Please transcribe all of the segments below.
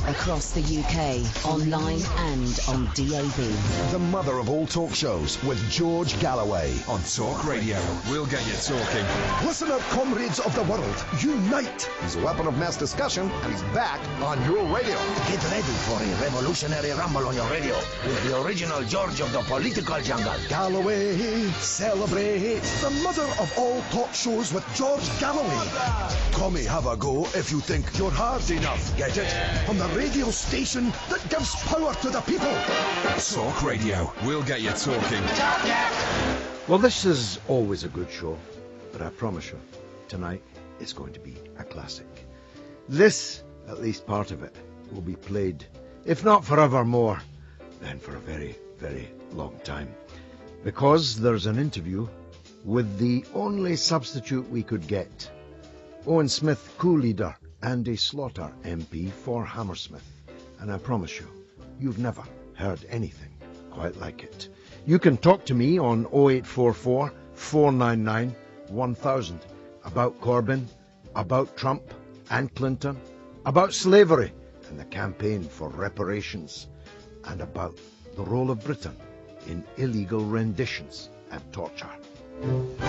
Across the UK, online and on DAB. The mother of all talk shows with George Galloway. On Talk Radio, we'll get you talking. Listener comrades of the world, unite! He's a weapon of mass discussion, and he's back on your radio. Get ready for a revolutionary rumble on your radio with the original George of the political jungle. Galloway, celebrate the mother of all talk shows with George Galloway. Come have a go if you think you're hard enough. Get it? On the radio station that gives power to the people. Talk Radio, we'll get you talking. Well, this is always a good show, but I promise you, tonight it's going to be a classic. This, at least part of it, will be played, if not forevermore, then for a very, very long time. Because there's an interview with the only substitute we could get. Owen Smith coup leader Andy Slaughter MP for Hammersmith. And I promise you, you've never heard anything quite like it. You can talk to me on 0844 499 1000 about Corbyn, about Trump and Clinton, about slavery and the campaign for reparations, and about the role of Britain in illegal renditions and torture.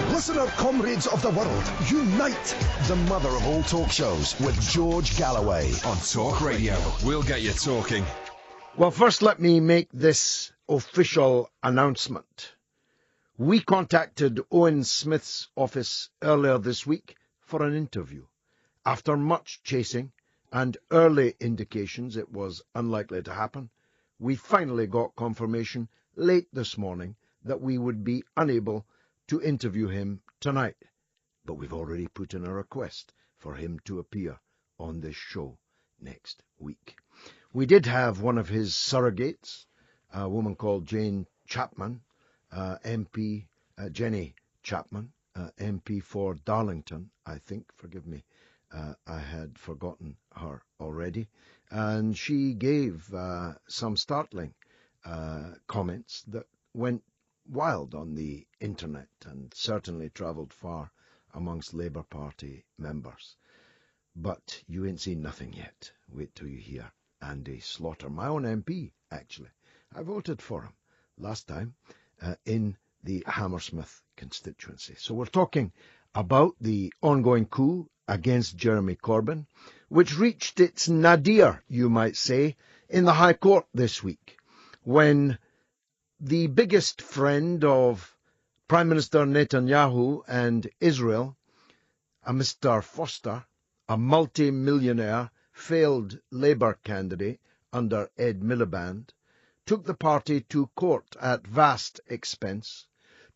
Listener comrades of the world, unite! The mother of all talk shows with George Galloway. On Talk Radio, we'll get you talking. Well, first let me make this official announcement. We contacted Owen Smith's office earlier this week for an interview. After much chasing and early indications it was unlikely to happen, we finally got confirmation late this morning that we would be unable to interview him tonight. But we've already put in a request for him to appear on this show next week. We did have one of his surrogates, a woman called Jane Chapman, MP, Jenny Chapman, MP for Darlington, I think, forgive me, I had forgotten her already, and she gave some startling comments that went wild on the internet and certainly travelled far amongst Labour Party members. But you ain't seen nothing yet. Wait till you hear Andy Slaughter, my own MP, actually. I voted for him last time in the Hammersmith constituency. So we're talking about the ongoing coup against Jeremy Corbyn, which reached its nadir, you might say, in the High Court this week, when the biggest friend of Prime Minister Netanyahu and Israel, a Mr. Foster, a multi-millionaire failed Labour candidate under Ed Miliband, took the party to court at vast expense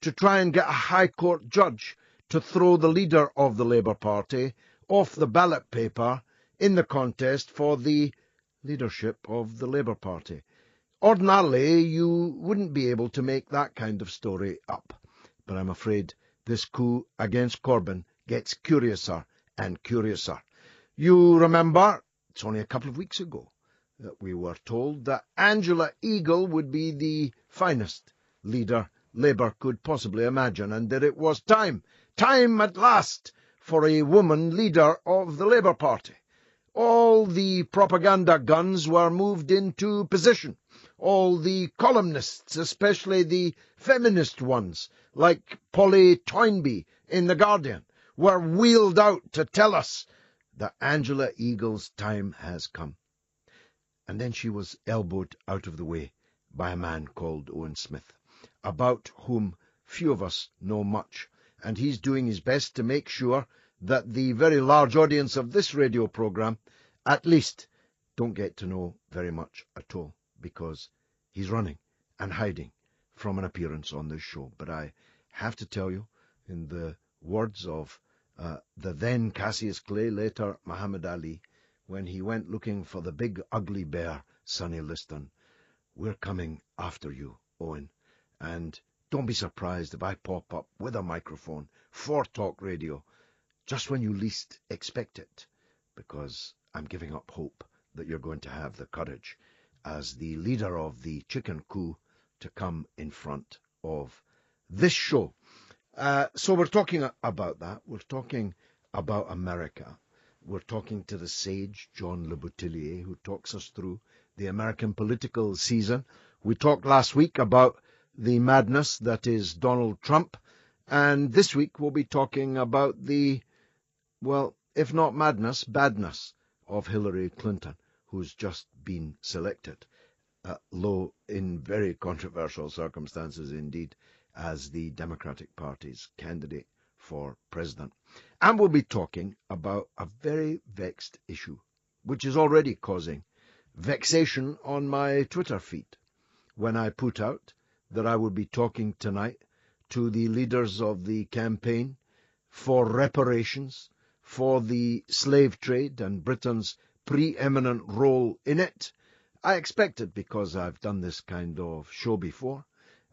to try and get a High Court judge to throw the leader of the Labour Party off the ballot paper in the contest for the leadership of the Labour Party. Ordinarily, you wouldn't be able to make that kind of story up. But I'm afraid this coup against Corbyn gets curiouser and curiouser. You remember, it's only a couple of weeks ago, that we were told that Angela Eagle would be the finest leader Labour could possibly imagine, and that it was time at last, for a woman leader of the Labour Party. All the propaganda guns were moved into position. All the columnists, especially the feminist ones, like Polly Toynbee in The Guardian, were wheeled out to tell us that Angela Eagle's time has come. And then she was elbowed out of the way by a man called Owen Smith, about whom few of us know much, and he's doing his best to make sure that the very large audience of this radio programme at least don't get to know very much at all, because he's running and hiding from an appearance on this show. But I have to tell you, in the words of the then Cassius Clay, later Muhammad Ali, when he went looking for the big ugly bear, Sonny Liston, we're coming after you, Owen, and don't be surprised if I pop up with a microphone for Talk Radio just when you least expect it, because I'm giving up hope that you're going to have the courage as the leader of the chicken coup to come in front of this show. So we're talking about that. We're talking about America. We're talking to the sage, John Le Boutillier, who talks us through the American political season. We talked last week about the madness that is Donald Trump, and this week we'll be talking about the, well, if not madness, badness of Hillary Clinton, who's just been selected, low in very controversial circumstances indeed, as the Democratic Party's candidate for president. And we'll be talking about a very vexed issue, which is already causing vexation on my Twitter feed, when I put out that I would be talking tonight to the leaders of the campaign for reparations for the slave trade and Britain's preeminent role in it. I expected, because I've done this kind of show before,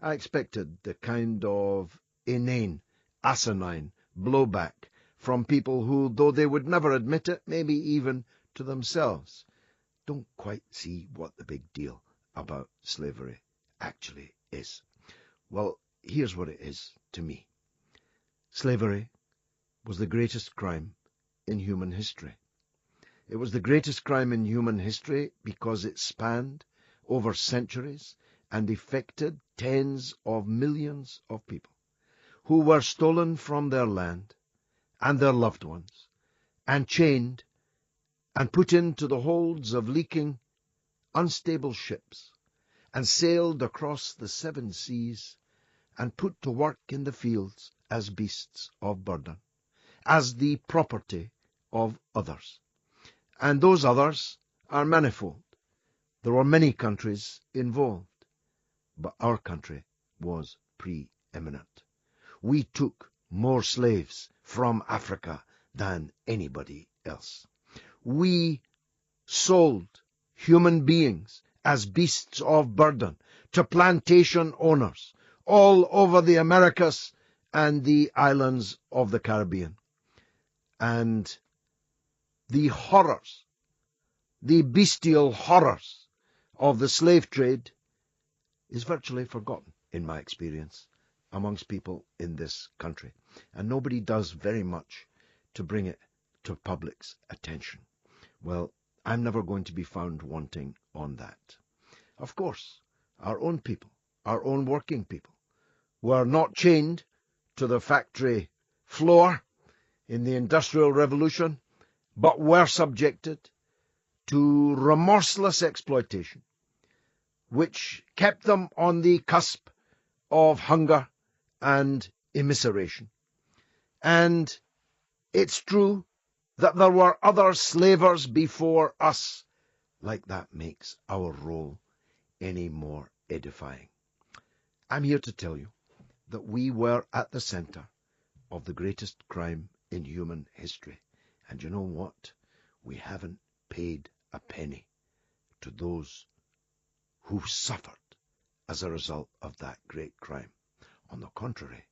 I expected the kind of inane, asinine blowback from people who, though they would never admit it, maybe even to themselves, don't quite see what the big deal about slavery actually is. Well, here's what it is to me. Slavery was the greatest crime in human history. It was the greatest crime in human history because it spanned over centuries and affected tens of millions of people who were stolen from their land and their loved ones and chained and put into the holds of leaking, unstable ships and sailed across the 7 seas and put to work in the fields as beasts of burden, as the property of others. And those others are manifold. There were many countries involved, but our country was preeminent. We took more slaves from Africa than anybody else. We sold human beings as beasts of burden to plantation owners all over the Americas and the islands of the Caribbean. And the horrors, the bestial horrors of the slave trade is virtually forgotten, in my experience, amongst people in this country. And nobody does very much to bring it to public's attention. Well, I'm never going to be found wanting on that. Of course, our own people, our own working people, were not chained to the factory floor in the Industrial Revolution, but were subjected to remorseless exploitation, which kept them on the cusp of hunger and immiseration. And it's true that there were other slavers before us. Like that makes our role any more edifying. I'm here to tell you that we were at the center of the greatest crime in human history. And you know what? We haven't paid a penny to those who suffered as a result of that great crime. On the contrary,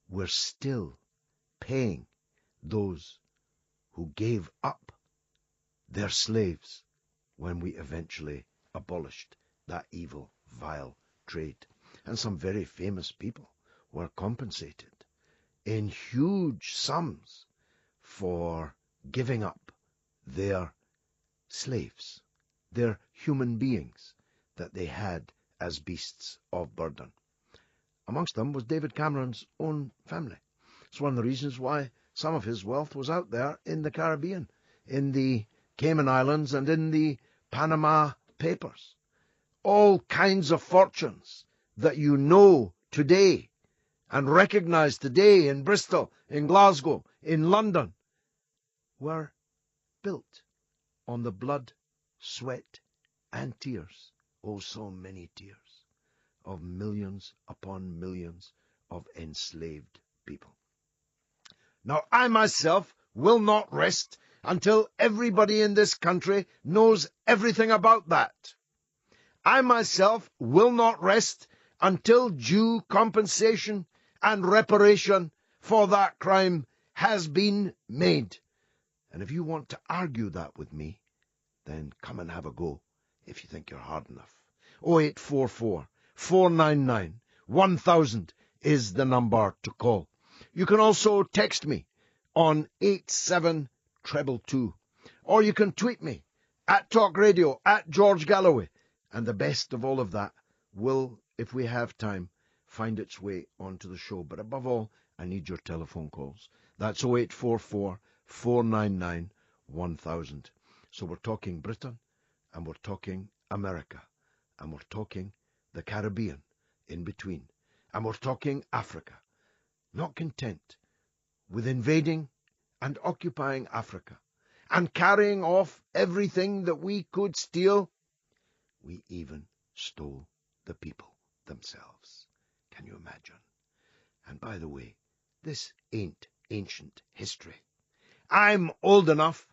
we're still paying those who gave up their slaves when we eventually abolished that evil, vile trade. And some very famous people were compensated in huge sums for giving up their slaves, their human beings that they had as beasts of burden. Amongst them was David Cameron's own family. It's one of the reasons why some of his wealth was out there in the Caribbean, in the Cayman Islands and in the Panama Papers. All kinds of fortunes that you know today and recognize today in Bristol, in Glasgow, in London, were built on the blood, sweat, and tears, oh so many tears, of millions upon millions of enslaved people. Now, I myself will not rest until everybody in this country knows everything about that. I myself will not rest until due compensation and reparation for that crime has been made. And if you want to argue that with me, then come and have a go if you think you're hard enough. 0844 499 1000 is the number to call. You can also text me on 222. Or you can tweet me at Talk Radio, at George Galloway. And the best of all of that will, if we have time, find its way onto the show. But above all, I need your telephone calls. That's 0844 499 1000. So we're talking Britain, and we're talking America, and we're talking the Caribbean in between, and we're talking Africa. Not content with invading and occupying Africa and carrying off everything that we could steal, we even stole the people themselves. Can you imagine? And by the way, this ain't ancient history. I'm old enough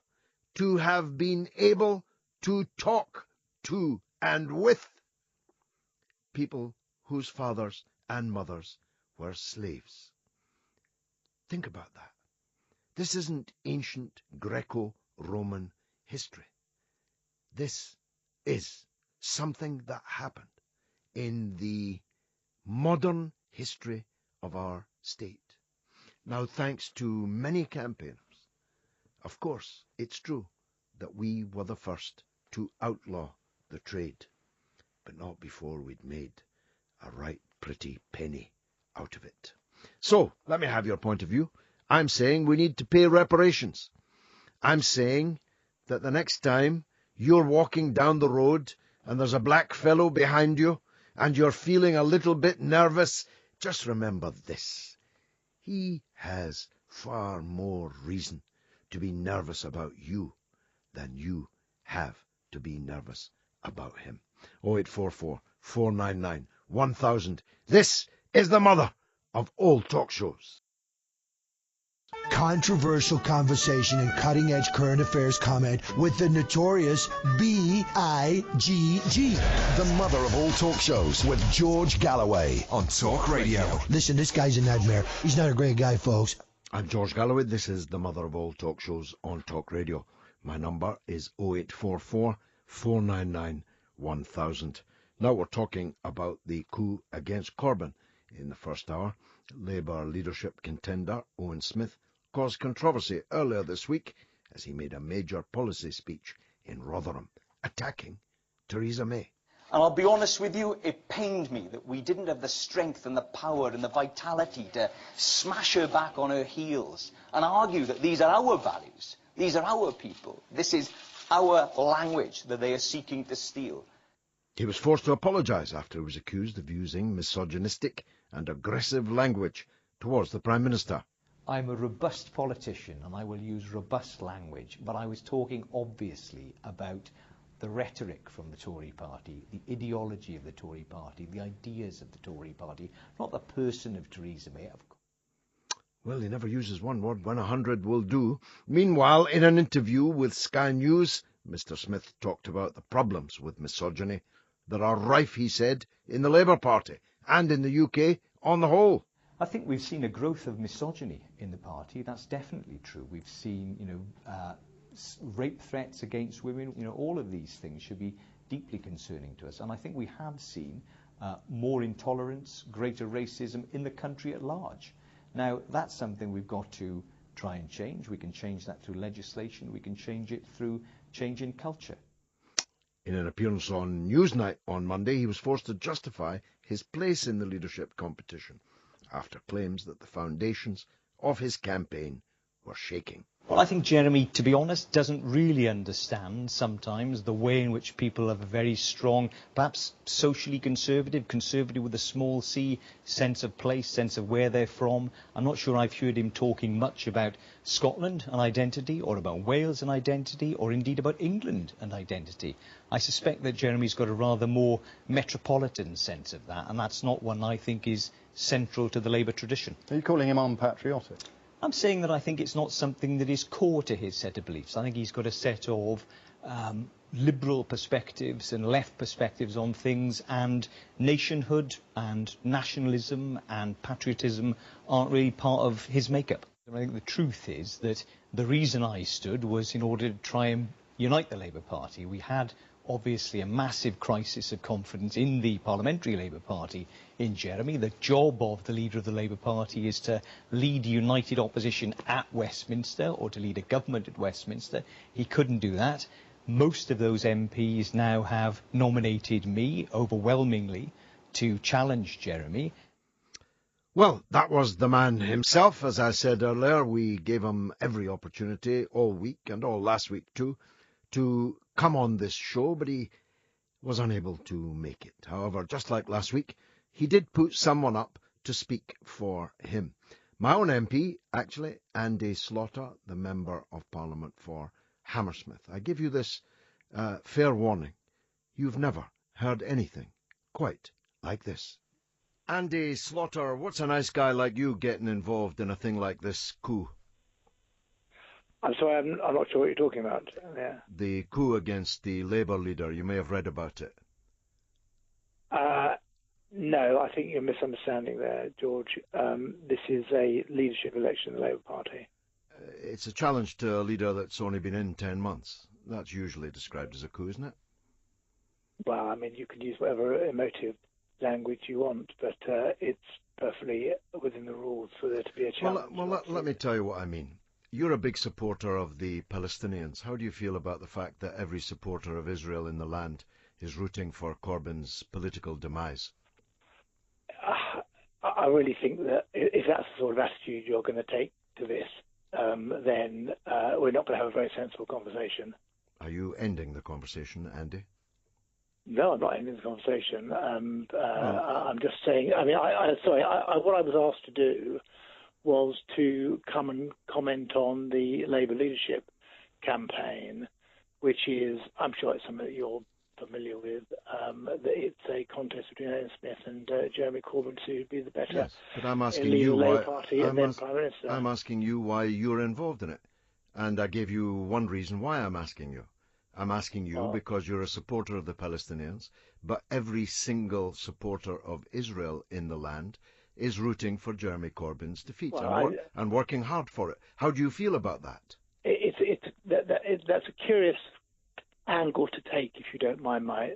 to have been able to talk to and with people whose fathers and mothers were slaves. Think about that. This isn't ancient Greco-Roman history. This is something that happened in the modern history of our state. Now, thanks to many campaigners, of course, it's true that we were the first to outlaw the trade, but not before we'd made a right pretty penny out of it. So, let me have your point of view. I'm saying we need to pay reparations. I'm saying that the next time you're walking down the road and there's a black fellow behind you and you're feeling a little bit nervous, just remember this. He has far more reason to be nervous about you than you have to be nervous about him. 0844 499 1000. This is the mother of all talk shows. Controversial conversation and cutting-edge current affairs comment with the notorious B.I.G.G. The mother of all talk shows with George Galloway On Talk Radio. Listen, this guy's a nightmare. He's not a great guy, folks. I'm George Galloway. This is the mother of all talk shows on Talk Radio. My number is 0844 499 1000. Now we're talking about the coup against Corbyn. In the first hour, Labour leadership contender Owen Smith caused controversy earlier this week as he made a major policy speech in Rotherham, attacking Theresa May. And I'll be honest with you, it pained me that we didn't have the strength and the power and the vitality to smash her back on her heels and argue that these are our values, these are our people, this is our language that they are seeking to steal. He was forced to apologise after he was accused of using misogynistic and aggressive language towards the Prime Minister. I'm a robust politician and I will use robust language, but I was talking obviously about the rhetoric from the Tory party, the ideology of the Tory party, the ideas of the Tory party, not the person of Theresa May. Well, he never uses one word when 100 will do. Meanwhile, in an interview with Sky News, Mr. Smith talked about the problems with misogyny that are rife, he said, in the Labour Party and in the UK on the whole. I think we've seen a growth of misogyny in the party. That's definitely true. We've seen, rape threats against women. All of these things should be deeply concerning to us. And I think we have seen more intolerance, greater racism in the country at large. Now, that's something we've got to try and change. We can change that through legislation. We can change it through change in culture. In an appearance on Newsnight on Monday, he was forced to justify his place in the leadership competition after claims that the foundations of his campaign were shaking. Well, I think Jeremy, to be honest, doesn't really understand sometimes the way in which people have a very strong, perhaps socially conservative with a small c, sense of place, sense of where they're from. I'm not sure I've heard him talking much about Scotland and identity, or about Wales and identity, or indeed about England and identity. I suspect that Jeremy's got a rather more metropolitan sense of that, and that's not one I think is central to the Labour tradition. Are you calling him unpatriotic? I'm saying that I think it's not something that is core to his set of beliefs. I think he's got a set of liberal perspectives and left perspectives on things, and nationhood and nationalism and patriotism aren't really part of his makeup. I think the truth is that the reason I stood was in order to try and unite the Labour Party. We had obviously a massive crisis of confidence in the parliamentary Labour Party in Jeremy. The job of the leader of the Labour Party is to lead united opposition at Westminster, or to lead a government at Westminster. He couldn't do that. Most of those MPs now have nominated me overwhelmingly to challenge Jeremy. Well, that was the man himself. As I said earlier, we gave him every opportunity all week and all last week too to come on this show, but he was unable to make it. However, just like last week, he did put someone up to speak for him. My own MP, actually, Andy Slaughter, the Member of Parliament for Hammersmith. I give you this fair warning. You've never heard anything quite like this. Andy Slaughter, what's a nice guy like you getting involved in a thing like this coup? I'm sorry, I'm not sure what you're talking about. Yeah. The coup against the Labour leader. You may have read about it. No, I think you're misunderstanding there, George. This is a leadership election in the Labour Party. It's a challenge to a leader that's only been in 10 months. That's usually described as a coup, isn't it? Well, I mean, you can use whatever emotive language you want, but it's perfectly within the rules for there to be a challenge. Well, let me tell you what I mean. You're a big supporter of the Palestinians. How do you feel about the fact that every supporter of Israel in the land is rooting for Corbyn's political demise? I really think that if that's the sort of attitude you're going to take to this, then we're not going to have a very sensible conversation. Are you ending the conversation, Andy? No, I'm not ending the conversation. I'm just saying. I mean, what I was asked to do was to come and comment on the Labour leadership campaign, which is, I'm sure it's something that you're familiar with. It's a contest between Owen Smith and Jeremy Corbyn to be the better. Yes, but I'm asking you why. I'm asking you why you're involved in it, and I gave you one reason why I'm asking you. I'm asking you because you're a supporter of the Palestinians, but every single supporter of Israel in the land is rooting for Jeremy Corbyn's defeat and working hard for it. How do you feel about that? That's a curious angle to take, if you don't mind my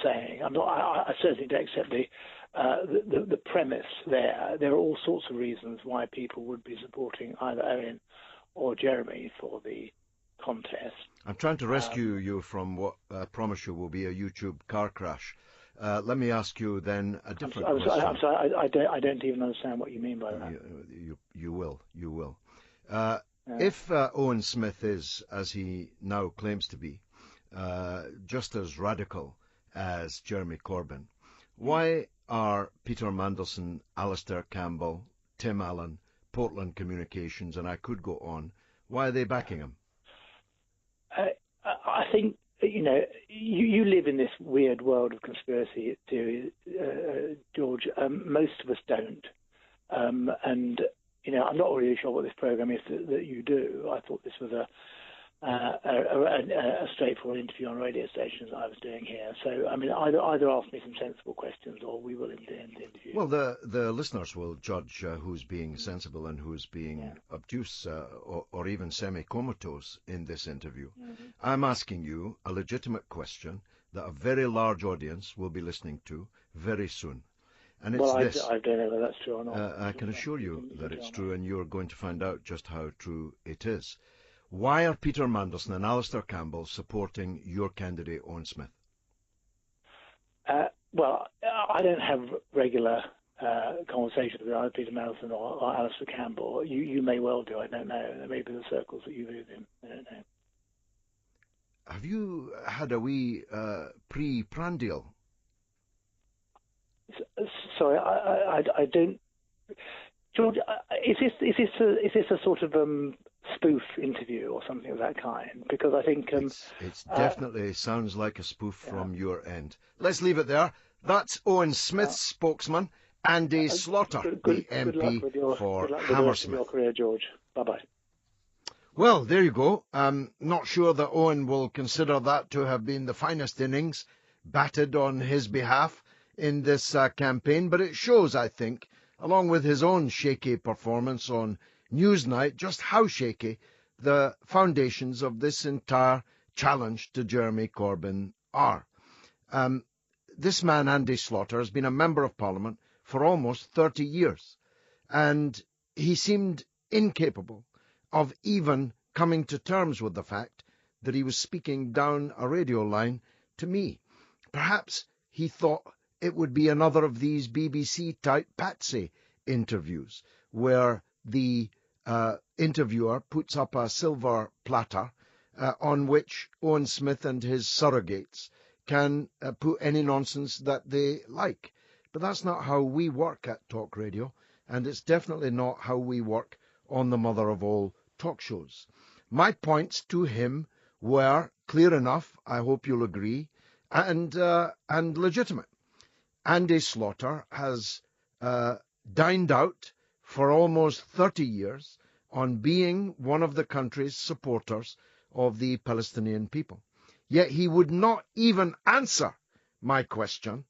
saying. I certainly don't accept the premise there. There are all sorts of reasons why people would be supporting either Owen or Jeremy for the contest. I'm trying to rescue you from what I promise you will be a YouTube car crash. Let me ask you then a different question. I'm sorry, I don't even understand what you mean by that. You will. If Owen Smith is, as he now claims to be, just as radical as Jeremy Corbyn, why are Peter Mandelson, Alistair Campbell, Tim Allen, Portland Communications, and I could go on, why are they backing him? I think, you live in this weird world of conspiracy theory, George. Most of us don't. And, I'm not really sure what this program is that you do. I thought this was a straightforward interview on a radio station that I was doing here. So, I mean, either ask me some sensible questions or we will end the interview. Well, the listeners will judge who's being sensible and who's being obtuse or even semi-comatose in this interview. Mm-hmm. I'm asking you a legitimate question that a very large audience will be listening to very soon. And it's this. I don't know whether that's true or not. I can assure you that it's true, and you're going to find out just how true it is. Why are Peter Mandelson and Alistair Campbell supporting your candidate, Owen Smith? Well, I don't have regular conversations with either Peter Mandelson or Alistair Campbell. You may well do. I don't know. There may be the circles that you move in. I don't know. Have you had a wee pre-prandial? Sorry, I don't. George, is this a sort of spoof interview or something of that kind? Because I think it's definitely sounds like a spoof from your end. Let's leave it there. That's Owen Smith's spokesman, Andy Slaughter, the MP for Hammersmith. Good luck with your career, George. Bye-bye. Well, there you go. Not sure that Owen will consider that to have been the finest innings batted on his behalf in this campaign, but it shows, I think, along with his own shaky performance on Newsnight, just how shaky the foundations of this entire challenge to Jeremy Corbyn are. This man, Andy Slaughter, has been a Member of Parliament for almost 30 years, and he seemed incapable of even coming to terms with the fact that he was speaking down a radio line to me. Perhaps he thought it would be another of these BBC-type patsy interviews, where the interviewer puts up a silver platter on which Owen Smith and his surrogates can put any nonsense that they like. But that's not how we work at Talk Radio, and it's definitely not how we work on the mother of all talk shows. My points to him were clear enough, I hope you'll agree, and legitimate. Andy Slaughter has dined out for almost 30 years on being one of the country's supporters of the Palestinian people. Yet he would not even answer my question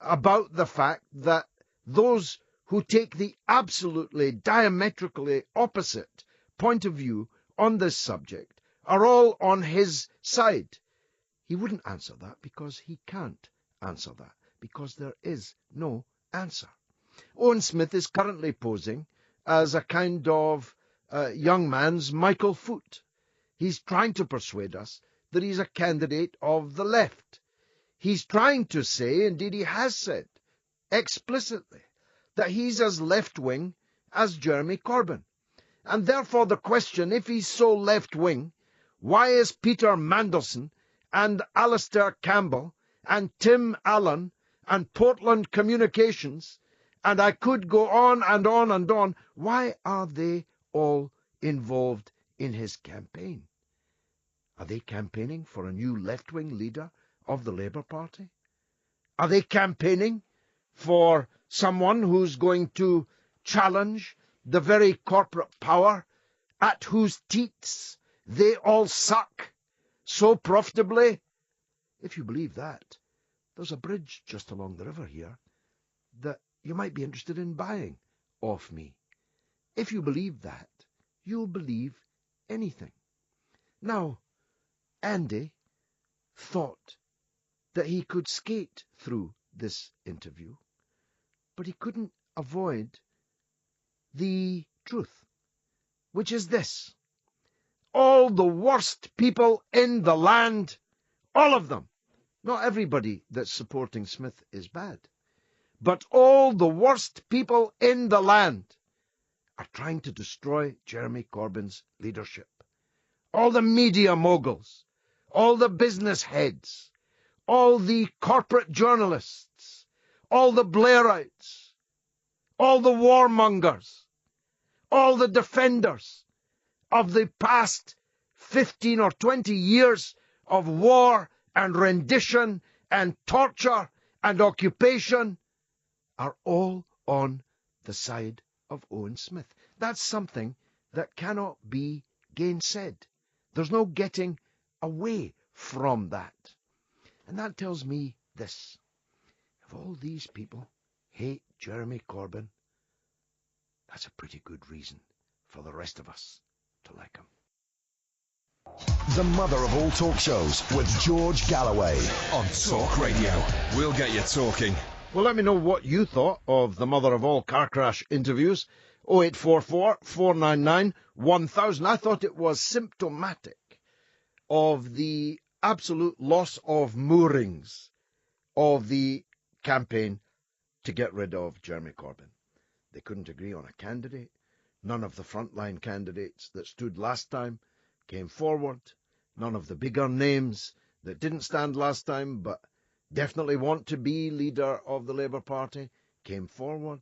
about the fact that those who take the absolutely diametrically opposite point of view on this subject are all on his side. He wouldn't answer that because he can't answer that, because there is no answer. Owen Smith is currently posing as a kind of young man's Michael Foot. He's trying to persuade us that he's a candidate of the left. He's trying to say, indeed he has said, explicitly, that he's as left-wing as Jeremy Corbyn. And therefore the question, if he's so left-wing, why is Peter Mandelson and Alistair Campbell and Tim Allen and Portland Communications, and I could go on and on and on, why are they all involved in his campaign? Are they campaigning for a new left-wing leader of the Labour Party? Are they campaigning for someone who's going to challenge the very corporate power at whose teats they all suck so profitably? If you believe that, there's a bridge just along the river here that you might be interested in buying off me. If you believe that, you'll believe anything. Now, Andy thought that he could skate through this interview, but he couldn't avoid the truth, which is this. All the worst people in the land, all of them, not everybody that's supporting Smith is bad, but all the worst people in the land are trying to destroy Jeremy Corbyn's leadership. All the media moguls, all the business heads, all the corporate journalists, all the Blairites, all the warmongers, all the defenders of the past 15 or 20 years of war and rendition and torture and occupation are all on the side of Owen Smith. That's something that cannot be gainsaid. There's no getting away from that. And that tells me this. If all these people hate Jeremy Corbyn, that's a pretty good reason for the rest of us to like him. The mother of all talk shows with George Galloway On Talk Radio. We'll get you talking. Well, let me know what you thought of the mother of all car crash interviews. 0844 499 1000. I thought it was symptomatic of the absolute loss of moorings of the campaign to get rid of Jeremy Corbyn. They couldn't agree on a candidate. None of the frontline candidates that stood last time came forward. None of the bigger names that didn't stand last time but definitely want to be leader of the Labour Party came forward.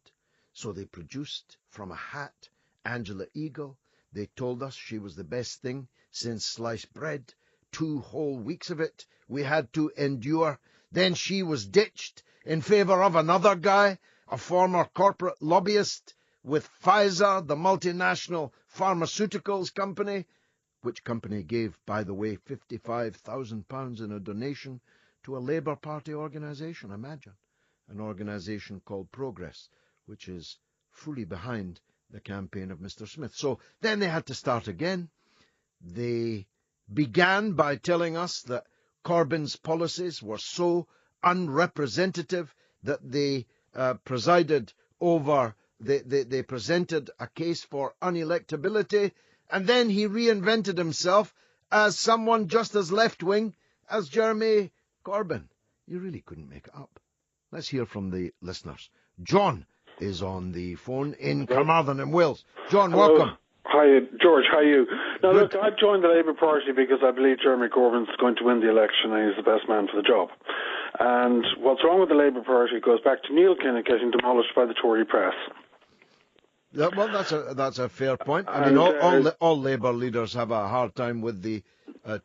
So they produced from a hat Angela Eagle. They told us she was the best thing since sliced bread. 2 whole weeks of it we had to endure. Then she was ditched in favour of another guy, a former corporate lobbyist with Pfizer, the multinational pharmaceuticals company, which company gave, by the way, £55,000 in a donation to a Labour Party organisation. Imagine, an organisation called Progress, which is fully behind the campaign of Mr. Smith. So then they had to start again. They began by telling us that Corbyn's policies were so unrepresentative that they presided over, they presented a case for unelectability, and then he reinvented himself as someone just as left-wing as Jeremy Corbyn. You really couldn't make it up. Let's hear from the listeners. John is on the phone in Carmarthen in Wales. John, Hello. welcome. Hi, George. How are you? Now, Good. look, I joined the Labour Party because I believe Jeremy Corbyn's going to win the election and he's the best man for the job. And what's wrong with the Labour Party goes back to Neil Kinnock getting demolished by the Tory press. Yeah, well, that's a fair point. I mean, all Labour leaders have a hard time with the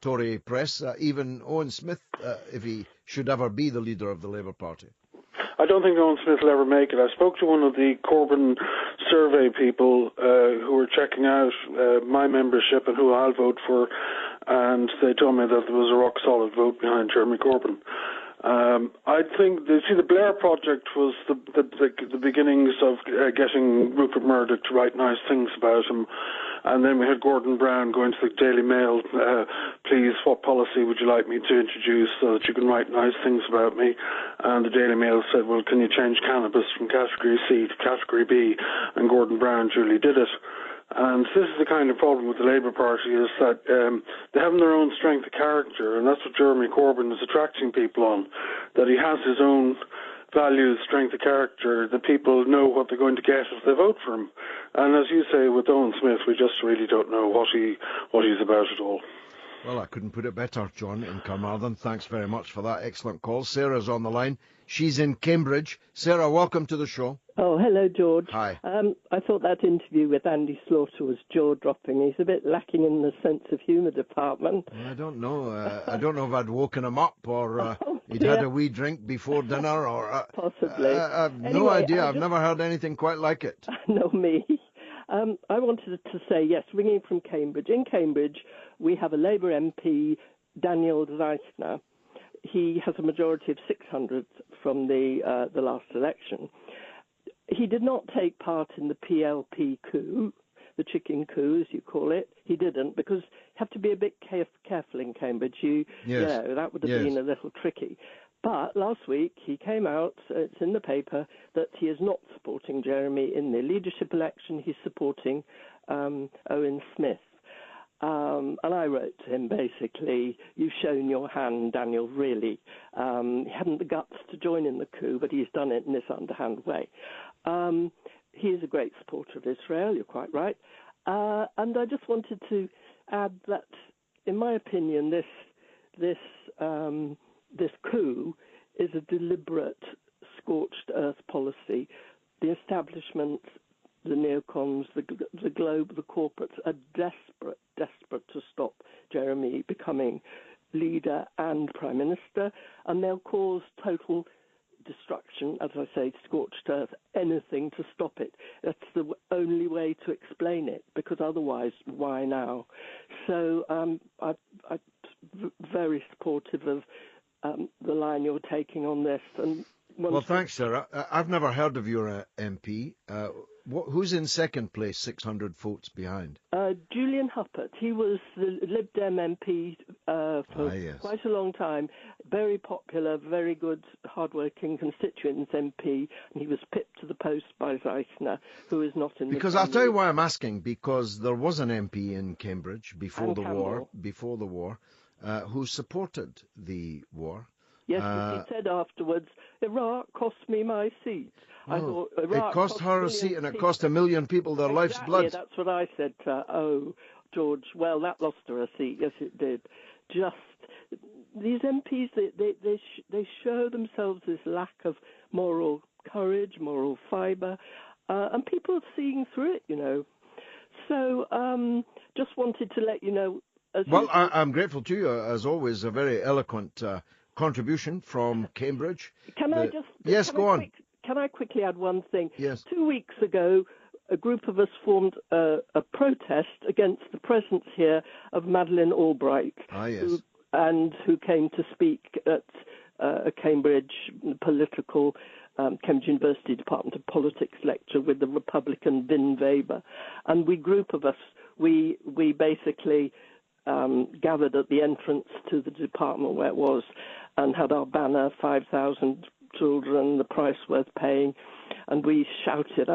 Tory press. Even Owen Smith, if he should ever be the leader of the Labour Party. I don't think Owen Smith will ever make it. I spoke to one of the Corbyn survey people who were checking out my membership and who I'll vote for, and they told me that there was a rock-solid vote behind Jeremy Corbyn. I think, the Blair Project was the beginnings of getting Rupert Murdoch to write nice things about him. And then we had Gordon Brown going to the Daily Mail, please, what policy would you like me to introduce so that you can write nice things about me? And the Daily Mail said, well, can you change cannabis from category C to category B? And Gordon Brown duly did it. And this is the kind of problem with the Labour Party, is that they have their own strength of character, and that's what Jeremy Corbyn is attracting people on, that he has his own values, strength of character, that people know what they're going to get if they vote for him. And as you say, with Owen Smith, we just really don't know what he's about at all. Well, I couldn't put it better, John, in Carmarthen. Thanks very much for that excellent call. Sarah's on the line. She's in Cambridge. Sarah, welcome to the show. Oh, hello, George. Hi. I thought that interview with Andy Slaughter was jaw-dropping. He's a bit lacking in the sense of humour department. I don't know. I don't know if I'd woken him up or he'd dear. had a wee drink before dinner or... Possibly. I've Anyway, no idea. I've never heard anything quite like it. No, me. I wanted to say, yes, ringing from Cambridge. In Cambridge, we have a Labour MP, Daniel Zeisner. He has a majority of 600 from the last election. He did not take part in the PLP coup, the chicken coup, as you call it. He didn't, because you have to be a bit careful in Cambridge. You know, that would have been a little tricky. But last week he came out, it's in the paper, that he is not supporting Jeremy in the leadership election. He's supporting Owen Smith. And I wrote to him, basically, you've shown your hand, Daniel, really. He hadn't the guts to join in the coup, but he's done it in this underhand way. He is a great supporter of Israel, you're quite right. And I just wanted to add that, in my opinion, this coup is a deliberate scorched earth policy. The establishment, the neocons, the globe, the corporates are desperate to stop Jeremy becoming leader and prime minister, and they'll cause total destruction, as I say, scorched earth, anything to stop it. That's the only way to explain it, because otherwise, why now? So I'm very supportive of the line you're taking on this. And well, thanks, Sarah. I've never heard of your MP. Who's in second place, 600 votes behind? Julian Huppert. He was the Lib Dem MP for quite a long time. Very popular, very good, hard-working constituents MP. And he was pipped to the post by Zeisner, who is not in Because I'll tell you why I'm asking. Because there was an MP in Cambridge before the war, who supported the war. Yes, but he said afterwards, Iraq cost me my seat. I thought, Iraq it cost her a seat and it cost 1 million people their life's blood. Yeah, that's what I said to her. George, well, that lost her a seat. Yes, it did. Just these MPs, they show themselves this lack of moral courage, moral fibre, and people are seeing through it, you know. So just wanted to let you know. I'm grateful to you, as always, a very eloquent contribution from Cambridge. Go on. Can I quickly add one thing? Yes. 2 weeks ago, a group of us formed a protest against the presence here of Madeleine Albright, who came to speak at a Cambridge Cambridge University Department of Politics lecture with the Republican Vin Weber. And group of us, we basically gathered at the entrance to the department where it was and had our banner, 5,000 children, the price worth paying, and we shouted.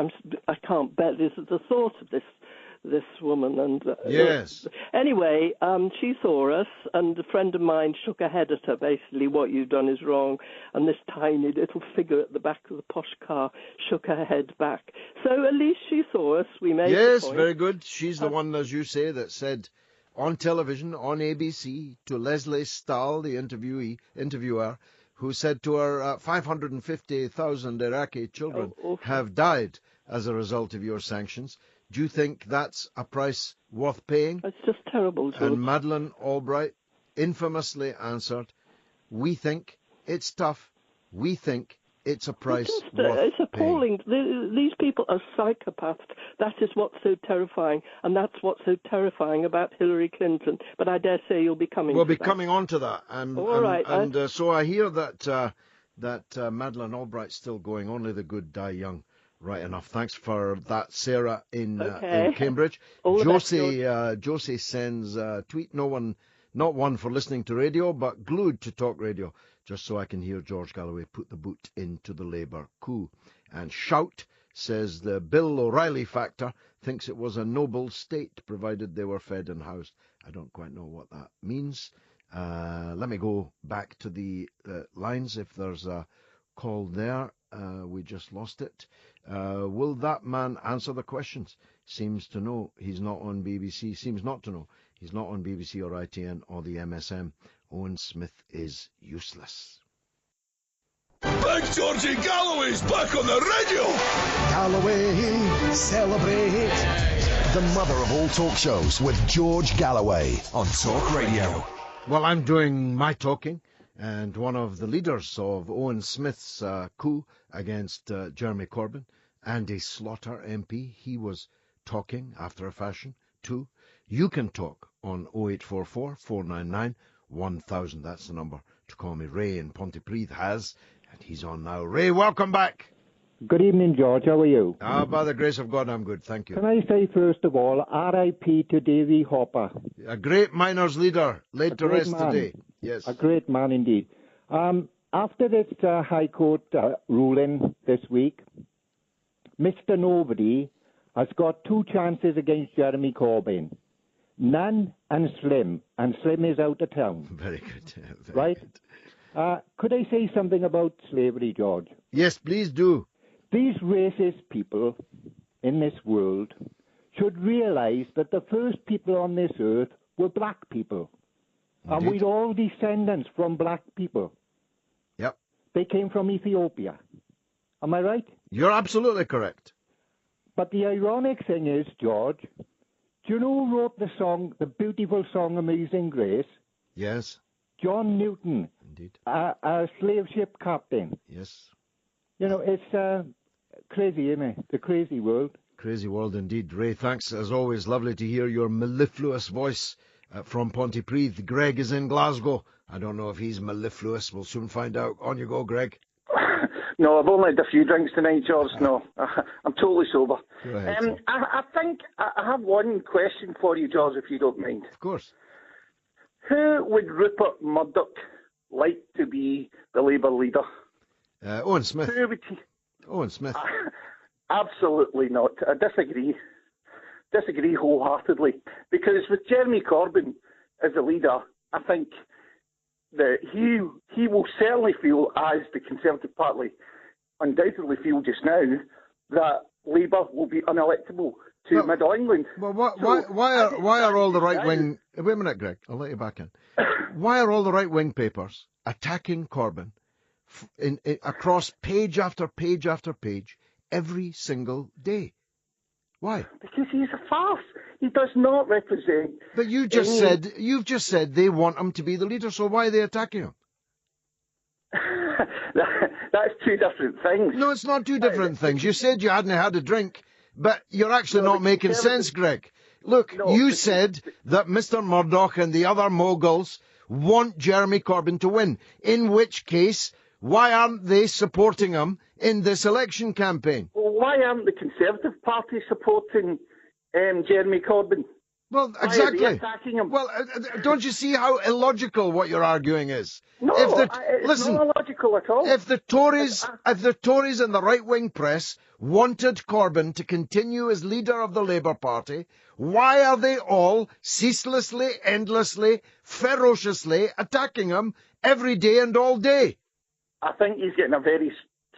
I can't bear this. The thought of this woman. And yes. Anyway, she saw us, and a friend of mine shook her head at her. Basically, what you've done is wrong. And this tiny little figure at the back of the posh car shook her head back. So at least she saw us. We made yes, the point. very good. She's the one, as you say, that said on television on ABC to Leslie Stahl, the interviewer, who said to her, 550,000 Iraqi children have died as a result of your sanctions. Do you think that's a price worth paying? It's just terrible, George. And Madeleine Albright infamously answered, we think it's tough. We think it's a price worth It's appalling. These people are psychopaths. That is what's so terrifying, and that's what's so terrifying about Hillary Clinton. But I dare say you'll be coming We'll to be that. coming on to that. All right. And so I hear that Madeleine Albright's still going. Only the good die young. Right enough. Thanks for that, Sarah in Cambridge. Josie sends a tweet. Not one for listening to radio, but glued to talk radio, just so I can hear George Galloway put the boot into the Labour coup. And Shout says the Bill O'Reilly factor thinks it was a noble state, provided they were fed and housed. I don't quite know what that means. Let me go back to the lines if there's a call there. We just lost it. Will that man answer the questions? Seems to know he's not on BBC. Seems not to know he's not on BBC or ITN or the MSM. Owen Smith is useless. Big Georgie Galloway's back on the radio. Galloway, celebrate. The mother of all talk shows with George Galloway on Talk Radio. Well, I'm doing my talking. And one of the leaders of Owen Smith's coup against Jeremy Corbyn, Andy Slaughter MP, he was talking after a fashion too. You can talk on 0844 499 1000. That's the number to call me. Ray in Pontypridd has, and he's on now. Ray, welcome back. Good evening, George. How are you? By the grace of God, I'm good. Thank you. Can I say, first of all, R.I.P. to Davy Hopper. A great miners' leader, laid to rest today. Yes. A great man indeed. After this High Court ruling this week, Mr. Nobody has got two chances against Jeremy Corbyn. None and Slim. And Slim is out of town. Very good. Right? Good. Could I say something about slavery, George? Yes, please do. These racist people in this world should realize that the first people on this earth were black people. Indeed. And we're all descendants from black people. Yep. They came from Ethiopia. Am I right? You're absolutely correct. But the ironic thing is, George, do you know who wrote the song, the beautiful song Amazing Grace? Yes. John Newton. Indeed. A slave ship captain. Yes. You know, it's crazy, isn't it? The crazy world. Crazy world indeed. Ray, thanks as always. Lovely to hear your mellifluous voice from Pontypridd. Greg is in Glasgow. I don't know if he's mellifluous. We'll soon find out. On you go, Greg. No, I've only had a few drinks tonight, George. No, I'm totally sober. Go ahead, I think I have one question for you, George, if you don't mind. Of course. Who would Rupert Murdoch like to be the Labour leader? Owen Smith. Who would he? Owen Smith. Absolutely not. I disagree. Disagree wholeheartedly. Because with Jeremy Corbyn as a leader, I think that he will certainly feel, as the Conservative Party undoubtedly feel just now, that Labour will be unelectable to Middle England. Well, why are all the right-wing... Wait a minute, Greg. I'll let you back in. Why are all the right-wing papers attacking Corbyn across page after page after page every single day? Why? Because he's a farce. He does not represent... But you've just said they want him to be the leader, so why are they attacking him? That's two different things. No, it's not two different things. You said you hadn't had a drink, but you're actually not making sense, Greg. Look, you said that Mr. Murdoch and the other moguls want Jeremy Corbyn to win, in which case, why aren't they supporting him in this election campaign? Well, why aren't the Conservative Party supporting Jeremy Corbyn? Well, Why exactly. are they attacking him? Well, don't you see how illogical what you're arguing is? No, it's not illogical at all. If the Tories and the right-wing press wanted Corbyn to continue as leader of the Labour Party, why are they all ceaselessly, endlessly, ferociously attacking him every day and all day? I think he's getting a very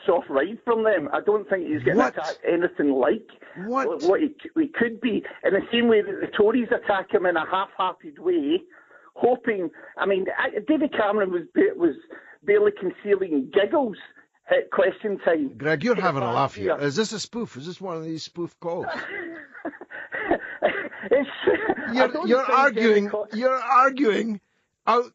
soft ride from them. I don't think he's getting attacked anything like what he could be. In the same way that the Tories attack him in a half-hearted way, hoping. I mean, David Cameron was barely concealing giggles at question time. Greg, you're having a laugh here. Is this a spoof? Is this one of these spoof calls? You're arguing out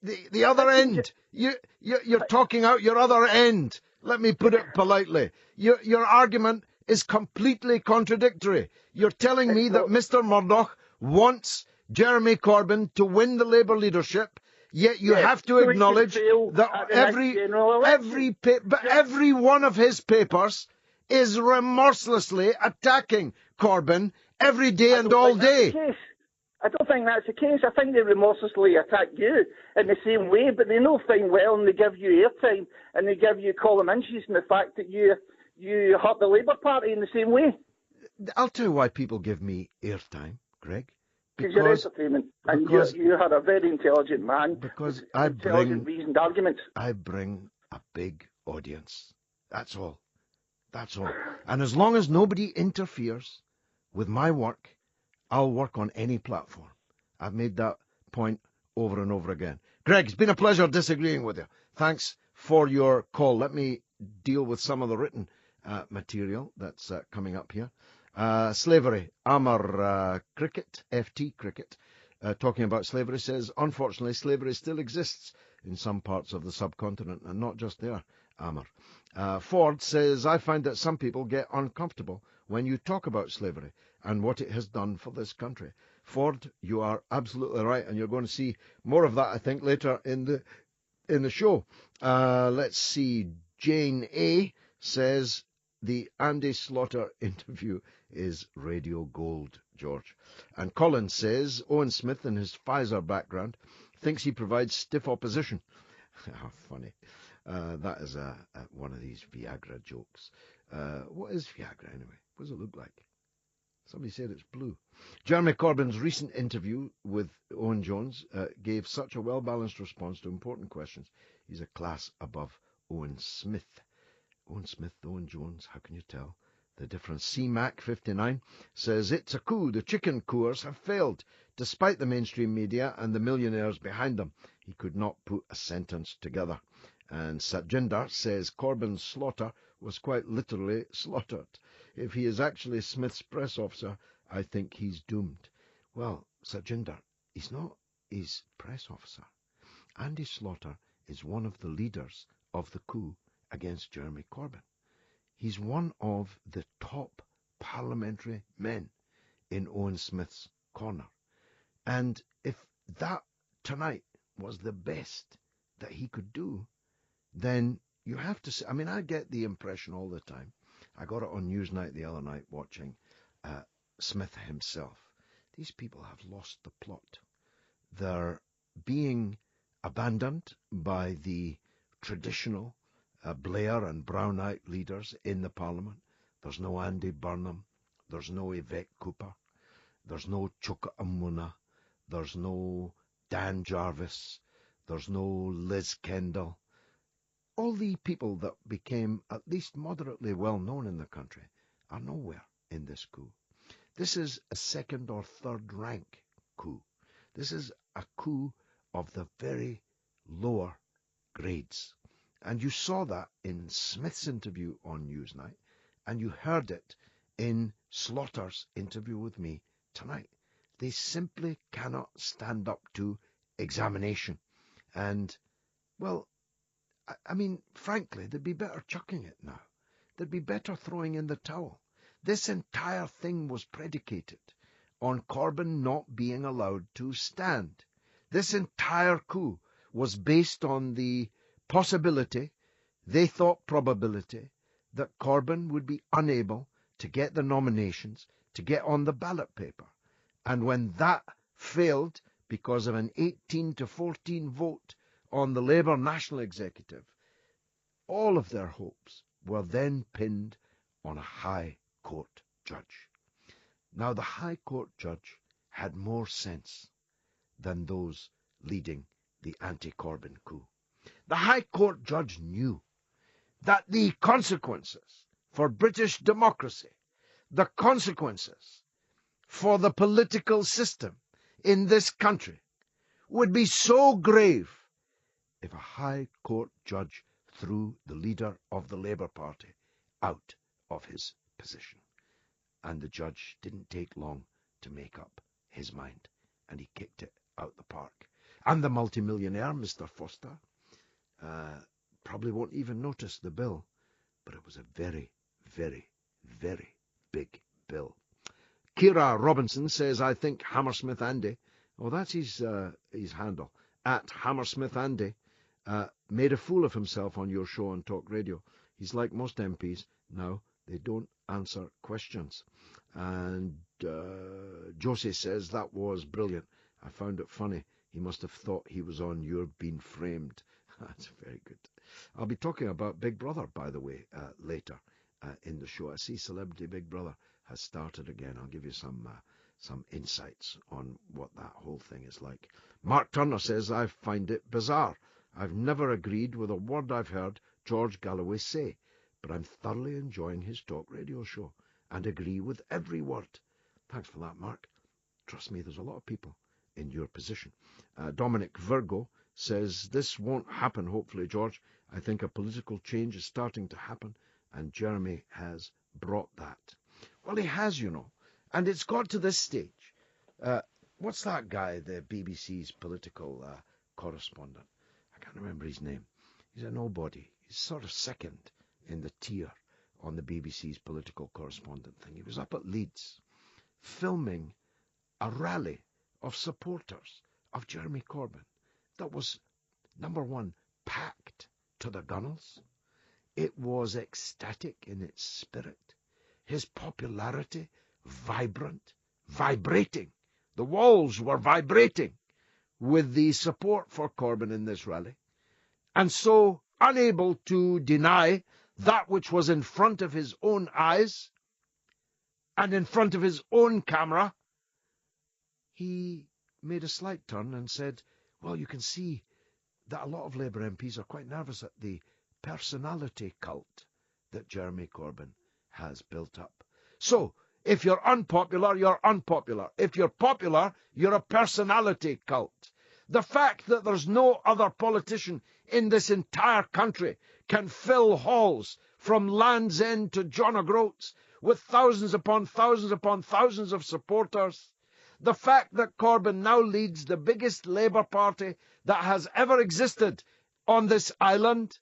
the other end. You're talking out your other end. Let me put it politely. Your argument is completely contradictory. You're telling me that Mr. Murdoch wants Jeremy Corbyn to win the Labour leadership, yet you have to acknowledge that every one of his papers is remorselessly attacking Corbyn every day and all day. I don't think that's the case. I think they remorselessly attack you in the same way, but they know fine well, and they give you airtime, and they give you column inches in the fact that you hurt the Labour Party in the same way. I'll tell you why people give me airtime, Greg. Because you're entertainment, and you are a very intelligent man. Because reasoned arguments. I bring a big audience. That's all. That's all. And as long as nobody interferes with my work, I'll work on any platform. I've made that point over and over again. Greg, it's been a pleasure disagreeing with you. Thanks for your call. Let me deal with some of the written material that's coming up here. Slavery. Amar Cricket, FT Cricket, talking about slavery, says, unfortunately, slavery still exists in some parts of the subcontinent, and not just there, Amar. Ford says, I find that some people get uncomfortable when you talk about slavery and what it has done for this country. Ford, you are absolutely right, and you're going to see more of that, I think, later in the show. Let's see. Jane A. says, the Andy Slaughter interview is radio gold, George. And Colin says, Owen Smith, in his Pfizer background, thinks he provides stiff opposition. How funny. That is one of these Viagra jokes. What is Viagra, anyway? What does it look like? Somebody said it's blue. Jeremy Corbyn's recent interview with Owen Jones gave such a well-balanced response to important questions. He's a class above Owen Smith. Owen Smith, Owen Jones, how can you tell the difference? CMAC59 says, it's a coup. The chicken cours have failed, despite the mainstream media and the millionaires behind them. He could not put a sentence together. And Satjinder says, Corbyn's slaughter was quite literally slaughtered. If he is actually Smith's press officer, I think he's doomed. Well, Satjinder, he's not his press officer. Andy Slaughter is one of the leaders of the coup against Jeremy Corbyn. He's one of the top parliamentary men in Owen Smith's corner. And if that tonight was the best that he could do, then you have to say, I mean, I get the impression all the time. I got it on Newsnight the other night watching Smith himself. These people have lost the plot. They're being abandoned by the traditional Blair and Brownite leaders in the Parliament. There's no Andy Burnham. There's no Yvette Cooper. There's no Chuka Umunna. There's no Dan Jarvis. There's no Liz Kendall. All the people that became at least moderately well known in the country are nowhere in this coup. This is a second or third rank coup. This is a coup of the very lower grades. And you saw that in Smith's interview on Newsnight, and you heard it in Slaughter's interview with me tonight. They simply cannot stand up to examination. And, well, I mean, frankly, they'd be better chucking it now. They'd be better throwing in the towel. This entire thing was predicated on Corbyn not being allowed to stand. This entire coup was based on the possibility, they thought probability, that Corbyn would be unable to get the nominations, to get on the ballot paper. And when that failed because of an 18-14 vote on the Labour National Executive, all of their hopes were then pinned on a High Court judge. Now, the High Court judge had more sense than those leading the anti-Corbyn coup. The High Court judge knew that the consequences for British democracy, the consequences for the political system in this country would be so grave if a High Court judge threw the leader of the Labour Party out of his position. And the judge didn't take long to make up his mind, and he kicked it out the park. And the multimillionaire, Mr. Foster, probably won't even notice the bill, but it was a very, very, very big bill. Kira Robinson says, I think Hammersmith Andy, that's his handle, at Hammersmith Andy, made a fool of himself on your show on Talk Radio. He's like most MPs now, they don't answer questions. And Josie says, that was brilliant. I found it funny. He must have thought he was on You're Being Framed. That's very good. I'll be talking about Big Brother, by the way, later in the show. I see Celebrity Big Brother has started again. I'll give you some insights on what that whole thing is like. Mark Turner says, I find it bizarre. I've never agreed with a word I've heard George Galloway say, but I'm thoroughly enjoying his talk radio show and agree with every word. Thanks for that, Mark. Trust me, there's a lot of people in your position. Dominic Virgo says, this won't happen, hopefully, George. I think a political change is starting to happen, and Jeremy has brought that. Well, he has, you know, and it's got to this stage. What's that guy, the BBC's political correspondent? I can't remember his name. He's a nobody. He's sort of second in the tier on the BBC's political correspondent thing. He was up at Leeds filming a rally of supporters of Jeremy Corbyn that was, number one, packed to the gunnels. It was ecstatic in its spirit. His popularity vibrant, vibrating. The walls were vibrating with the support for Corbyn in this rally. And so, unable to deny that which was in front of his own eyes and in front of his own camera, he made a slight turn and said, well, you can see that a lot of Labour MPs are quite nervous at the personality cult that Jeremy Corbyn has built up. So, if you're unpopular, you're unpopular. If you're popular, you're a personality cult. The fact that there's no other politician in this entire country can fill halls from Land's End to John O'Groats with thousands upon thousands upon thousands of supporters. The fact that Corbyn now leads the biggest Labour Party that has ever existed on this island.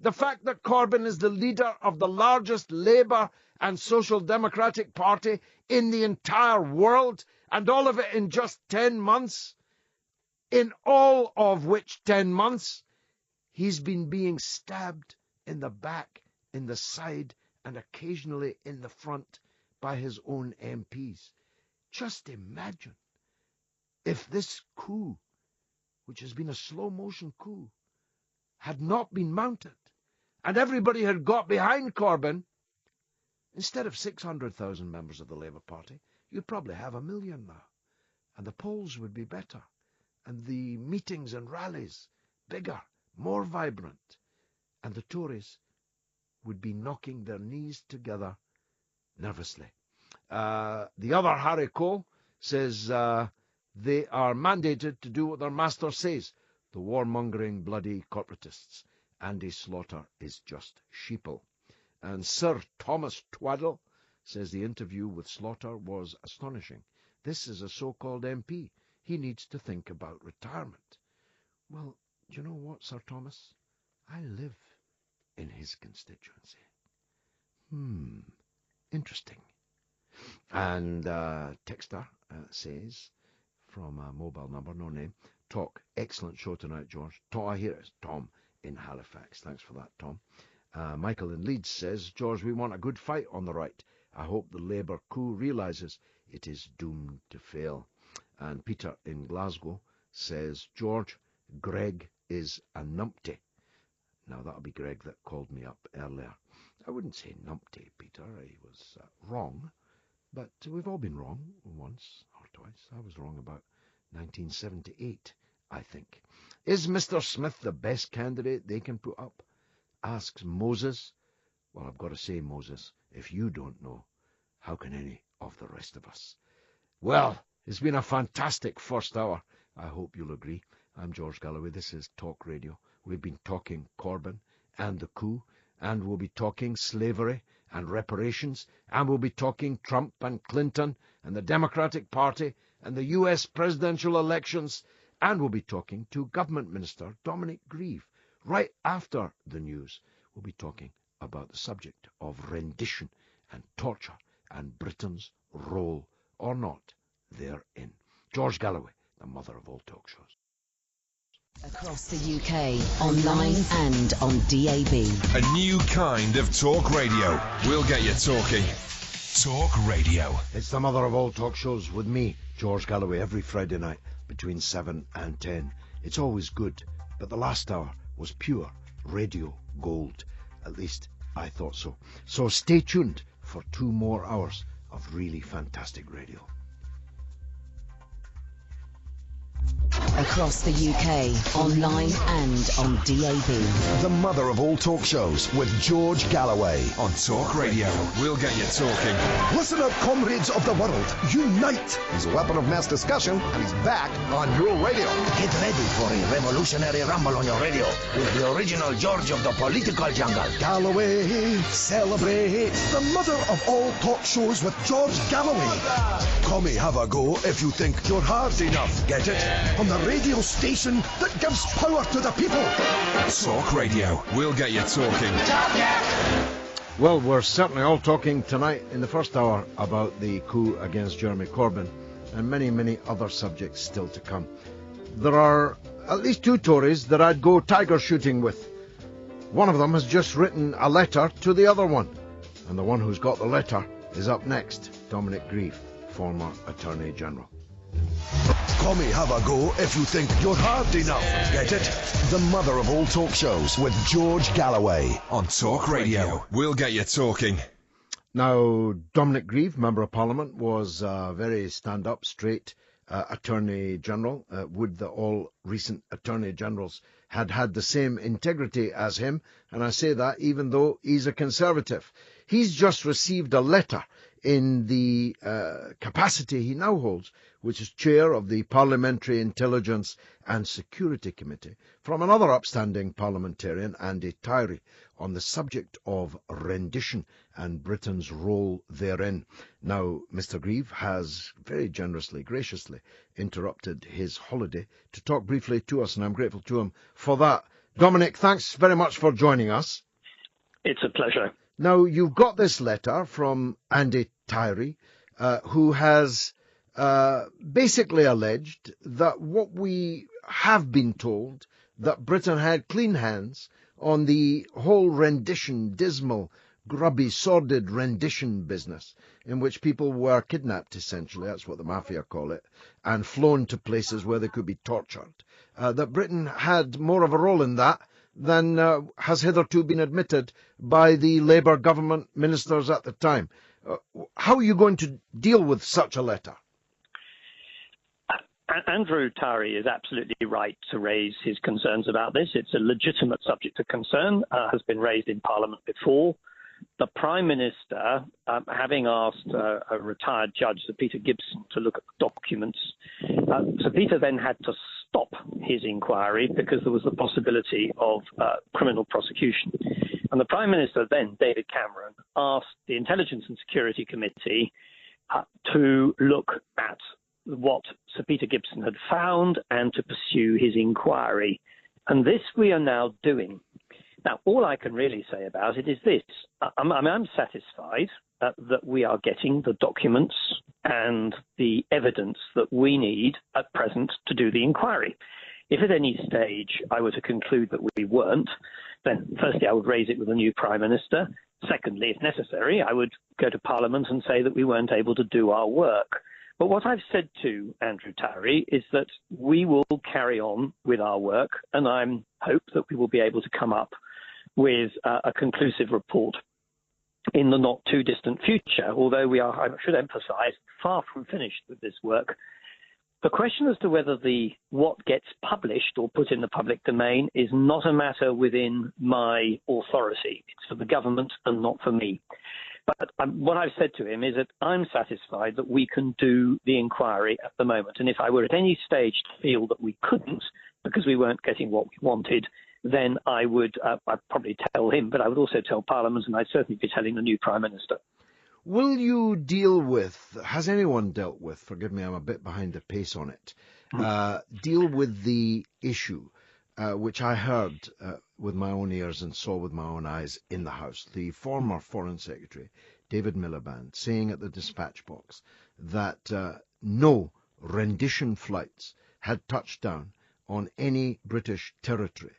The fact that Corbyn is the leader of the largest Labour and Social Democratic Party in the entire world, and all of it in just 10 months, in all of which 10 months he's been being stabbed in the back, in the side, and occasionally in the front by his own MPs. Just imagine if this coup, which has been a slow-motion coup, had not been mounted, and everybody had got behind Corbyn. Instead of 600,000 members of the Labour Party, you'd probably have 1 million now. And the polls would be better. And the meetings and rallies bigger, more vibrant. And the Tories would be knocking their knees together nervously. The other Harry Cole says they are mandated to do what their master says. The warmongering bloody corporatists. Andy Slaughter is just sheeple. And Sir Thomas Twaddle says the interview with Slaughter was astonishing. This is a so-called MP. He needs to think about retirement. Well, do you know what, Sir Thomas? I live in his constituency. Interesting. And Texter says, from a mobile number, no name, talk, excellent show tonight, George. I hear it's Tom in Halifax. Thanks for that, Tom. Michael in Leeds says, George, we want a good fight on the right. I hope the Labour coup realises it is doomed to fail. And Peter in Glasgow says, George, Greg is a numpty. Now, that'll be Greg that called me up earlier. I wouldn't say numpty, Peter. He was wrong, but we've all been wrong once or twice. I was wrong about 1978, I think. Is Mr. Smith the best candidate they can put up? Asks Moses. Well, I've got to say, Moses, if you don't know, how can any of the rest of us? Well, it's been a fantastic first hour. I hope you'll agree. I'm George Galloway. This is Talk Radio. We've been talking Corbyn and the coup, and we'll be talking slavery and reparations, and we'll be talking Trump and Clinton and the Democratic Party and the US presidential elections, and we'll be talking to Government Minister Dominic Grieve. Right after the news, we'll be talking about the subject of rendition and torture and Britain's role or not therein. George Galloway, the mother of all talk shows. Across the UK, online and on DAB. A new kind of talk radio. We'll get you talking. Talk Radio. It's the mother of all talk shows with me, George Galloway, every Friday night between 7 and 10. It's always good, but the last hour was pure radio gold. At least I thought so. So stay tuned for 2 more hours of really fantastic radio. Across the UK, online and on DAB. The mother of all talk shows with George Galloway. On Talk Radio, we'll get you talking. Listen up, comrades of the world. Unite! He's a weapon of mass discussion, and he's back on your radio. Get ready for a revolutionary rumble on your radio with the original George of the political jungle. Galloway, celebrate. The mother of all talk shows with George Galloway. Come have a go if you think you're hard enough. Get it? On the radio station that gives power to the people. Talk Radio. We'll get you talking. Well, we're certainly all talking tonight in the first hour about the coup against Jeremy Corbyn and many, many other subjects still to come. There are at least 2 Tories that I'd go tiger shooting with. One of them has just written a letter to the other one, and the one who's got the letter is up next, Dominic Grieve, former Attorney General. Come have a go if you think you're hard enough. Get it? The mother of all talk shows with George Galloway. On Talk Radio, we'll get you talking. Now, Dominic Grieve, Member of Parliament, was a very stand-up, straight Attorney General. Would that all recent Attorney Generals had had the same integrity as him, and I say that even though he's a Conservative. He's just received a letter in the capacity he now holds, which is chair of the Parliamentary Intelligence and Security Committee, from another upstanding parliamentarian, Andy Tyree, on the subject of rendition and Britain's role therein. Now, Mr. Grieve has very generously, graciously interrupted his holiday to talk briefly to us, and I'm grateful to him for that. Dominic, thanks very much for joining us. It's a pleasure. Now, you've got this letter from Andy Tyree, who has basically alleged that what we have been told, that Britain had clean hands on the whole rendition, dismal, grubby, sordid rendition business, in which people were kidnapped, essentially, that's what the mafia call it, and flown to places where they could be tortured, that Britain had more of a role in that than has hitherto been admitted by the Labour government ministers at the time. How are you going to deal with such a letter? Andrew Tyree is absolutely right to raise his concerns about this. It's a legitimate subject of concern, has been raised in Parliament before. The Prime Minister, having asked a retired judge, Sir Peter Gibson, to look at the documents, Sir Peter then had to stop his inquiry because there was the possibility of criminal prosecution. And the Prime Minister then, David Cameron, asked the Intelligence and Security Committee to look at what Sir Peter Gibson had found and to pursue his inquiry. And this we are now doing. Now, all I can really say about it is this. I'm satisfied that we are getting the documents and the evidence that we need at present to do the inquiry. If at any stage I were to conclude that we weren't, then firstly, I would raise it with the new Prime Minister. Secondly, if necessary, I would go to Parliament and say that we weren't able to do our work. But what I've said to Andrew Tarry is that we will carry on with our work, and I hope that we will be able to come up with a conclusive report in the not too distant future, although we are, I should emphasise, far from finished with this work. The question as to whether what gets published or put in the public domain is not a matter within my authority. It's for the government and not for me. But what I've said to him is that I'm satisfied that we can do the inquiry at the moment. And if I were at any stage to feel that we couldn't because we weren't getting what we wanted, then I'd probably tell him, but I would also tell Parliament, and I'd certainly be telling the new Prime Minister. Will you deal with, has anyone dealt with, forgive me, I'm a bit behind the pace on it, deal with the issue, which I heard with my own ears and saw with my own eyes in the House, the former Foreign Secretary, David Miliband, saying at the dispatch box that no rendition flights had touched down on any British territory,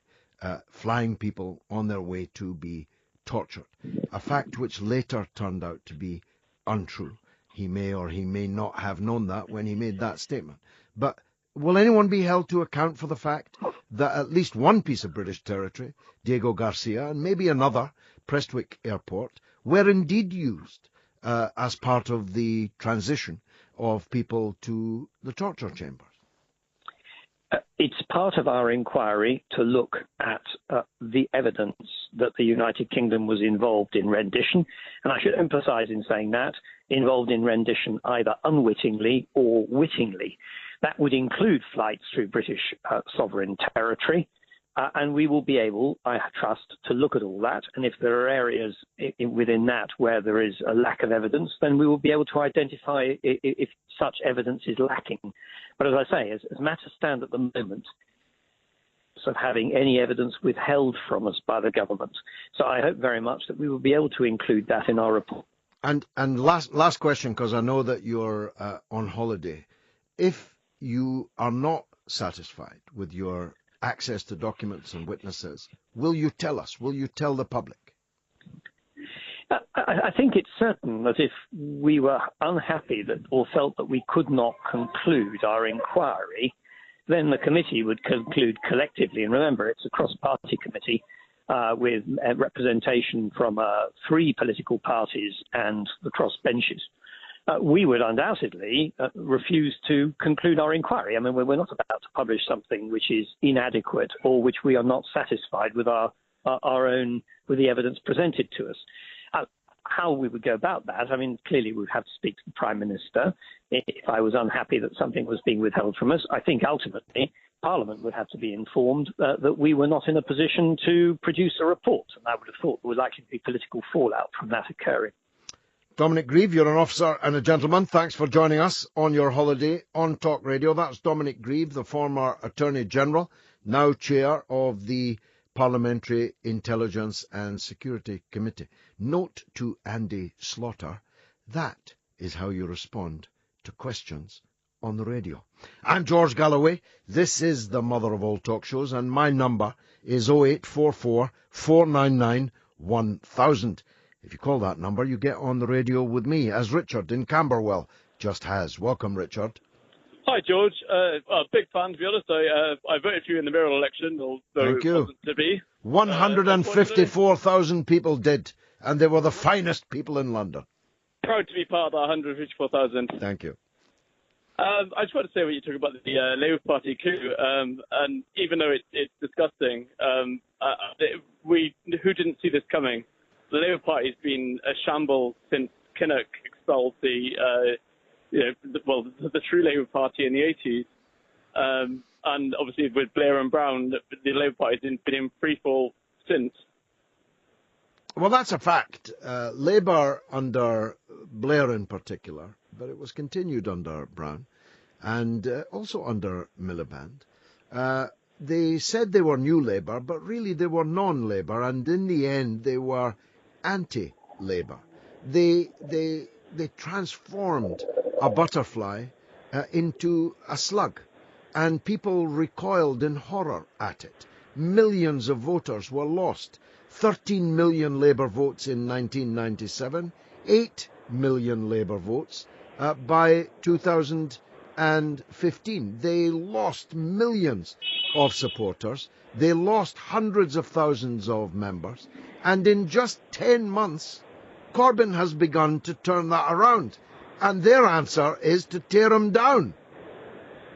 flying people on their way to be tortured, a fact which later turned out to be untrue. He may or he may not have known that when he made that statement. But will anyone be held to account for the fact that at least one piece of British territory, Diego Garcia, and maybe another, Prestwick Airport, were indeed used as part of the transition of people to the torture chambers? It's part of our inquiry to look at the evidence that the United Kingdom was involved in rendition. And I should emphasise in saying that, involved in rendition either unwittingly or wittingly. That would include flights through British sovereign territory. And we will be able, I trust, to look at all that. And if there are areas within that where there is a lack of evidence, then we will be able to identify if such evidence is lacking. But as I say, as matters stand at the moment, of having any evidence withheld from us by the government. So I hope very much that we will be able to include that in our report. And last question, because I know that you're on holiday. If you are not satisfied with your access to documents and witnesses, will you tell us? Will you tell the public? I think it's certain that if we were unhappy that or felt that we could not conclude our inquiry, then the committee would conclude collectively. And remember, it's a cross-party committee with representation from 3 political parties and the cross-benches. We would undoubtedly refuse to conclude our inquiry. I mean, we're not about to publish something which is inadequate or which we are not satisfied with our own, with the evidence presented to us. How we would go about that, I mean, clearly we would have to speak to the Prime Minister. If I was unhappy that something was being withheld from us, I think ultimately Parliament would have to be informed that we were not in a position to produce a report. And I would have thought there was likely to be political fallout from that occurring. Dominic Grieve, you're an officer and a gentleman. Thanks for joining us on your holiday on Talk Radio. That's Dominic Grieve, the former Attorney General, now chair of the Parliamentary Intelligence and Security Committee. Note to Andy Slaughter, that is how you respond to questions on the radio. I'm George Galloway. This is the mother of all talk shows, and my number is 0844 499 1000. If you call that number, you get on the radio with me, as Richard in Camberwell just has. Welcome, Richard. Hi, George. Big fan, to be honest. I voted for you in the mayoral election, although Thank you. It wasn't to be. 154,000 people did, and they were the finest people in London. Proud to be part of that 154,000. Thank you. I just want to say what you talk about the Labour Party coup, and even though it's disgusting, who didn't see this coming? The Labour Party's been a shambles since Kinnock expelled the true Labour Party in the 80s. And obviously with Blair and Brown, the Labour Party's been in freefall since. Well, that's a fact. Labour under Blair in particular, but it was continued under Brown and also under Miliband. They said they were New Labour, but really they were non-Labour, and in the end they were anti-Labour. They transformed a butterfly into a slug, and people recoiled in horror at it. millions of voters were lost. 13 million Labour votes in 1997, 8 million Labour votes by 2015. They lost millions of supporters. They lost hundreds of thousands of members. And in just 10 months, Corbyn has begun to turn that around. And their answer is to tear him down.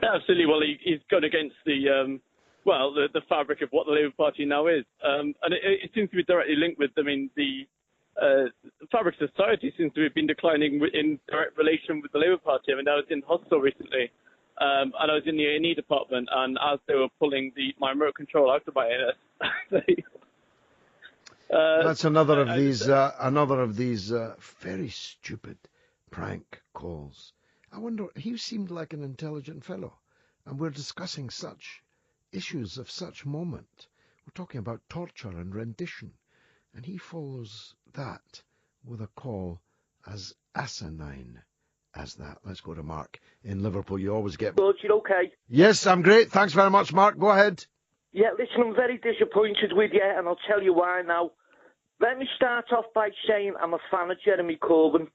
Absolutely. Well, he's gone against the fabric of what the Labour Party now is. And it seems to be directly linked with, the fabric of society seems to have been declining in direct relation with the Labour Party. I was in hospital recently, and I was in the A&E department, and as they were pulling my remote control out of my ANS, that's another of these very stupid prank calls. I wonder, he seemed like an intelligent fellow, and we're discussing such issues of such moment. We're talking about torture and rendition, and he follows that with a call as asinine as that. Let's go to Mark in Liverpool. You always get... George, you okay? Yes, I'm great. Thanks very much, Mark. Go ahead. Yeah, listen, I'm very disappointed with you, and I'll tell you why now. Let me start off by saying I'm a fan of Jeremy Corbyn.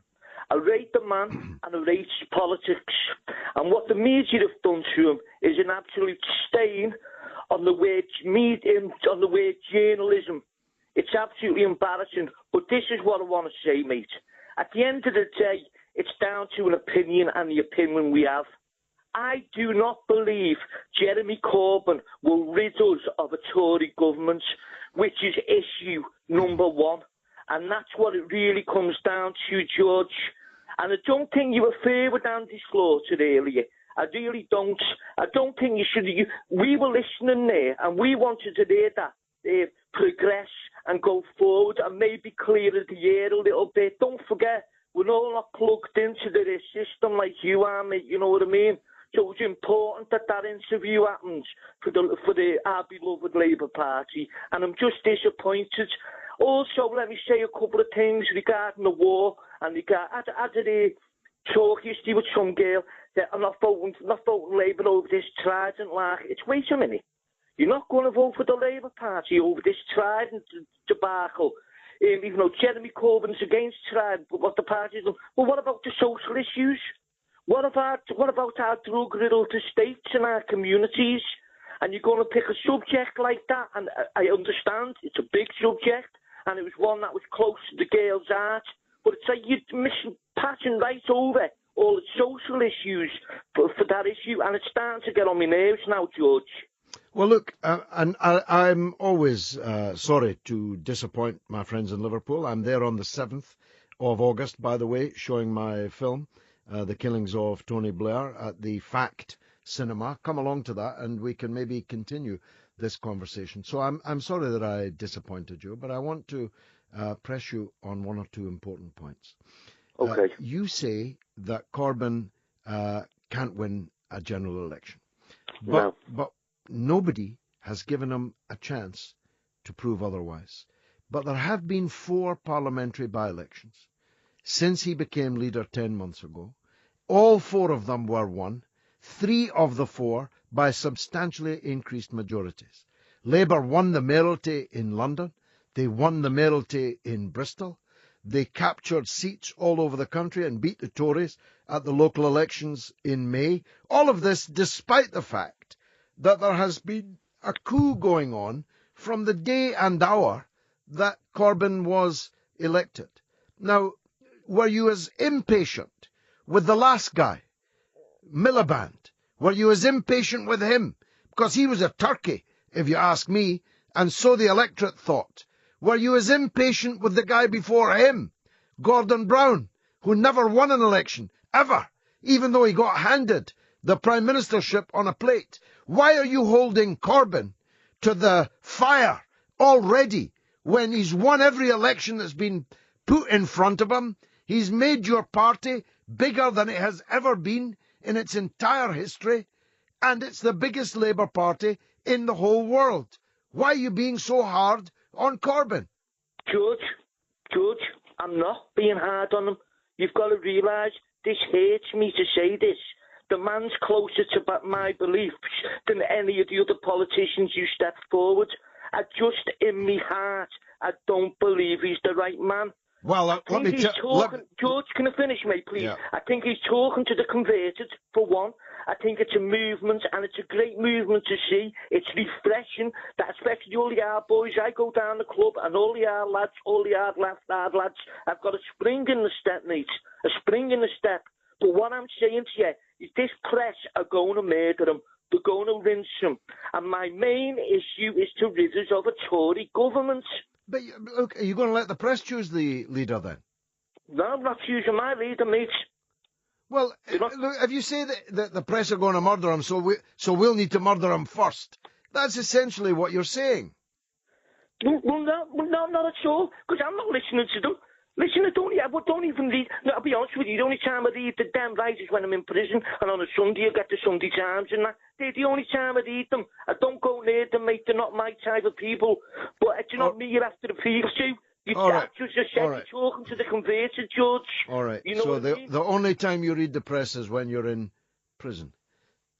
I rate the man and I rate his politics. And what the media have done to him is an absolute stain on the word journalism. It's absolutely embarrassing. But this is what I want to say, mate. At the end of the day, it's down to an opinion and the opinion we have. I do not believe Jeremy Corbyn will rid us of a Tory government, which is issue number one. And that's what it really comes down to, George. And I don't think you were fair with Andy Slaughter earlier. I really don't. I don't think you should. We were listening there, and we wanted to hear that progress and go forward and maybe clear the air a little bit. Don't forget, we're all not plugged into the system like you are, mate. You know what I mean? So it's important that interview happens for our beloved Labour Party, and I'm just disappointed. Also, let me say a couple of things regarding the war, and I did a talk yesterday with some girl that I'm not voting Labour over this Trident lark. Wait a minute. You're not going to vote for the Labour Party over this Trident debacle, even though Jeremy Corbyn's against Trident, but what the party's done. Well, what about the social issues? What about our drug-riddled estates and our communities? And you're going to pick a subject like that, and I understand it's a big subject, and it was one that was close to the girl's heart, but it's like you're passing right over all the social issues for that issue, and it's starting to get on my nerves now, George. Well, look, and I'm always sorry to disappoint my friends in Liverpool. I'm there on the 7th of August, by the way, showing my film, The Killings of Tony Blair, at the Fact Cinema. Come along to that, and we can maybe continue this conversation. So I'm sorry that I disappointed you, but I want to press you on one or two important points. Okay. You say that Corbyn can't win a general election. But nobody has given him a chance to prove otherwise. But there have been 4 parliamentary by-elections since he became leader 10 months ago. All 4 of them were won, 3 of the 4 by substantially increased majorities. Labour won the mayoralty in London. They won the mayoralty in Bristol. They captured seats all over the country and beat the Tories at the local elections in May. All of this despite the fact that there has been a coup going on from the day and hour that Corbyn was elected. Now, were you as impatient with the last guy, Miliband? Were you as impatient with him? Because he was a turkey, if you ask me, and so the electorate thought. Were you as impatient with the guy before him, Gordon Brown, who never won an election, ever, even though he got handed the prime ministership on a plate? Why are you holding Corbyn to the fire already when he's won every election that's been put in front of him? He's made your party bigger than it has ever been in its entire history, and it's the biggest Labour Party in the whole world. Why are you being so hard on Corbyn? George, I'm not being hard on him. You've got to realise this hurts me to say this. The man's closer to my beliefs than any of the other politicians who stepped forward. Just in me heart, I don't believe he's the right man. Well, let me tell... George, can I finish, mate, please? Yeah. I think he's talking to the converted, for one. I think it's a movement, and it's a great movement to see. It's refreshing that especially all the hard boys, I go down the club, and all the hard lads, all the hard lads, I've got a spring in the step, mate. A spring in the step. But what I'm saying to you is this press are going to murder him. They're going to rinse him. And my main issue is to rid us of a Tory government. But, look, are you going to let the press choose the leader then? No, I'm not choosing my leader, mate. Well, look, if you say that the press are going to murder him, so we'll need to murder him first. That's essentially what you're saying. Well, no, not at all, because I'm not listening to them. Listen, I don't even read. No, I'll be honest with you, the only time I read the damn right is when I'm in prison, and on a Sunday I get the Sunday Times, and that. They're the only time I read them. I don't go near them, mate. They're not my type of people. But it's not me you're after appeal to. You're talking to the converted, George. All right. You know so what I mean? the only time you read the press is when you're in prison,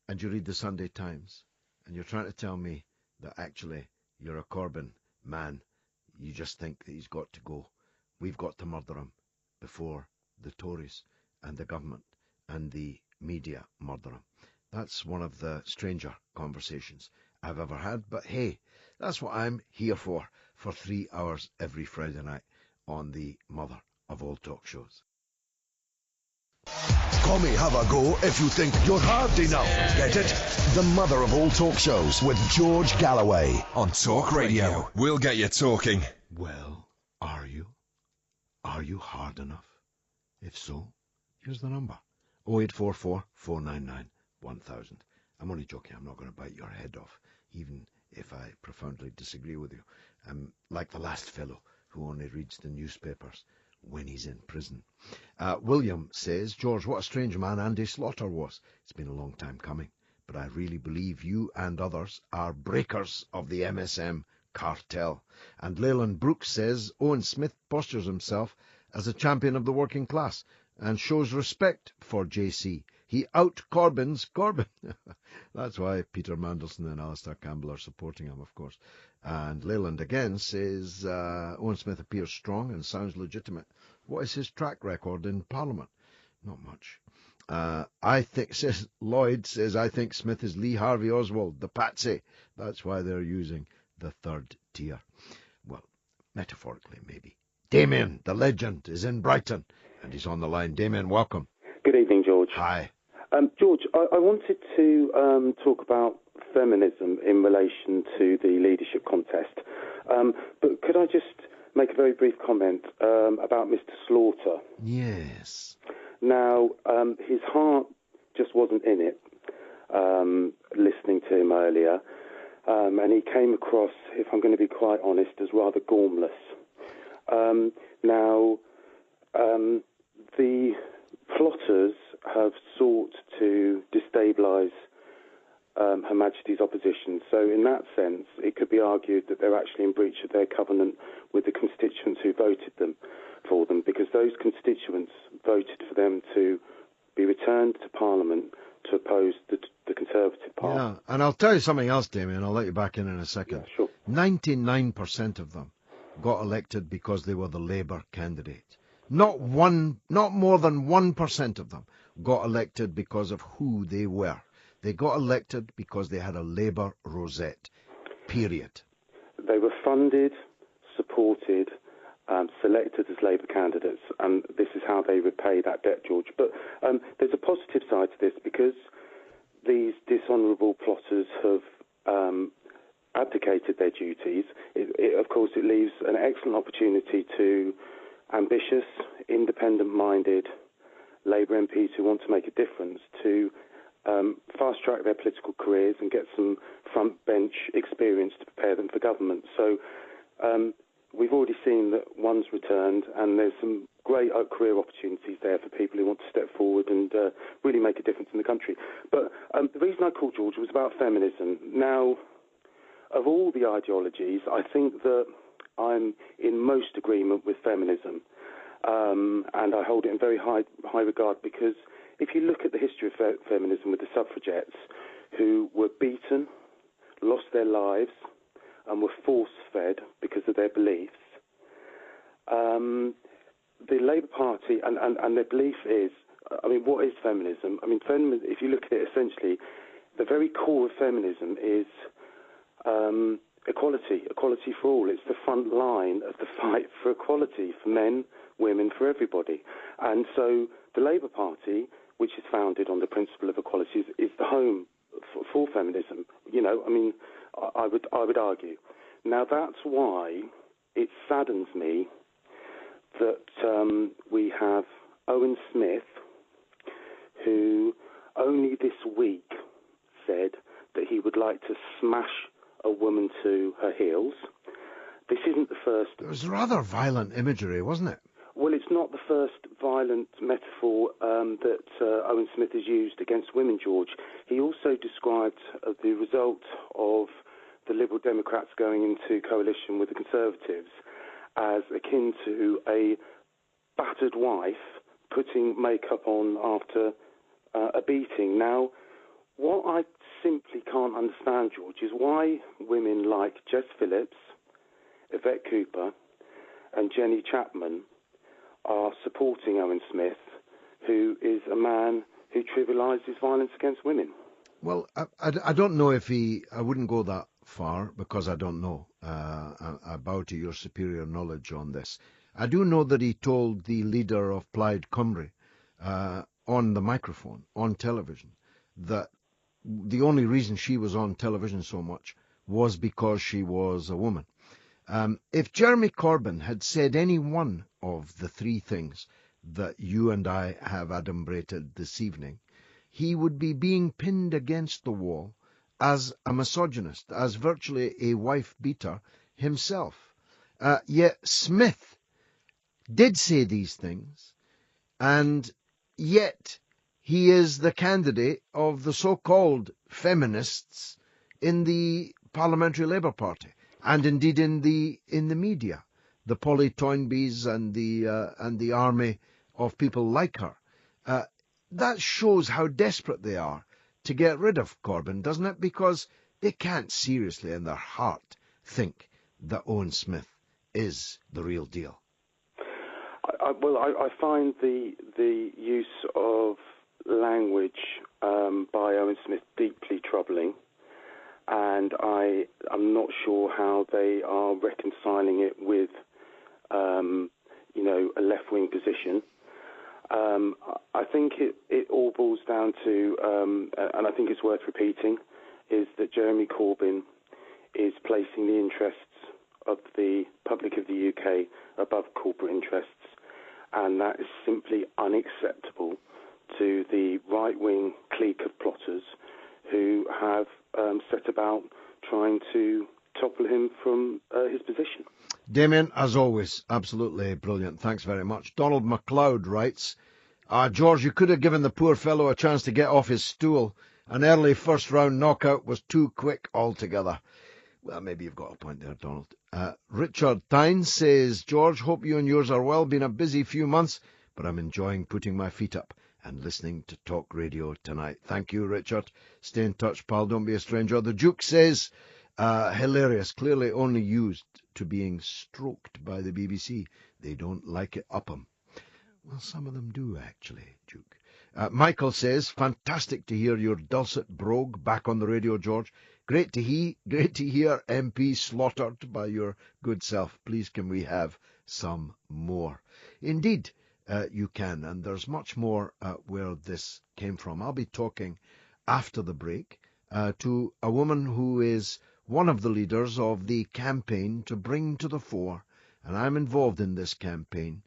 and you read the Sunday Times, and you're trying to tell me that actually you're a Corbyn man. You just think that he's got to go. We've got to murder him before the Tories and the government and the media murder him. That's one of the stranger conversations I've ever had. But hey, that's what I'm here for 3 hours every Friday night on the mother of all talk shows. Call me have a go if you think you're hard enough. Get it? The mother of all talk shows with George Galloway. On Talk Radio. We'll get you talking. Well, are you? Are you hard enough? If so, here's the number. 0844 499 1000. I'm only joking. I'm not going to bite your head off, even if I profoundly disagree with you. I'm like the last fellow who only reads the newspapers when he's in prison. William says, George, what a strange man Andy Slaughter was. It's been a long time coming, but I really believe you and others are breakers of the MSM cartel. And Leyland Brooks says, Owen Smith postures himself as a champion of the working class and shows respect for JC. He out-Corbyn's Corbyn. That's why Peter Mandelson and Alistair Campbell are supporting him, of course. And Leyland again says, Owen Smith appears strong and sounds legitimate. What is his track record in Parliament? Not much. I think Smith is Lee Harvey Oswald, the patsy. That's why they're using the third tier. Well, metaphorically, maybe. Damien, the legend, is in Brighton, and he's on the line. Damien, welcome. Good evening, George. Hi. George, I wanted to talk about feminism in relation to the leadership contest. But could I just make a very brief comment about Mr. Slaughter? Yes. Now, his heart just wasn't in it, listening to him earlier. And he came across, if I'm going to be quite honest, as rather gormless. The plotters have sought to destabilise Her Majesty's opposition. So in that sense, it could be argued that they're actually in breach of their covenant with the constituents who voted for them, because those constituents voted for them to be returned to Parliament to oppose the Conservative Party. Yeah, and I'll tell you something else, Damien. I'll let you back in a second. Yeah, sure. 99% of them got elected because they were the Labour candidate. Not more than 1% of them got elected because of who they were. They got elected because they had a Labour rosette. Period. They were funded, supported, selected as Labour candidates, and this is how they repay that debt, George. But there's a positive side to this, because these dishonourable plotters have abdicated their duties. Of course, it leaves an excellent opportunity to ambitious, independent-minded Labour MPs who want to make a difference to fast-track their political careers and get some front-bench experience to prepare them for government. So we've already seen that one's returned, and there's some great career opportunities there for people who want to step forward and really make a difference in the country. But the reason I called, George, was about feminism. Now, of all the ideologies, I think that I'm in most agreement with feminism, and I hold it in very high regard, because if you look at the history of feminism with the suffragettes, who were beaten, lost their lives, and were force-fed because of their beliefs, the Labour Party, and their belief is, I mean, what is feminism? I mean, feminism, if you look at it essentially, the very core of feminism is equality for all. It's the front line of the fight for equality for men, women, for everybody. And so the Labour Party, which is founded on the principle of equality, is the home for feminism. You know, I mean, I would argue. Now, that's why it saddens me that we have Owen Smith, who only this week said that he would like to smash a woman to her heels. This isn't the first... It was rather violent imagery, wasn't it? Well, it's not the first violent metaphor that Owen Smith has used against women, George. He also described the result of the Liberal Democrats going into coalition with the Conservatives as akin to a battered wife putting makeup on after a beating. Now, what I simply can't understand, George, is why women like Jess Phillips, Yvette Cooper and Jenny Chapman are supporting Owen Smith, who is a man who trivialises violence against women. Well, I don't know if I wouldn't go that far, because I don't know. I bow to your superior knowledge on this. I do know that he told the leader of Plaid Cymru on the microphone, on television, that the only reason she was on television so much was because she was a woman. If Jeremy Corbyn had said any one of the three things that you and I have adumbrated this evening, he would be being pinned against the wall as a misogynist, as virtually a wife-beater himself. Yet Smith did say these things, and yet he is the candidate of the so-called feminists in the Parliamentary Labour Party, and indeed in the media, the Polly Toynbees and the army of people like her. That shows how desperate they are to get rid of Corbyn, doesn't it? Because they can't seriously in their heart think that Owen Smith is the real deal. I find the use of language by Owen Smith deeply troubling, and I'm not sure how they are reconciling it with, a left-wing position. I think it all boils down to, and I think it's worth repeating, is that Jeremy Corbyn is placing the interests of the public of the UK above corporate interests, and that is simply unacceptable to the right-wing clique of plotters who have set about trying to topple him from his position. Damien, as always, absolutely brilliant. Thanks very much. Donald MacLeod writes, George, you could have given the poor fellow a chance to get off his stool. An early first-round knockout was too quick altogether. Well, maybe you've got a point there, Donald. Richard Tyne says, George, hope you and yours are well. Been a busy few months, but I'm enjoying putting my feet up and listening to Talk Radio tonight. Thank you, Richard. Stay in touch, pal. Don't be a stranger. The Duke says, hilarious, clearly only used to being stroked by the BBC. They don't like it up 'em. Well, some of them do, actually, Duke. Michael says, fantastic to hear your dulcet brogue back on the radio, George. Great to hear MP slaughtered by your good self. Please can we have some more? Indeed, you can, and there's much more where this came from. I'll be talking after the break to a woman who is one of the leaders of the campaign to bring to the fore, and I'm involved in this campaign,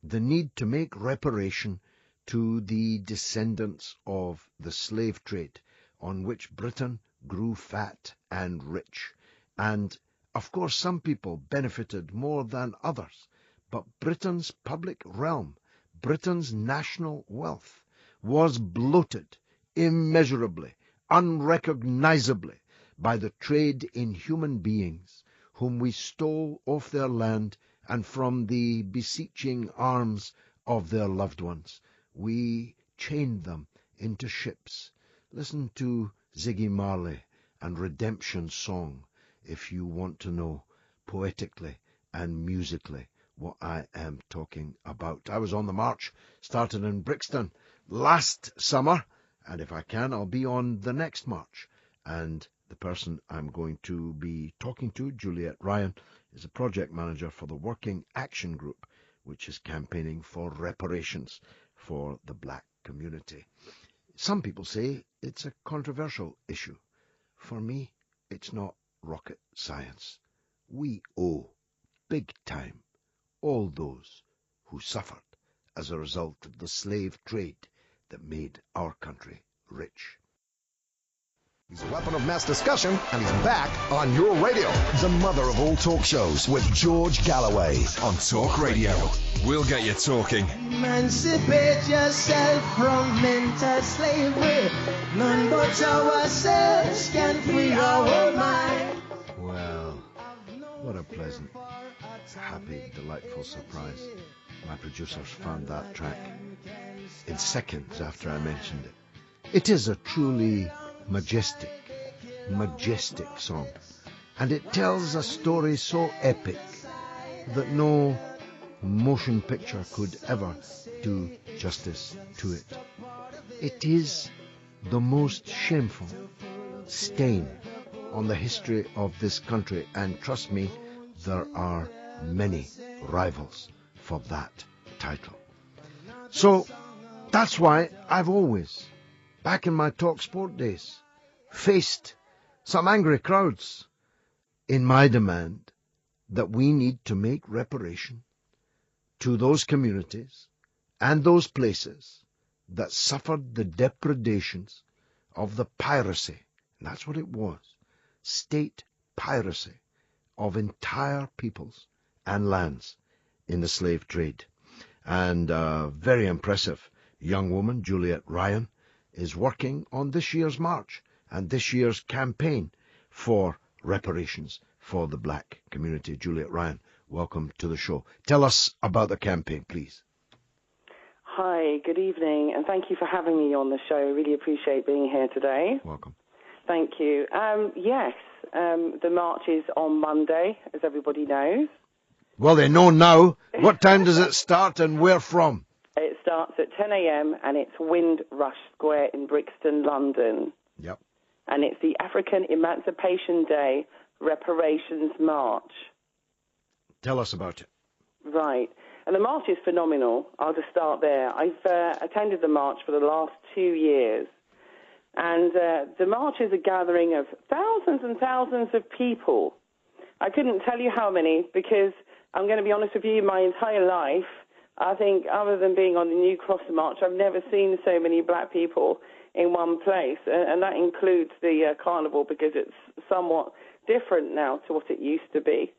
the need to make reparation to the descendants of the slave trade on which Britain grew fat and rich. And, of course, some people benefited more than others, but Britain's public realm, Britain's national wealth, was bloated immeasurably, unrecognizably, by the trade in human beings, whom we stole off their land and from the beseeching arms of their loved ones. We chained them into ships. Listen to Ziggy Marley and Redemption Song if you want to know poetically and musically what I am talking about. I was on the march, started in Brixton last summer, and if I can, I'll be on the next march. And the person I'm going to be talking to, Juliet Ryan, is a project manager for the Working Action Group, which is campaigning for reparations for the black community. Some people say it's a controversial issue. For me, it's not rocket science. We owe, big time, all those who suffered as a result of the slave trade that made our country rich. He's a weapon of mass discussion, and he's back on your radio. The mother of all talk shows with George Galloway on Talk Radio. We'll get you talking. Emancipate yourself from mental slavery. None but ourselves can free our mind. Well, what a pleasant, happy, delightful surprise. My producers found that track in seconds after I mentioned it. It is a truly majestic song, and it tells a story so epic that no motion picture could ever do justice to it. It is the most shameful stain on the history of this country, and trust me, there are many rivals for that title. So that's why I've always, back in my Talk Sport days, faced some angry crowds in my demand that we need to make reparation to those communities and those places that suffered the depredations of the piracy, and that's what it was, state piracy of entire peoples and lands in the slave trade. And a very impressive young woman, Juliet Ryan, is working on this year's march and this year's campaign for reparations for the black community. Juliet Ryan, welcome to the show. Tell us about the campaign, please. Hi, good evening, and thank you for having me on the show. I really appreciate being here today. Welcome. Thank you. Yes, the march is on Monday, as everybody knows. Well, they know now. What time does it start and where from? It starts at 10 a.m. and it's Windrush Square in Brixton, London. Yep. And it's the African Emancipation Day Reparations March. Tell us about it. Right. And the march is phenomenal. I'll just start there. I've attended the march for the last 2 years. And the march is a gathering of thousands and thousands of people. I couldn't tell you how many because, I'm going to be honest with you, my entire life, I think other than being on the New Cross March, I've never seen so many black people in one place. And that includes the carnival because it's somewhat different now to what it used to be.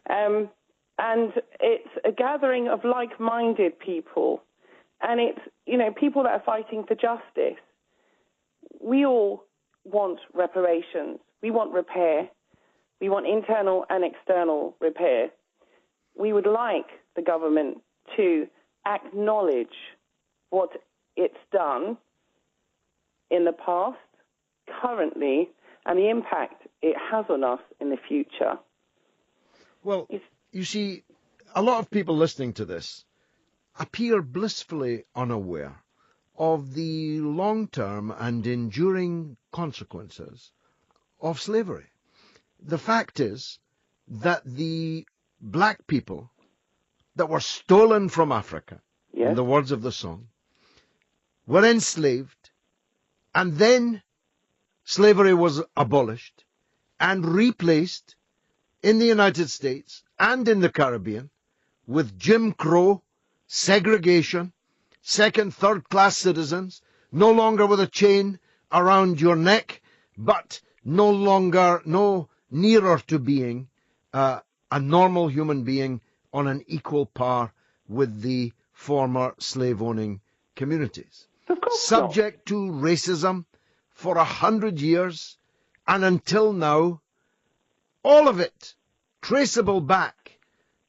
And it's a gathering of like-minded people. And it's, people that are fighting for justice. We all want reparations. We want repair. We want internal and external repair. We would like the government to acknowledge what it's done in the past, currently, and the impact it has on us in the future. Well, you see, a lot of people listening to this appear blissfully unaware of the long-term and enduring consequences of slavery. The fact is that the black people that were stolen from Africa, in the words of the song, were enslaved, and then slavery was abolished and replaced in the United States and in the Caribbean with Jim Crow, segregation, second, third-class citizens, no longer with a chain around your neck, but no nearer to being a normal human being on an equal par with the former slave-owning communities. Subject to racism for 100 years, and until now, all of it traceable back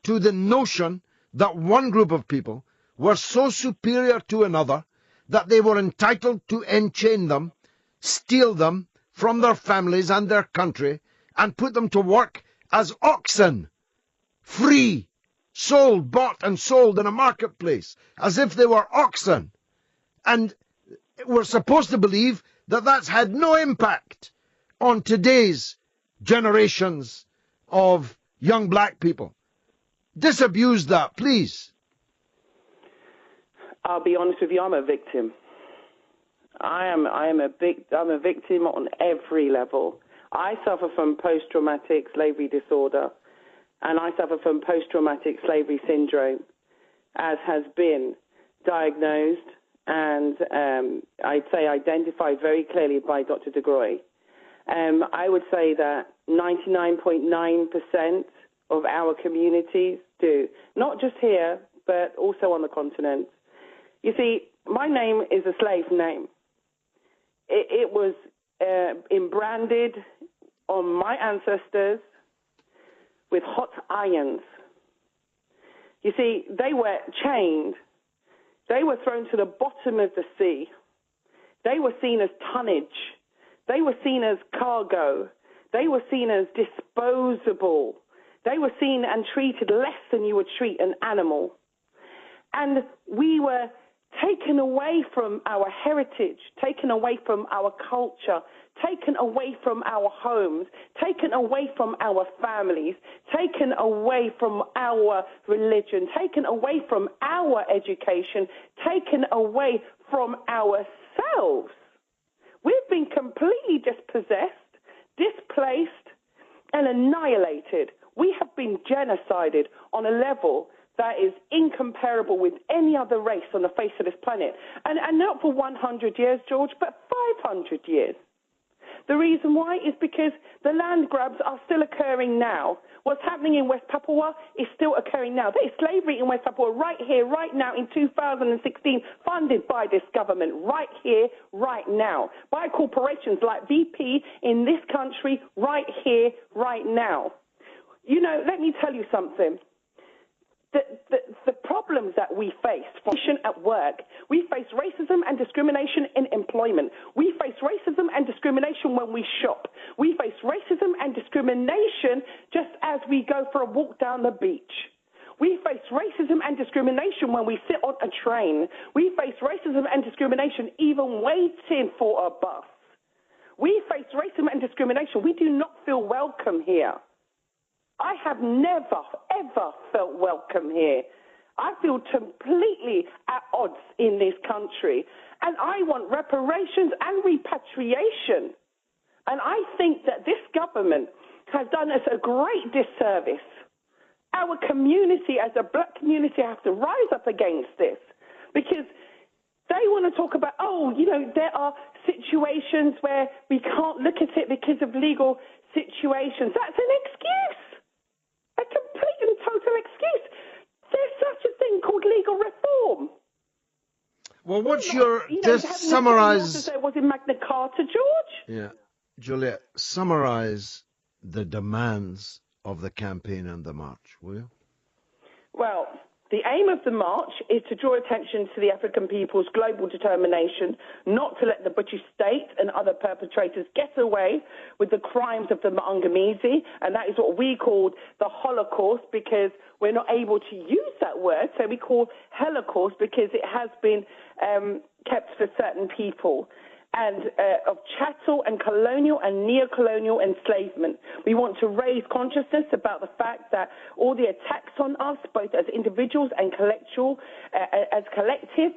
to the notion that one group of people were so superior to another that they were entitled to enchain them, steal them from their families and their country, and put them to work as oxen, free, sold, bought and sold in a marketplace, as if they were oxen. And we're supposed to believe that that's had no impact on today's generations of young black people. Disabuse that, please. I'll be honest with you, I'm a victim. I'm a victim on every level. I suffer from post-traumatic slavery disorder, and I suffer from post-traumatic slavery syndrome, as has been diagnosed and I'd say identified very clearly by Dr. DeGroy. I would say that 99.9% of our communities do, not just here, but also on the continent. You see, my name is a slave name. It was branded on my ancestors with hot irons. You see, they were chained. They were thrown to the bottom of the sea. They were seen as tonnage. They were seen as cargo. They were seen as disposable. They were seen and treated less than you would treat an animal. And we were taken away from our heritage, taken away from our culture, taken away from our homes, taken away from our families, taken away from our religion, taken away from our education, taken away from ourselves. We've been completely dispossessed, displaced, and annihilated. We have been genocided on a level that is incomparable with any other race on the face of this planet. And not for 100 years, George, but 500 years. The reason why is because the land grabs are still occurring now. What's happening in West Papua is still occurring now. There is slavery in West Papua right here, right now, in 2016, funded by this government, right here, right now, by corporations like BP in this country, right here, right now. You know, let me tell you something. The problems that we face at work, we face racism and discrimination in employment. We face racism and discrimination when we shop. We face racism and discrimination just as we go for a walk down the beach. We face racism and discrimination when we sit on a train. We face racism and discrimination even waiting for a bus. We face racism and discrimination. We do not feel welcome here. I have never, ever felt welcome here. I feel completely at odds in this country. And I want reparations and repatriation. And I think that this government has done us a great disservice. Our community, as a black community, have to rise up against this. Because they want to talk about, there are situations where we can't look at it because of legal situations. That's an excuse. A complete and total excuse. There's such a thing called legal reform. Well, what's just summarize... There was in Magna Carta, George? Yeah. Juliet, summarize the demands of the campaign and the march, will you? Well, the aim of the march is to draw attention to the African people's global determination not to let the British state and other perpetrators get away with the crimes of the Mangamizi, and that is what we call the Holocaust because we're not able to use that word, so we call Holocaust because it has been kept for certain people. And of chattel and colonial and neo-colonial enslavement. We want to raise consciousness about the fact that all the attacks on us, both as individuals and as collective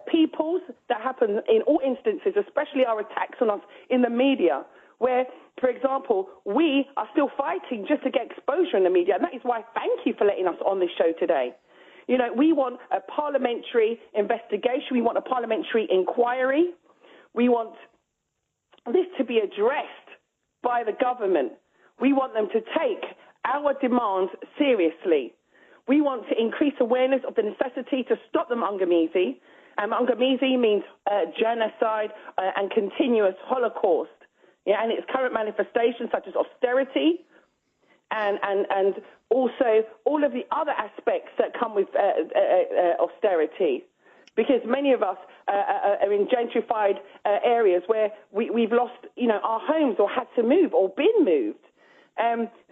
peoples, that happen in all instances, especially our attacks on us in the media, where, for example, we are still fighting just to get exposure in the media. And that is why thank you for letting us on this show today. You know, we want a parliamentary investigation. We want a parliamentary inquiry. We want this to be addressed by the government. We want them to take our demands seriously. We want to increase awareness of the necessity to stop the Mangamizi. And Mangamizi means genocide and continuous Holocaust. Yeah, and its current manifestations such as austerity and also all of the other aspects that come with austerity. because many of us are in gentrified areas where we've lost, our homes or had to move or been moved.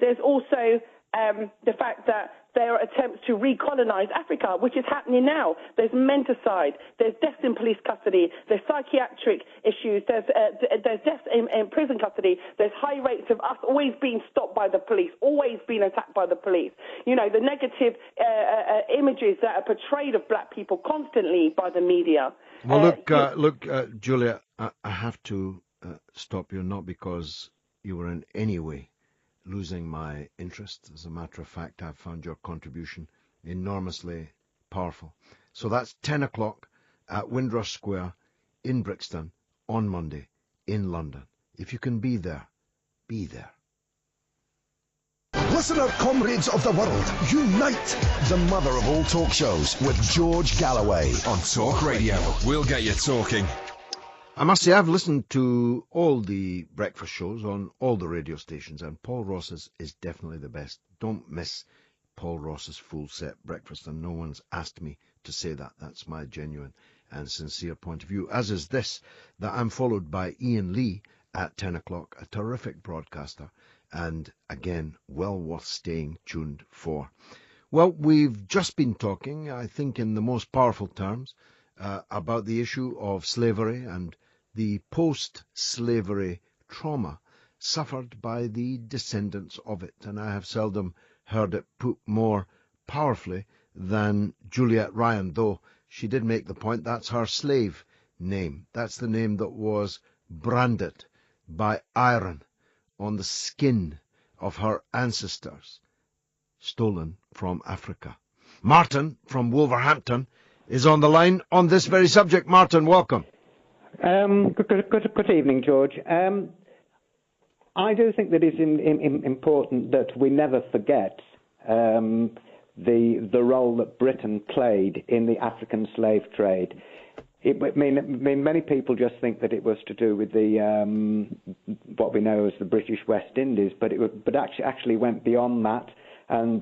There's also the fact that there are attempts to recolonize Africa, which is happening now. There's menticide, there's deaths in police custody, there's psychiatric issues, there's deaths in prison custody, there's high rates of us always being stopped by the police, always being attacked by the police. The negative images that are portrayed of black people constantly by the media. Well, look, Julia, I have to stop you, not because you were in any way losing my interest. As a matter of fact, I've found your contribution enormously powerful. So that's 10 o'clock at Windrush Square in Brixton on Monday in London. If you can be there, be there. Listener comrades of the world, unite! The mother of all talk shows with George Galloway. On Talk Radio, we'll get you talking. I must say, I've listened to all the breakfast shows on all the radio stations, and Paul Ross's is definitely the best. Don't miss Paul Ross's full set breakfast, and no one's asked me to say that. That's my genuine and sincere point of view, as is this, that I'm followed by Ian Lee at 10 o'clock, a terrific broadcaster, and again, well worth staying tuned for. Well, we've just been talking, I think in the most powerful terms, about the issue of slavery and the post-slavery trauma suffered by the descendants of it. And I have seldom heard it put more powerfully than Juliet Ryan, though she did make the point that's her slave name. That's the name that was branded by iron on the skin of her ancestors, stolen from Africa. Martin from Wolverhampton is on the line on this very subject. Martin, welcome. Good evening, George. I do think that it's important that we never forget the role that Britain played in the African slave trade. Many people just think that it was to do with the what we know as the British West Indies, but actually went beyond that. And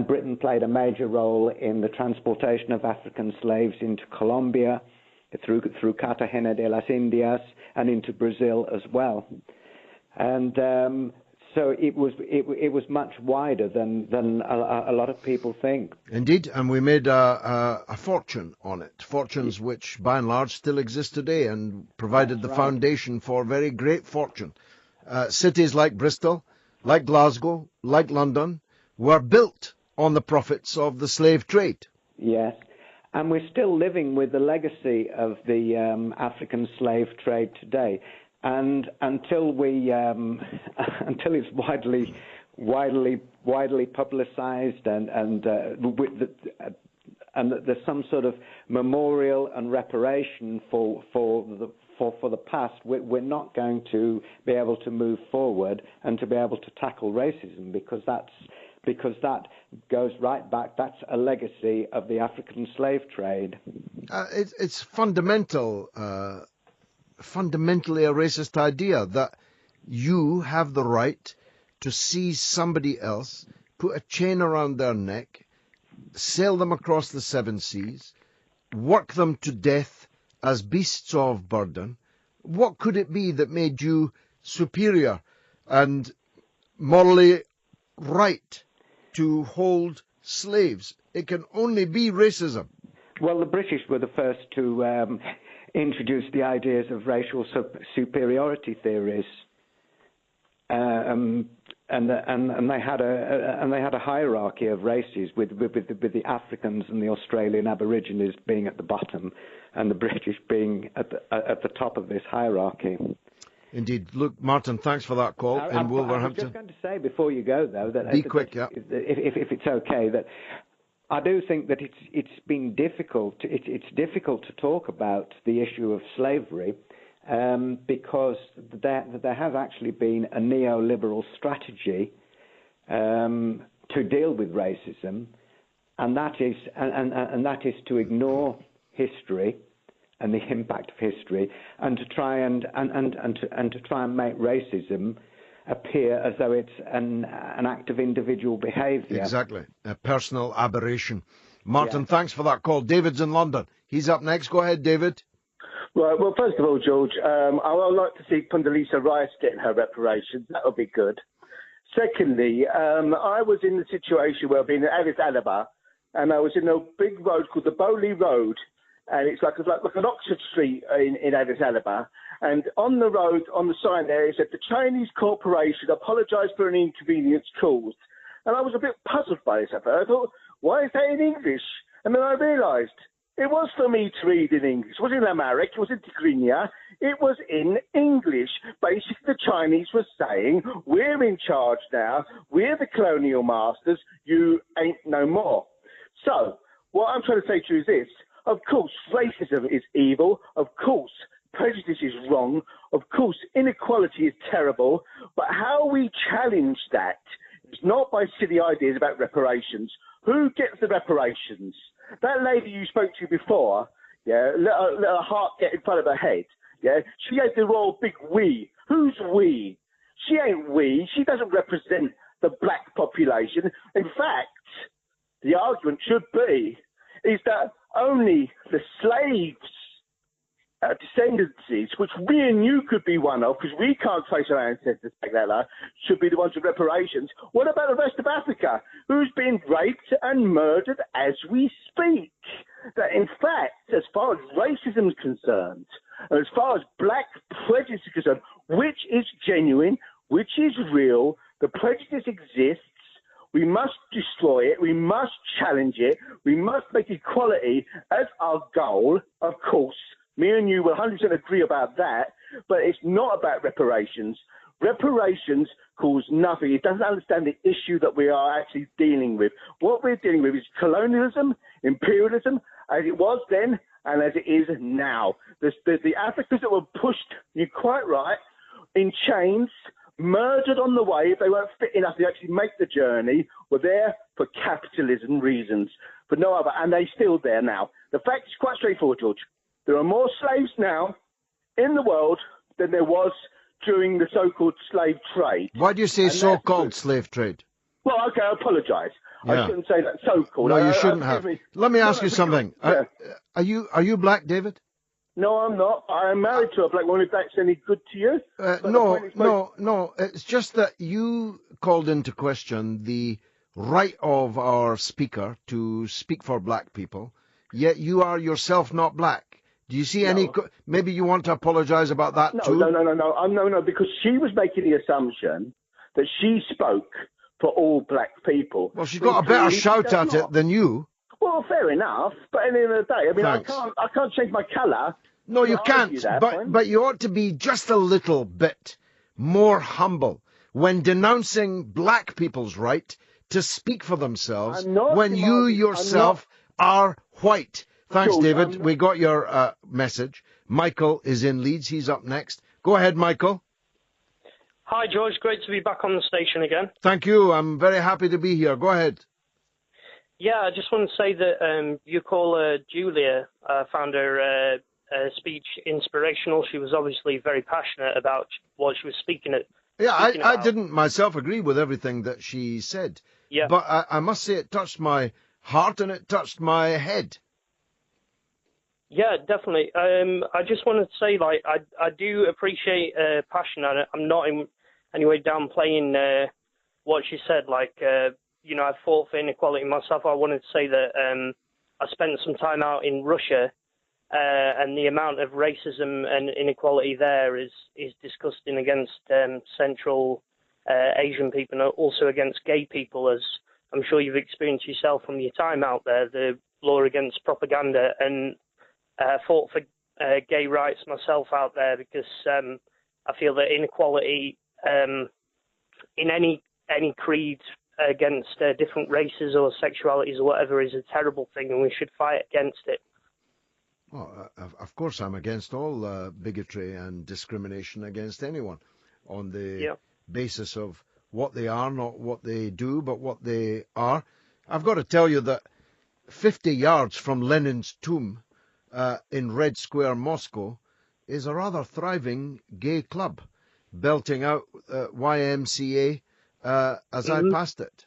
Britain played a major role in the transportation of African slaves into Colombia, through Cartagena de las Indias, and into Brazil as well. And so it was much wider than a lot of people think. Indeed, and we made a fortune on it, fortunes which by and large still exist today and provided the foundation for very great fortune. Cities like Bristol, like Glasgow, like London, were built on the profits of the slave trade. Yes, and we're still living with the legacy of the African slave trade today. And until it's widely publicized and that there's some sort of memorial and reparation for the past, we're not going to be able to move forward and to be able to tackle racism, because that goes right back. That's a legacy of the African slave trade. It's fundamentally a racist idea that you have the right to seize somebody else, put a chain around their neck, sail them across the 7 seas, work them to death as beasts of burden. What could it be that made you superior and morally right to hold slaves? It can only be racism. Well, the British were the first to introduce the ideas of racial superiority theories, and they had a hierarchy of races, with the Africans and the Australian Aborigines being at the bottom, and the British being at the top of this hierarchy. Indeed. Look, Martin, thanks for that call in Wolverhampton. I was just going to say before you go, though, that be quick, yeah. If it's okay, that I do think that it's been difficult. It's difficult to talk about the issue of slavery because there has actually been a neoliberal strategy to deal with racism, and that is to ignore history and the impact of history, and to try and make racism appear as though it's an act of individual behaviour. Exactly, a personal aberration. Martin, thanks for that call. David's in London. He's up next. Go ahead, David. Right, well, first of all, George, I would like to see Condoleezza Rice getting her reparations. That would be good. Secondly, I was in the situation where I've been in Addis Ababa, and I was in a big road called the Bowley Road, and it's like an Oxford Street in Addis Ababa. And on the road, on the sign there, it said, the Chinese corporation apologised for an inconvenience caused. And I was a bit puzzled by this. I thought, why is that in English? And then I realised it was for me to read in English. It wasn't in Amharic, it wasn't Tigrinya, it was in English. Basically, the Chinese were saying, we're in charge now, we're the colonial masters, you ain't no more. So, what I'm trying to say to you is this. Of course, racism is evil. Of course, prejudice is wrong. Of course, inequality is terrible. But how we challenge that is not by silly ideas about reparations. Who gets the reparations? That lady you spoke to before, yeah, let her heart get in front of her head, yeah, she had the royal big we. Who's we? She ain't we. She doesn't represent the black population. In fact, the argument should be is that only the slaves' descendancies, which we and you could be one of, because we can't trace our ancestors back that low, should be the ones with reparations. What about the rest of Africa, who's been raped and murdered as we speak? That, in fact, as far as racism is concerned, and as far as black prejudice is concerned, which is genuine, which is real, the prejudice exists. We must destroy it. We must challenge it. We must make equality as our goal, of course. Me and you will 100% agree about that, but it's not about reparations. Reparations cause nothing. It doesn't understand the issue that we are actually dealing with. What we're dealing with is colonialism, imperialism, as it was then and as it is now. The Africans that were pushed, you're quite right, in chains, murdered on the way if they weren't fit enough to actually make the journey, were there for capitalism reasons, for no other, and they're still there now. The fact is quite straightforward, George. There are more slaves now in the world than there was during the so-called slave trade. Why do you say so-called slave trade? Well, okay, I apologise. Yeah. I shouldn't say that so-called. No, you shouldn't have. Me. Let me ask you something. Yeah. Are you black, David? No, I'm not. I'm married to a black woman, if that's any good to you. No. It's just that you called into question the right of our speaker to speak for black people, yet you are yourself not black. Do you see any... Maybe you want to apologise about that too? No, because she was making the assumption that she spoke for all black people. Well, she's got a better shout at it than you. Well, fair enough, but at the end of the day, I mean, I can't change my colour. No, you can't, but you ought to be just a little bit more humble when denouncing black people's right to speak for themselves when you yourself are white. Thanks, David. We got your message. Michael is in Leeds. He's up next. Go ahead, Michael. Hi, George. Great to be back on the station again. Thank you. I'm very happy to be here. Go ahead. Yeah, I just want to say that your caller, Julia, found her speech inspirational. She was obviously very passionate about what she was speaking at. Yeah, I didn't myself agree with everything that she said. Yeah. But I must say it touched my heart and it touched my head. Yeah, definitely. I just wanted to say, like, I do appreciate passion. I'm not in any way downplaying what she said. Like, you know, I fought for inequality myself. I wanted to say that I spent some time out in Russia, and the amount of racism and inequality there is disgusting against Central Asian people and also against gay people, as I'm sure you've experienced yourself from your time out there, the law against propaganda. And fought for gay rights myself out there because I feel that inequality in any creed against different races or sexualities or whatever is a terrible thing, and we should fight against it. Well, of course I'm against all bigotry and discrimination against anyone on the basis of what they are, not what they do, but what they are. I've got to tell you that 50 yards from Lenin's tomb in Red Square, Moscow, is a rather thriving gay club, belting out YMCA as I passed it.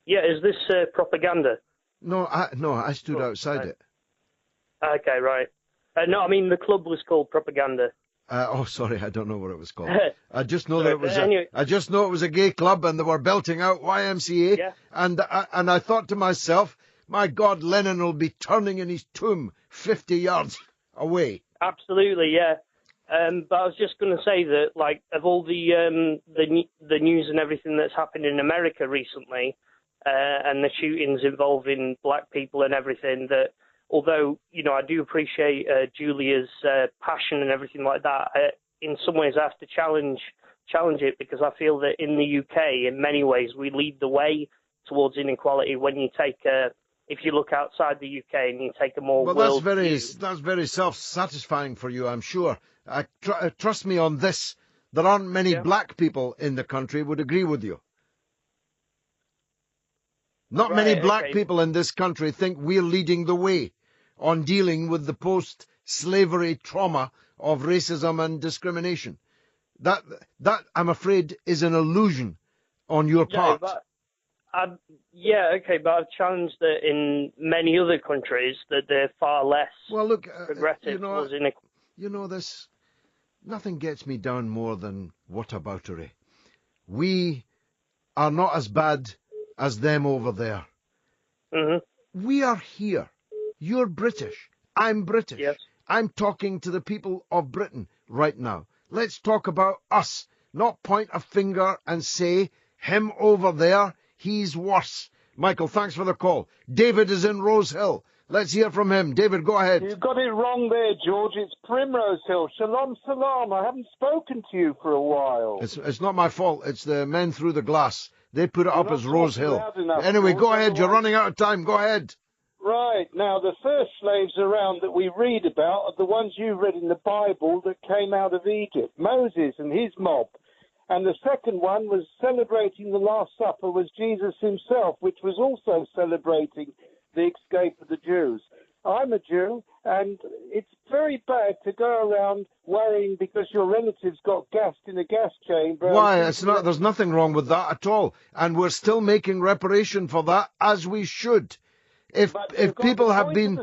Yeah, is this propaganda? No, I stood outside right. it. Okay, right. No, I mean the club was called Propaganda. Sorry, I don't know what it was called. I just know Sorry, that it was. anyway. I just know it was a gay club, and they were belting out YMCA. Yeah. And I thought to myself, my God, Lennon will be turning in his tomb 50 yards away. Absolutely, yeah. But I was just going to say that, like, of all the news and everything that's happened in America recently, and the shootings involving black people and everything, that although, you know, I do appreciate Julia's passion and everything like that, in some ways I have to challenge it, because I feel that in the UK, in many ways, we lead the way towards inequality when you take if you look outside the UK and you take a more world view. That's very self-satisfying for you, I'm sure. Trust me on this. There aren't many black people in the country would agree with you. Not many black people in this country think we're leading the way on dealing with the post-slavery trauma of racism and discrimination. That I'm afraid, is an illusion on your part. But but I've challenged that in many other countries that they're far less progressive towards inequality. You know this, nothing gets me down more than whataboutery. We are not as bad as them over there. Mm-hmm. We are here. You're British. I'm British. Yes. I'm talking to the people of Britain right now. Let's talk about us, not point a finger and say, him over there, he's worse. Michael, thanks for the call. David is in Rose Hill. Let's hear from him. David, go ahead. You got it wrong there, George. It's Primrose Hill. Shalom, salam. I haven't spoken to you for a while. It's not my fault. It's the men through the glass. They put it up as Rose Hill. Enough, Anyway, George, go ahead. otherwise... You're running out of time. Go ahead. Right. Now, the first slaves around that we read about are the ones you read in the Bible that came out of Egypt, Moses and his mob. And the second one was celebrating the Last Supper, was Jesus himself, which was also celebrating the escape of the Jews. I'm a Jew, and it's very bad to go around worrying because your relatives got gassed in a gas chamber. Why? It's not. There's nothing wrong with that at all. And we're still making reparation for that, as we should. If people have been...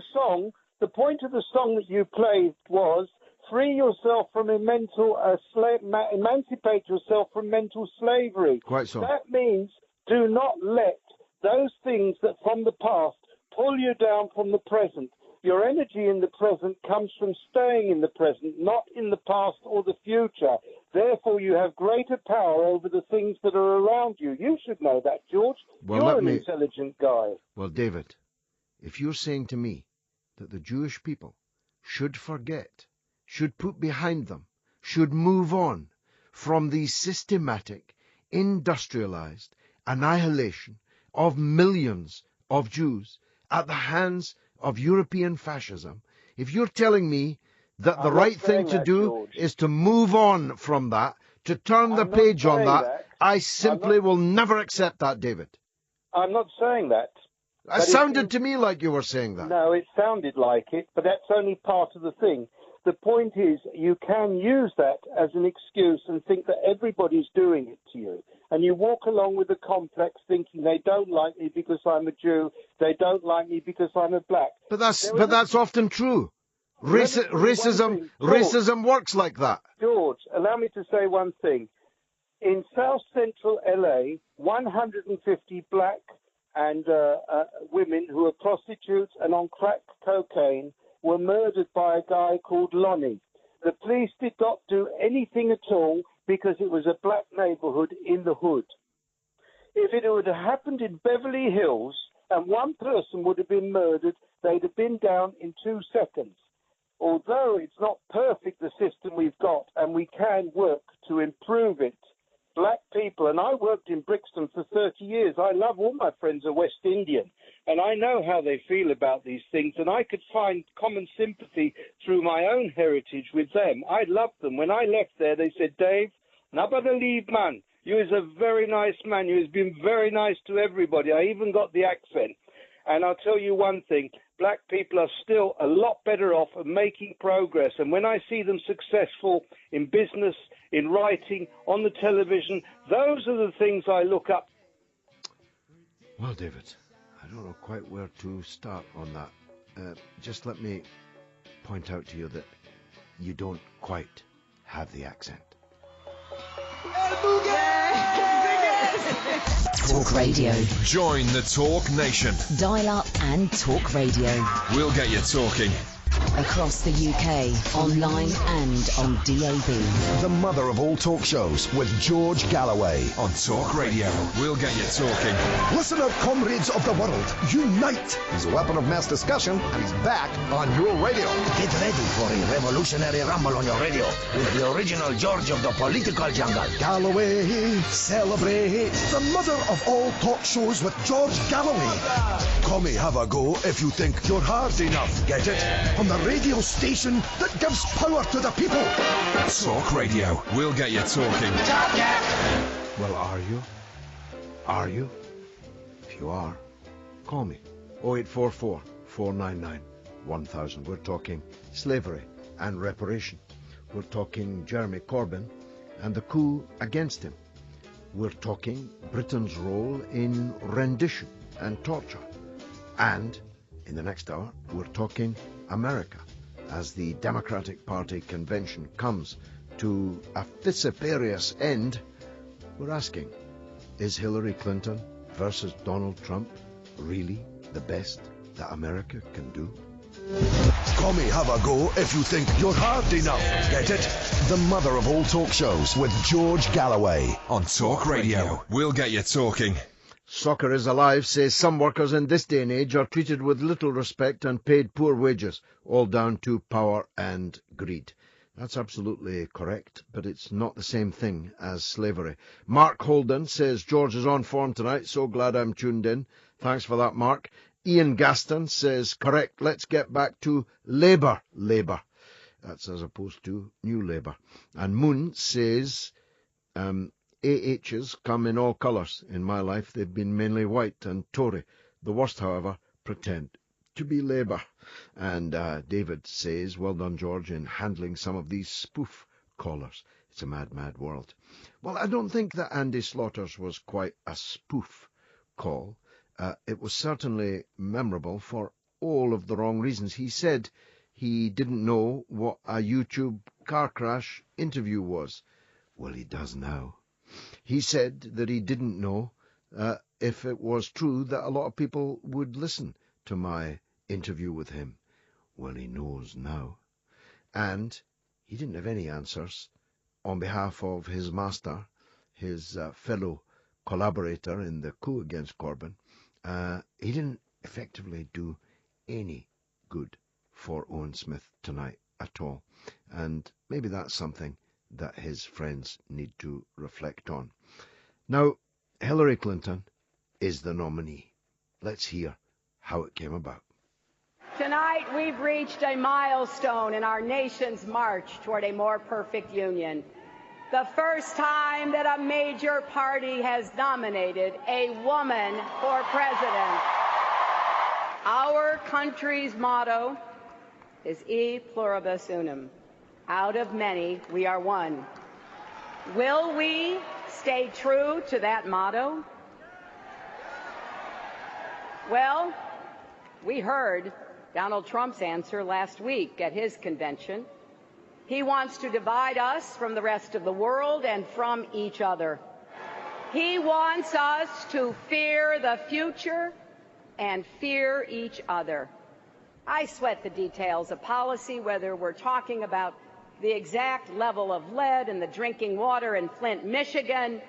The point of the song that you played was, free yourself from emancipate yourself from mental slavery. Quite so. That means do not let those things that from the past pull you down from the present. Your energy in the present comes from staying in the present, not in the past or the future. Therefore, you have greater power over the things that are around you. You should know that, George. Well, You're an intelligent guy. Well, David, if you're saying to me that the Jewish people should forget, should put behind them, should move on from the systematic, industrialized annihilation of millions of Jews at the hands of European fascism, if you're telling me that the right thing to do is to move on from that, to turn the page on that, I simply will never accept that, David. I'm not saying that. It sounded to me like you were saying that. No, it sounded like it, but that's only part of the thing. The point is, you can use that as an excuse and think that everybody's doing it to you. And you walk along with a complex thinking they don't like me because I'm a Jew, they don't like me because I'm a black. But that's often true. Racism works like that. George, allow me to say one thing. In South Central LA, 150 black and women who are prostitutes and on crack cocaine were murdered by a guy called Lonnie. The police did not do anything at all because it was a black neighborhood in the hood. If it would have happened in Beverly Hills and one person would have been murdered, they'd have been down in 2 seconds. Although it's not perfect, the system we've got, and we can work to improve it. Black people, and I worked in Brixton for 30 years. I love all my friends are West Indian, and I know how they feel about these things, and I could find common sympathy through my own heritage with them. I loved them. When I left there, they said, Dave, nobody leave, man. You is a very nice man. You has been very nice to everybody. I even got the accent. And I'll tell you one thing, black people are still a lot better off at making progress. And when I see them successful in business, in writing, on the television, those are the things I look up. Well, David, I don't know quite where to start on that. Just let me point out to you that you don't quite have the accent. Talk Radio. Join the Talk Nation. Dial up and talk radio. We'll get you talking. Across the UK, online and on DAB. The mother of all talk shows with George Galloway. On Talk Radio. We'll get you talking. Listener comrades of the world, unite! He's a weapon of mass discussion, and he's back on your radio. Get ready for a revolutionary rumble on your radio with the original George of the political jungle. Galloway, celebrate the mother of all talk shows with George Galloway. Come have a go if you think you're hard enough. Get it? On the radio station that gives power to the people. Talk Radio. We'll get you talking. Well, are you? Are you? If you are, call me. 0844 499 1000. We're talking slavery and reparation. We're talking Jeremy Corbyn and the coup against him. We're talking Britain's role in rendition and torture. And in the next hour, we're talking America as the Democratic Party convention comes to a vociferous end. We're asking, is Hillary Clinton versus Donald Trump really the best that America can do? Come have a go if you think you're hard enough. Get it? The mother of all talk shows with George Galloway. On Talk Radio. We'll get you talking. Soccer is Alive says some workers in this day and age are treated with little respect and paid poor wages, all down to power and greed. That's absolutely correct, but it's not the same thing as slavery. Mark Holden says George is on form tonight, so glad I'm tuned in. Thanks for that, Mark. Ian Gaston says, correct, let's get back to Labour. That's as opposed to New Labour. And Moon says, AHs come in all colours. In my life, they've been mainly white and Tory. The worst, however, pretend to be Labour. And David says, well done, George, in handling some of these spoof callers. It's a mad, mad world. Well, I don't think that Andy Slaughter's was quite a spoof call. It was certainly memorable for all of the wrong reasons. He said he didn't know what a YouTube car crash interview was. Well, he does now. He said that he didn't know if it was true that a lot of people would listen to my interview with him. Well, he knows now. And he didn't have any answers on behalf of his master, his fellow collaborator in the coup against Corbyn. He didn't effectively do any good for Owen Smith tonight at all. And maybe that's something that his friends need to reflect on. Now, Hillary Clinton is the nominee. Let's hear how it came about. Tonight, we've reached a milestone in our nation's march toward a more perfect union. The first time that a major party has nominated a woman for president. Our country's motto is E pluribus unum. Out of many, we are one. Will we stay true to that motto? Well, we heard Donald Trump's answer last week at his convention. He wants to divide us from the rest of the world and from each other. He wants us to fear the future and fear each other. I sweat the details of policy, whether we're talking about the exact level of lead in the drinking water in Flint, Michigan,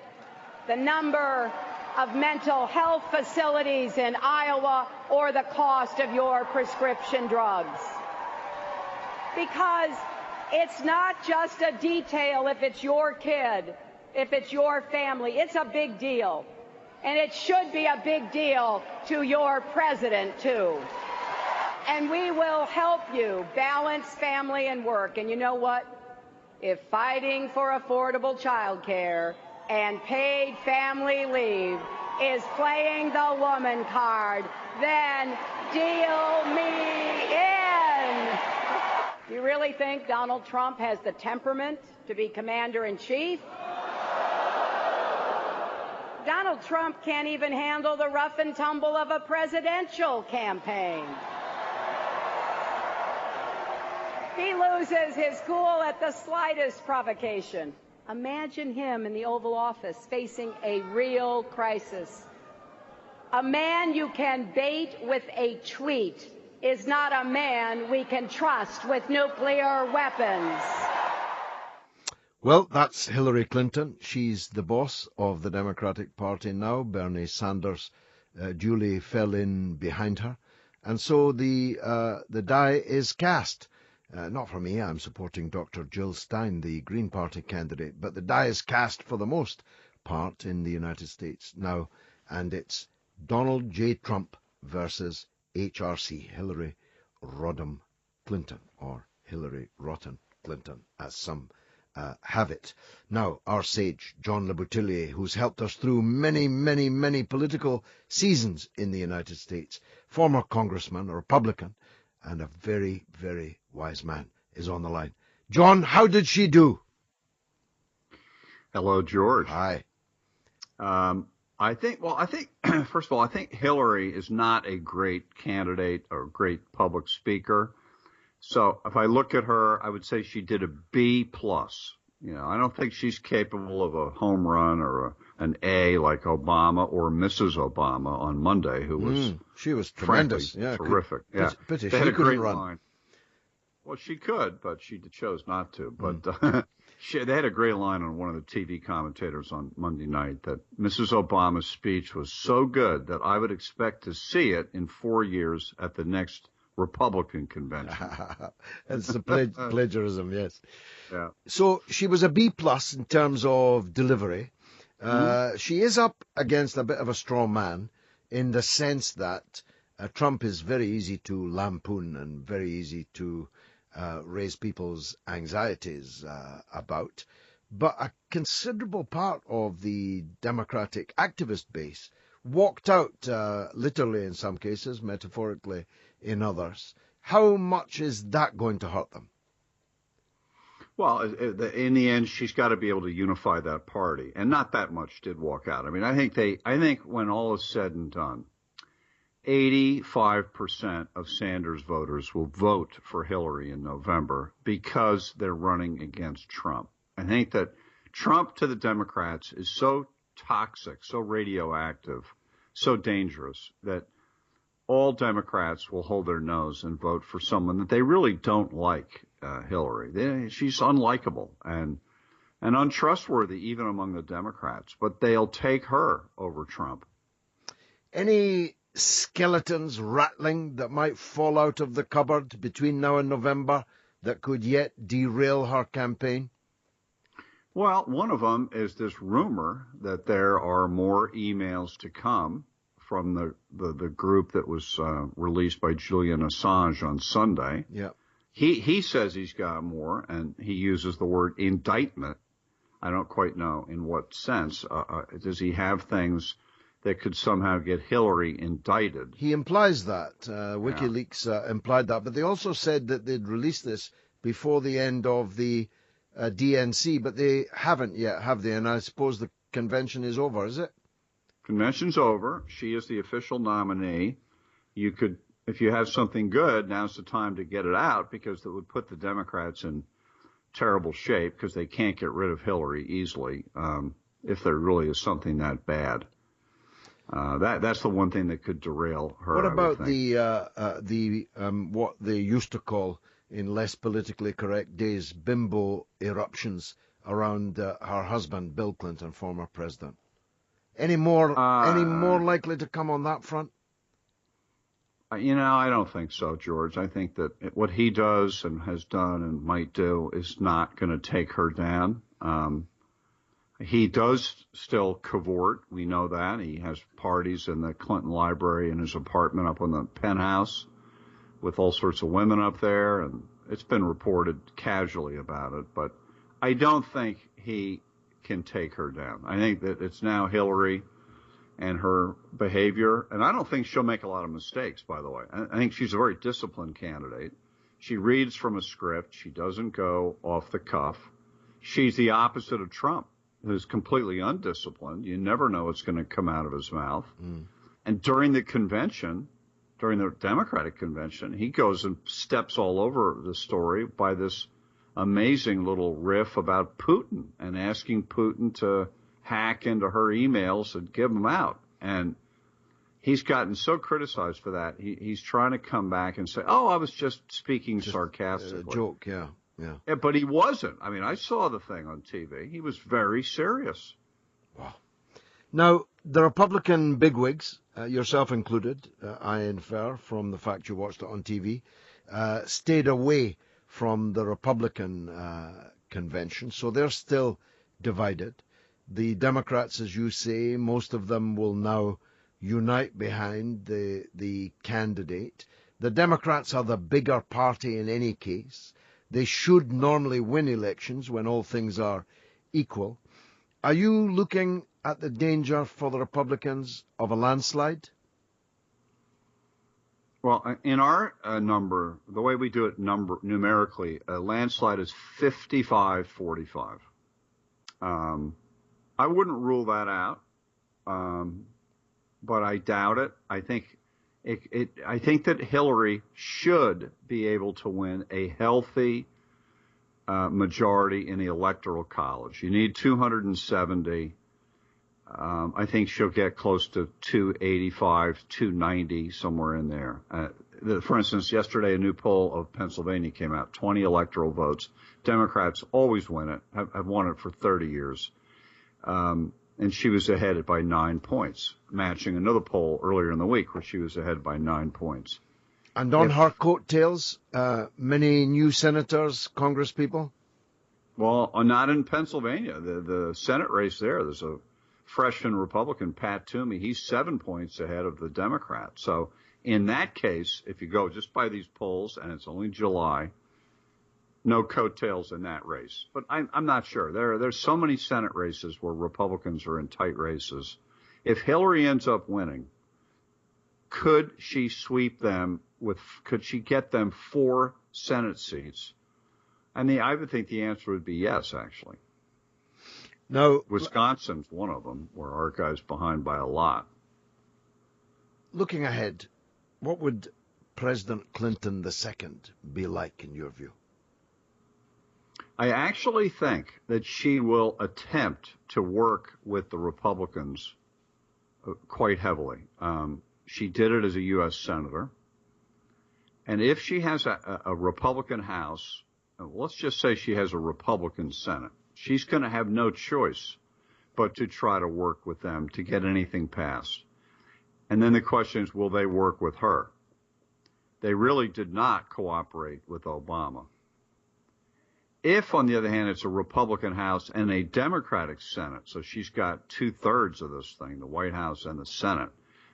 the number of mental health facilities in Iowa, or the cost of your prescription drugs. Because it's not just a detail if it's your kid, if it's your family. It's a big deal. And it should be a big deal to your president, too. And we will help you balance family and work. And you know what? If fighting for affordable child care and paid family leave is playing the woman card, then deal me in. You really think Donald Trump has the temperament to be commander-in-chief? Donald Trump can't even handle the rough and tumble of a presidential campaign. He loses his cool at the slightest provocation. Imagine him in the Oval Office facing a real crisis. A man you can bait with a tweet is not a man we can trust with nuclear weapons. Well, that's Hillary Clinton. She's the boss of the Democratic Party now. Bernie Sanders duly fell in behind her. And so the die is cast. Not for me, I'm supporting Dr. Jill Stein, the Green Party candidate, but the die is cast for the most part in the United States now, and it's Donald J. Trump versus HRC, Hillary Rodham Clinton, or Hillary Rotten Clinton, as some have it. Now, our sage, John Le Boutillier, who's helped us through many, many, many political seasons in the United States, former congressman, a Republican, and a very, very wise man, is on the line. John, how did she do? Hello, George. Hi. I think, first of all, I think Hillary is not a great candidate or great public speaker. So if I look at her, I would say she did a B+. You know, I don't think she's capable of a home run or an A like Obama or Mrs. Obama on Monday, who was she was tremendous, terrific. Pity they she had a couldn't great run. line. Well, she could, but she chose not to. But they had a great line on one of the TV commentators on Monday night that Mrs. Obama's speech was so good that I would expect to see it in 4 years at the next Republican convention. It's the plagiarism, yes. Yeah. So she was a B+ in terms of delivery. She is up against a bit of a straw man in the sense that Trump is very easy to lampoon and very easy to raise people's anxieties about. But a considerable part of the Democratic activist base walked out, literally in some cases, metaphorically in others. How much is that going to hurt them? Well, in the end, she's got to be able to unify that party, and not that much did walk out. I mean, I think when all is said and done, 85% of Sanders voters will vote for Hillary in November because they're running against Trump. I think that Trump to the Democrats is so toxic, so radioactive, so dangerous that all Democrats will hold their nose and vote for someone that they really don't like, Hillary. She's unlikable and untrustworthy even among the Democrats, but they'll take her over Trump. Any skeletons rattling that might fall out of the cupboard between now and November that could yet derail her campaign? Well, one of them is this rumor that there are more emails to come from the group that was released by Julian Assange on Sunday. Yeah. He says he's got more, and he uses the word indictment. I don't quite know in what sense. Does he have things that could somehow get Hillary indicted? He implies that. WikiLeaks implied that. But they also said that they'd release this before the end of the DNC, but they haven't yet, have they? And I suppose the convention is over, is it? Convention's over. She is the official nominee. You could, if you have something good, now's the time to get it out, because it would put the Democrats in terrible shape because they can't get rid of Hillary easily if there really is something that bad. That's the one thing that could derail her. What about the what they used to call, in less politically correct days, bimbo eruptions around her husband, Bill Clinton, former president? Any more likely to come on that front? I don't think so, George. I think that what he does and has done and might do is not going to take her down. He does still cavort. We know that. He has parties in the Clinton Library in his apartment up on the penthouse with all sorts of women up there, and it's been reported casually about it. But I don't think he can take her down. I think that it's now Hillary and her behavior, and I don't think she'll make a lot of mistakes, by the way. I think she's a very disciplined candidate. She reads from a script. She doesn't go off the cuff. She's the opposite of Trump. who's completely undisciplined. You never know what's going to come out of his mouth. Mm. And during the convention, during the Democratic convention, he goes and steps all over the story by this amazing little riff about Putin and asking Putin to hack into her emails and give them out. And he's gotten so criticized for that. He's trying to come back and say, "Oh, I was just speaking sarcastically." A joke, yeah. Yeah, but he wasn't. I mean, I saw the thing on TV. He was very serious. Wow. Now, the Republican bigwigs, yourself included, I infer from the fact you watched it on TV, stayed away from the Republican convention, so they're still divided. The Democrats, as you say, most of them will now unite behind the candidate. The Democrats are the bigger party in any case. They should normally win elections when all things are equal. Are you looking at the danger for the Republicans of a landslide? Well, in our number, the way we do it numerically, a landslide is 55-45. I wouldn't rule that out, but I doubt it. I think I think that Hillary should be able to win a healthy majority in the Electoral College. You need 270. I think she'll get close to 285, 290, somewhere in there. For instance, yesterday a new poll of Pennsylvania came out, 20 electoral votes. Democrats always win it, have won it for 30 years. And she was ahead by 9 points, matching another poll earlier in the week where she was ahead by 9 points. And on her coattails, many new senators, congresspeople? Well, not in Pennsylvania. The Senate race there's a freshman Republican, Pat Toomey. He's 7 points ahead of the Democrat. So in that case, if you go just by these polls, and it's only July, no coattails in that race. But I'm not sure. There's so many Senate races where Republicans are in tight races. If Hillary ends up winning, could she sweep them could she get them 4 Senate seats? And I would think the answer would be yes, actually. No, Wisconsin's one of them, where our guy's behind by a lot. Looking ahead, what would President Clinton II be like in your view? I actually think that she will attempt to work with the Republicans quite heavily. She did it as a U.S. Senator. And if she has a Republican House, let's just say she has a Republican Senate, she's going to have no choice but to try to work with them to get anything passed. And then the question is, will they work with her? They really did not cooperate with Obama. If, on the other hand, it's a Republican House and a Democratic Senate, so she's got 2/3 of this thing, the White House and the Senate,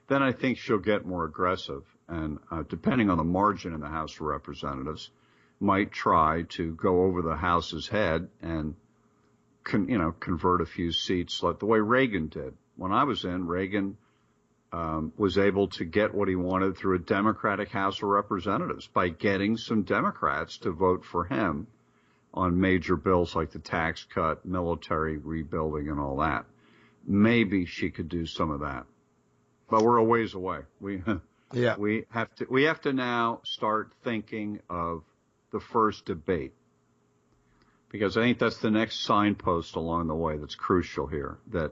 then I think she'll get more aggressive and, depending on the margin in the House of Representatives, might try to go over the House's head and, convert a few seats like the way Reagan did. When I was in, Reagan was able to get what he wanted through a Democratic House of Representatives by getting some Democrats to vote for him on major bills like the tax cut, military rebuilding, and all that. Maybe she could do some of that, but we're a ways away. We have to now start thinking of the first debate, because I think that's the next signpost along the way that's crucial here. That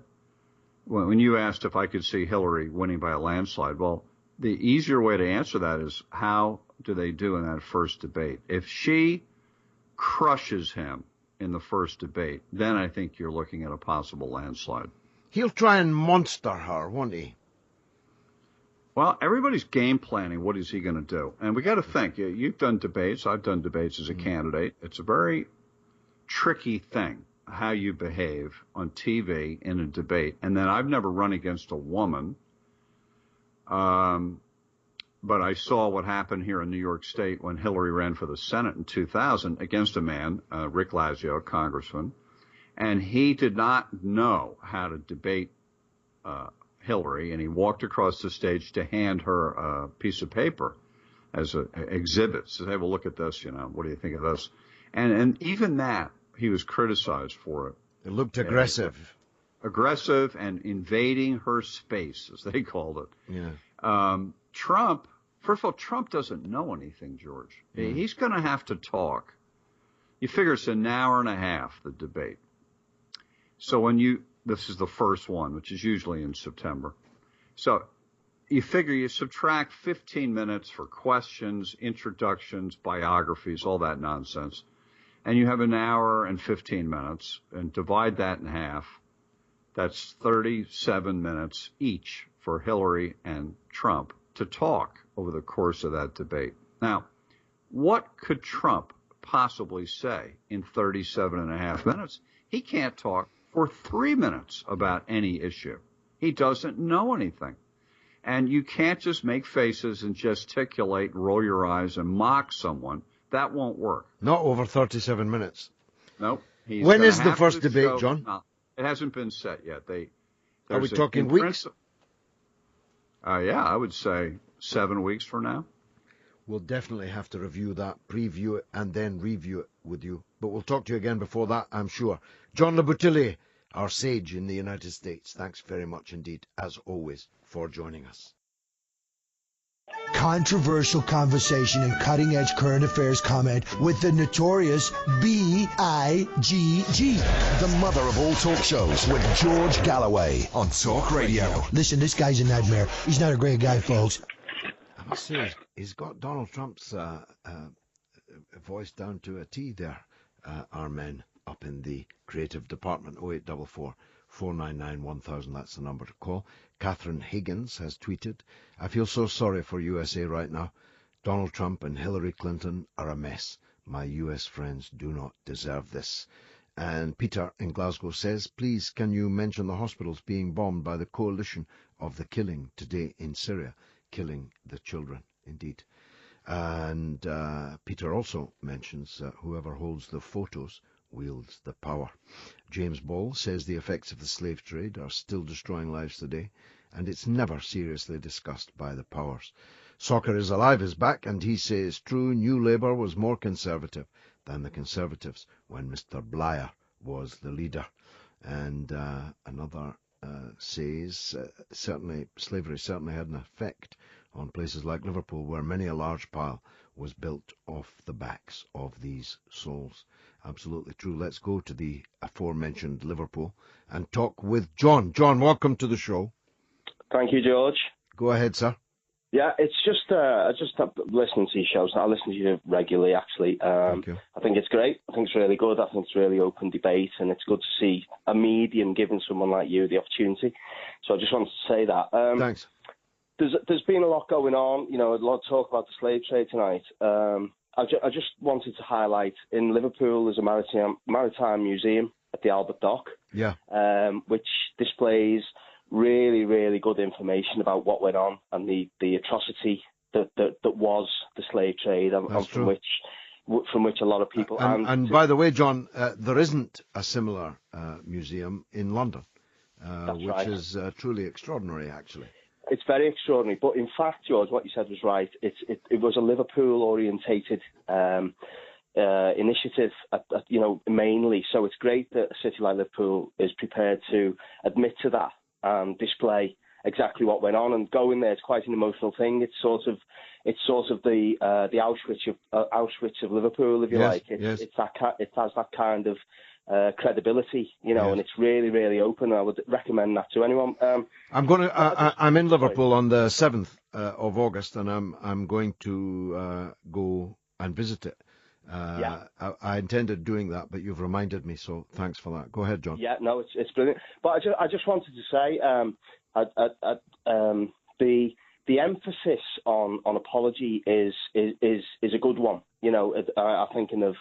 when you asked if I could see Hillary winning by a landslide, well, the easier way to answer that is how do they do in that first debate? If she crushes him in the first debate, then I think you're looking at a possible landslide. He'll try and monster her, won't he? Well, everybody's game planning. What is he going to do? And we got to think. You've done debates. I've done debates as a candidate. It's a very tricky thing how you behave on TV in a debate. And then I've never run against a woman. But I saw what happened here in New York State when Hillary ran for the Senate in 2000 against a man, Rick Lazio, a congressman, and he did not know how to debate Hillary, and he walked across the stage to hand her a piece of paper as an exhibit. Said, "Hey, well, look at this, what do you think of this?" And even that, he was criticized for it. It looked aggressive. Aggressive and invading her space, as they called it. Yeah. Trump, first of all, Trump doesn't know anything, George. He's going to have to talk. You figure it's an hour and a half, the debate. So this is the first one, which is usually in September. So you figure you subtract 15 minutes for questions, introductions, biographies, all that nonsense, and you have an hour and 15 minutes, and divide that in half. That's 37 minutes each for Hillary and Trump to talk over the course of that debate. Now, what could Trump possibly say in 37 and a half minutes? He can't talk for 3 minutes about any issue. He doesn't know anything. And you can't just make faces and gesticulate, roll your eyes, and mock someone. That won't work. Not over 37 minutes. Nope. When is the first debate, John? No, it hasn't been set yet. Are we talking weeks? Yeah, I would say 7 weeks from now. We'll definitely have to review that, preview it, and then review it with you. But we'll talk to you again before that, I'm sure. John Labutilli, our sage in the United States, thanks very much indeed, as always, for joining us. Controversial conversation and cutting-edge current affairs comment with the notorious B-I-G-G. The mother of all talk shows with George Galloway on Talk Radio. Listen, this guy's a nightmare. He's not a great guy, folks. I must say, he's got Donald Trump's voice down to a T there, our men up in the creative department. 0844 499 1000, that's the number to call. Catherine Higgins has tweeted, I feel so sorry for USA right now. Donald Trump and Hillary Clinton are a mess. My US friends do not deserve this. And Peter in Glasgow says, please can you mention the hospitals being bombed by the coalition of the killing today in Syria, killing the children, indeed. And Peter also mentions whoever holds the photos wields the power. James Ball says the effects of the slave trade are still destroying lives today, and it's never seriously discussed by the powers. Soccer is Alive is back, and he says, true, New Labour was more conservative than the Conservatives when Mr. Blair was the leader. And another says, certainly slavery certainly had an effect on places like Liverpool, where many a large pile was built off the backs of these souls. Absolutely true. Let's go to the aforementioned Liverpool and talk with John. John, welcome to the show. Thank you, George. Go ahead, sir. Yeah, it's just listening to your shows. I listen to you regularly, actually. Thank you. I think it's great. I think it's really good. I think it's really open debate, and it's good to see a medium giving someone like you the opportunity. So I just wanted to say that. Thanks. There's been a lot going on. You know, a lot of talk about the slave trade tonight. I just wanted to highlight, in Liverpool, there's a maritime museum at the Albert Dock, which displays really, really good information about what went on and the atrocity that was the slave trade, and from which a lot of people... And by the way, John, there isn't a similar museum in London, which is truly extraordinary, actually. It's very extraordinary. But in fact, George, what you said was right. It was a Liverpool-orientated initiative, mainly. So it's great that a city like Liverpool is prepared to admit to that and display exactly what went on. And going there is quite an emotional thing. It's sort of the Auschwitz of Liverpool, if you like. It has that kind of credibility, and it's really, really open. I would recommend that to anyone. I'm in Liverpool on the 7th of August, and I'm going to go and visit it. I intended doing that, but you've reminded me, so thanks for that. Go ahead, John. Yeah, no, it's brilliant. But I just wanted to say, the emphasis on apology is a good one. I'm thinking of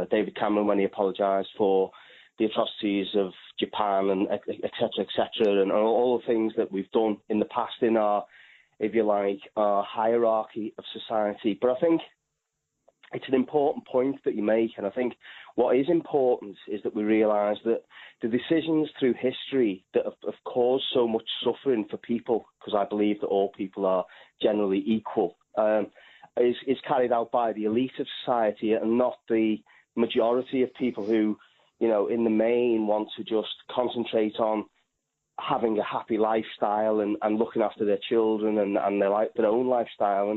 David Cameron when he apologised for the atrocities of Japan and et cetera, and all the things that we've done in the past in our, if you like, our hierarchy of society. But I think it's an important point that you make, and I think what is important is that we realise that the decisions through history that have caused so much suffering for people, because I believe that all people are generally equal, is carried out by the elite of society and not the majority of people who in the main want to just concentrate on having a happy lifestyle and looking after their children and their own lifestyle.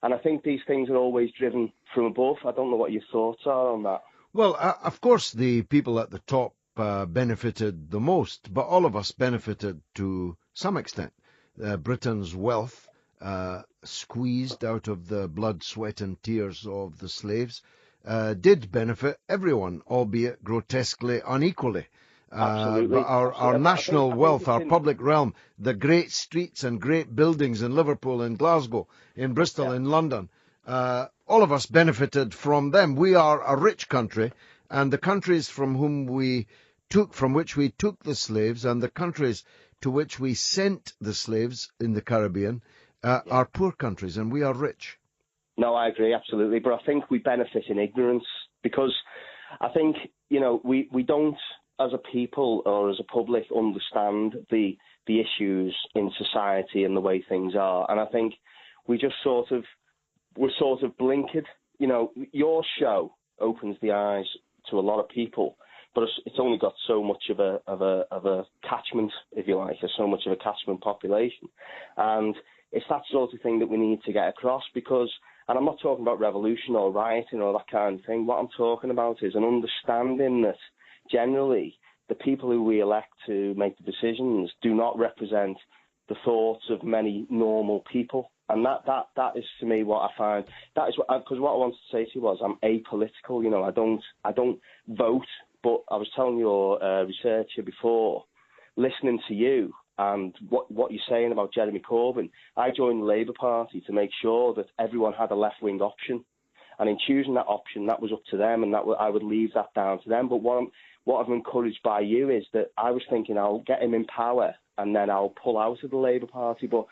And I think these things are always driven from above. I don't know what your thoughts are on that. Well, of course, the people at the top benefited the most, but all of us benefited to some extent. Britain's wealth squeezed out of the blood, sweat and tears of the slaves did benefit everyone, albeit grotesquely unequally. Absolutely. But our national wealth, our public realm, the great streets and great buildings in Liverpool, in Glasgow, in Bristol, in London, all of us benefited from them. We are a rich country, and the countries from which we took the slaves and the countries to which we sent the slaves in the Caribbean are poor countries, and we are rich. No, I agree, absolutely. But I think we benefit in ignorance because I think, we don't, as a people or as a public, understand the issues in society and the way things are. And I think we're sort of blinkered. Your show opens the eyes to a lot of people, but it's only got so much of a catchment, if you like, or so much of a catchment population. And it's that sort of thing that we need to get across because, and I'm not talking about revolution or rioting or that kind of thing. What I'm talking about is an understanding that generally the people who we elect to make the decisions do not represent the thoughts of many normal people. And that is, to me, what I find. That is because what I wanted to say to you was I'm apolitical. I don't vote. But I was telling your researcher before, listening to you and what you're saying about Jeremy Corbyn, I joined the Labour Party to make sure that everyone had a left-wing option. And in choosing that option, that was up to them, and I would leave that down to them. But what I'm encouraged by you is that I was thinking I'll get him in power and then I'll pull out of the Labour Party. But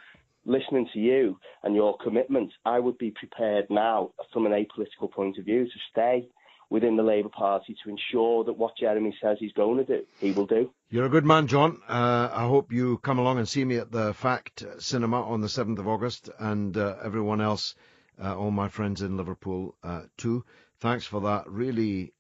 listening to you and your commitment, I would be prepared now, from an apolitical point of view, to stay within the Labour Party to ensure that what Jeremy says he's going to do, he will do. You're a good man, John. I hope you come along and see me at the Fact Cinema on the 7th of August, and everyone else, all my friends in Liverpool too. Thanks for that really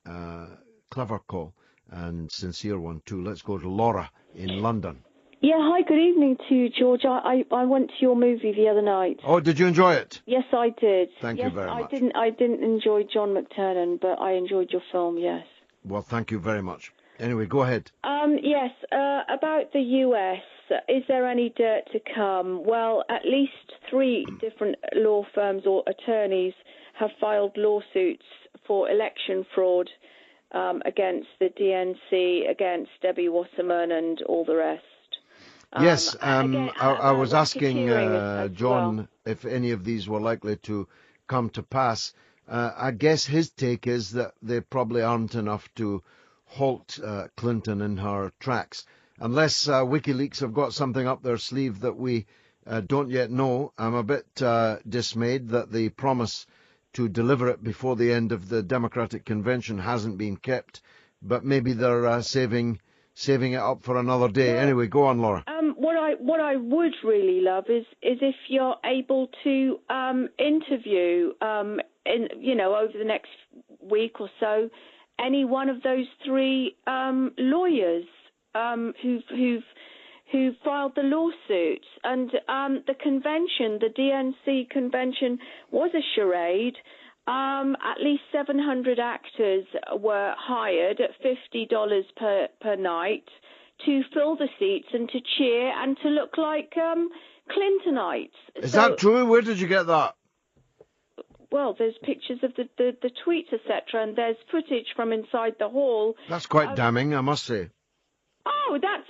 clever call and sincere one too. Let's go to Laura in London. Yeah, hi, good evening to you, George. I went to your movie the other night. Oh, did you enjoy it? Yes, I did. Thank you very much. I didn't enjoy John McTiernan, but I enjoyed your film, yes. Well, thank you very much. Anyway, go ahead. Yes, about the US, is there any dirt to come? Well, at least 3 different law firms or attorneys have filed lawsuits for election fraud against the DNC, against Debbie Wasserman and all the rest. Yes, I was asking John if any of these were likely to come to pass. I guess his take is that they probably aren't enough to halt Clinton in her tracks. Unless WikiLeaks have got something up their sleeve that we don't yet know. I'm a bit dismayed that the promise to deliver it before the end of the Democratic Convention hasn't been kept, but maybe they're saving it up for another day. Well, anyway, go on, Laura. What I would really love is if you're able to interview over the next week or so any one of those 3 lawyers who filed the lawsuits. And the convention, the DNC convention, was a charade. At least 700 actors were hired at $50 per night to fill the seats and to cheer and to look like Clintonites. Is that true? Where did you get that? Well, there's pictures of the tweets, etc., and there's footage from inside the hall. That's quite damning, I must say. Oh, that's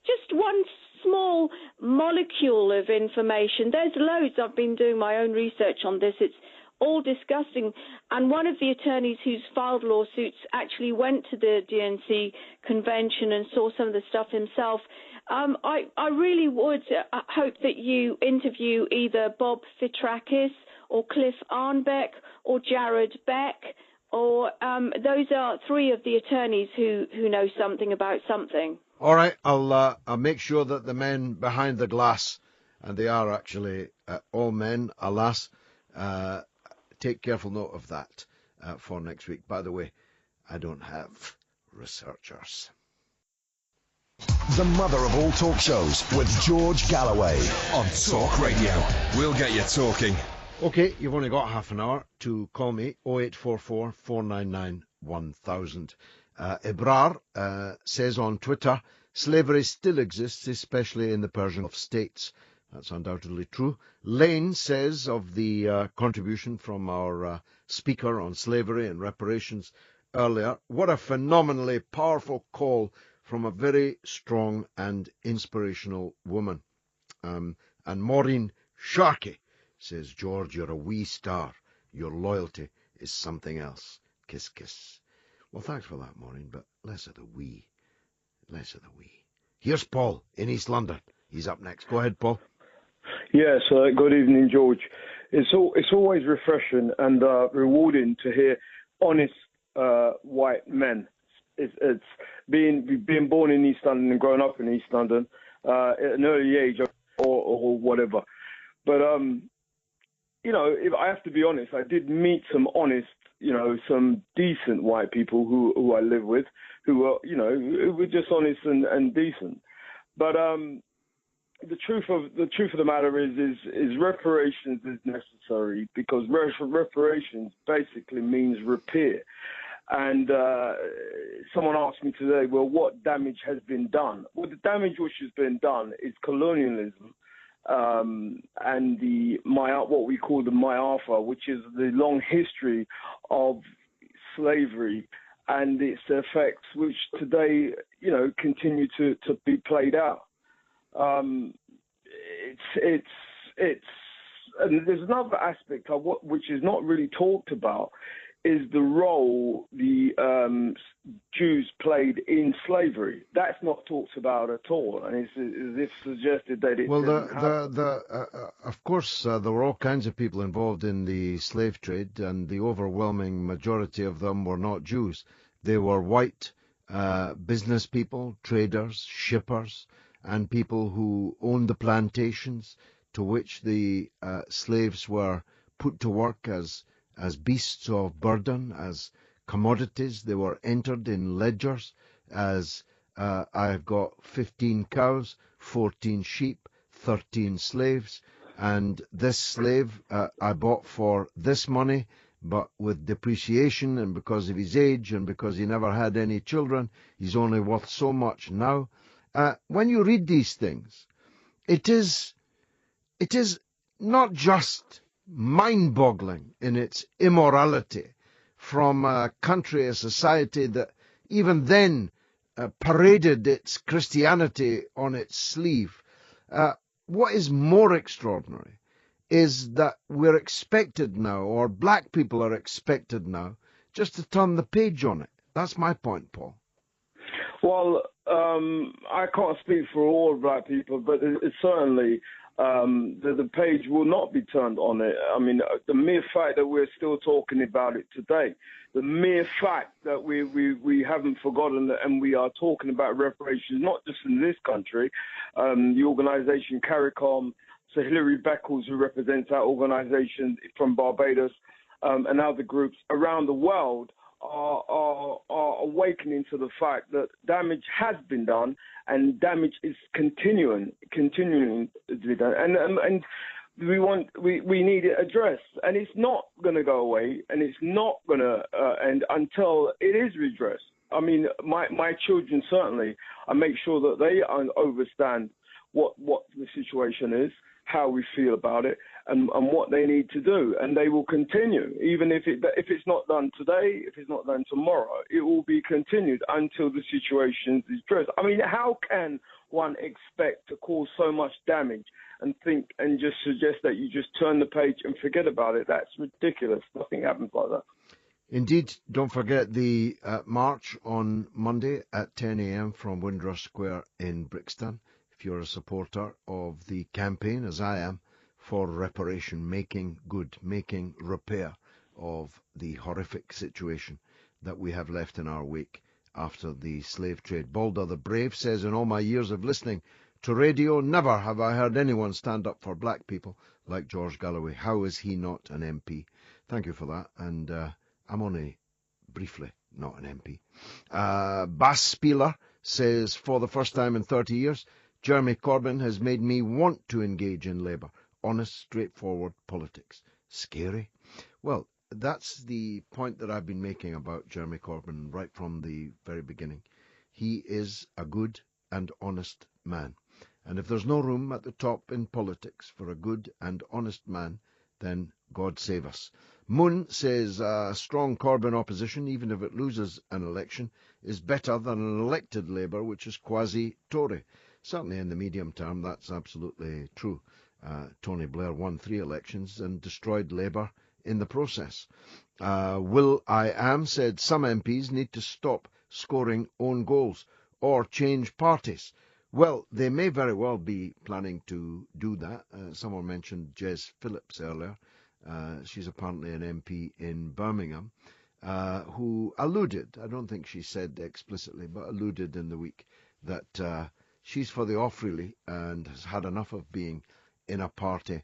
just one small molecule of information. There's loads. I've been doing my own research on this. It's all disgusting. And one of the attorneys who's filed lawsuits actually went to the DNC convention and saw some of the stuff himself. I really would hope that you interview either Bob Fitrakis or Cliff Arnbeck or Jared Beck, or those are 3 of the attorneys who know something about something. All right, I'll make sure that the men behind the glass, and they are actually all men, alas, take careful note of that for next week. By the way, I don't have researchers. The mother of all talk shows with George Galloway on Talk Radio. We'll get you talking. OK, you've only got half an hour to call me, 0844 499 1000. Ibrar says on Twitter, slavery still exists, especially in the Persian Gulf states. That's undoubtedly true. Lane says of the contribution from our speaker on slavery and reparations earlier, what a phenomenally powerful call from a very strong and inspirational woman. And Maureen Sharkey says, George, you're a wee star. Your loyalty is something else. Kiss, kiss. Well, thanks for that, Maureen, but less of the wee. Less of the wee. Here's Paul in East London. He's up next. Go ahead, Paul. Yes, good evening, George. It's always refreshing and rewarding to hear honest white men. It's being born in East London and growing up in East London at an early age or whatever. But if I have to be honest, I did meet some honest, some decent white people who I live with, who were just honest and decent. But the truth of the matter is reparations is necessary, because reparations basically means repair. And someone asked me today, well, what damage has been done? Well, the damage which has been done is colonialism and what we call the Ma'afa, which is the long history of slavery and its effects, which today, continue to be played out. And there's another aspect of which is not really talked about, is the role the Jews played in slavery. That's not talked about at all, and it's as if suggested that it. Well, of course, there were all kinds of people involved in the slave trade, and the overwhelming majority of them were not Jews. They were white business people, traders, shippers, and people who owned the plantations to which the slaves were put to work as beasts of burden, as commodities. They were entered in ledgers as I've got 15 cows, 14 sheep, 13 slaves, and this slave I bought for this money, but with depreciation and because of his age and because he never had any children, he's only worth so much now. When you read these things, it is not just mind-boggling in its immorality from a country, a society that even then paraded its Christianity on its sleeve. What is more extraordinary is that we're expected now, or black people are expected now, just to turn the page on it. That's my point, Paul. Well, I can't speak for all black people, but it's certainly the page will not be turned on it. I mean, the mere fact that we're still talking about it today, the mere fact that we haven't forgotten that, and we are talking about reparations, not just in this country, the organisation CARICOM, so Hilary Beckles, who represents that organisation from Barbados, and other groups around the world, are awakening to the fact that damage has been done and damage is continuing to be done, and we need it addressed, and it's not going to go away, and it's not going to end until it is redressed. I mean, my children certainly, I make sure that they understand what the situation is, how we feel about it, and what they need to do, and they will continue, even if it's not done today, if it's not done tomorrow, it will be continued until the situation is addressed. I mean, how can one expect to cause so much damage and think and just suggest that you just turn the page and forget about it? That's ridiculous. Nothing happens like that. Indeed, don't forget the march on Monday at 10 a.m. from Windrush Square in Brixton. If you're a supporter of the campaign, as I am, for reparation, making good, making repair of the horrific situation that we have left in our wake after the slave trade. Balder the Brave says, in all my years of listening to radio, never have I heard anyone stand up for black people like George Galloway. How is he not an MP? Thank you for that, and I'm only briefly not an MP. Bas Spieler says, for the first time in 30 years, Jeremy Corbyn has made me want to engage in Labour. Honest, straightforward politics. Scary? Well, that's the point that I've been making about Jeremy Corbyn right from the very beginning. He is a good and honest man. And if there's no room at the top in politics for a good and honest man, then God save us. Moon says a strong Corbyn opposition, even if it loses an election, is better than an elected Labour, which is quasi-Tory. Certainly in the medium term, that's absolutely true. Tony Blair won 3 elections and destroyed Labour in the process. Will I Am said some MPs need to stop scoring own goals or change parties. Well, they may very well be planning to do that. Someone mentioned Jez Phillips earlier. She's apparently an MP in Birmingham, who alluded, I don't think she said explicitly, but alluded in the week that she's for the off really and has had enough of being in a party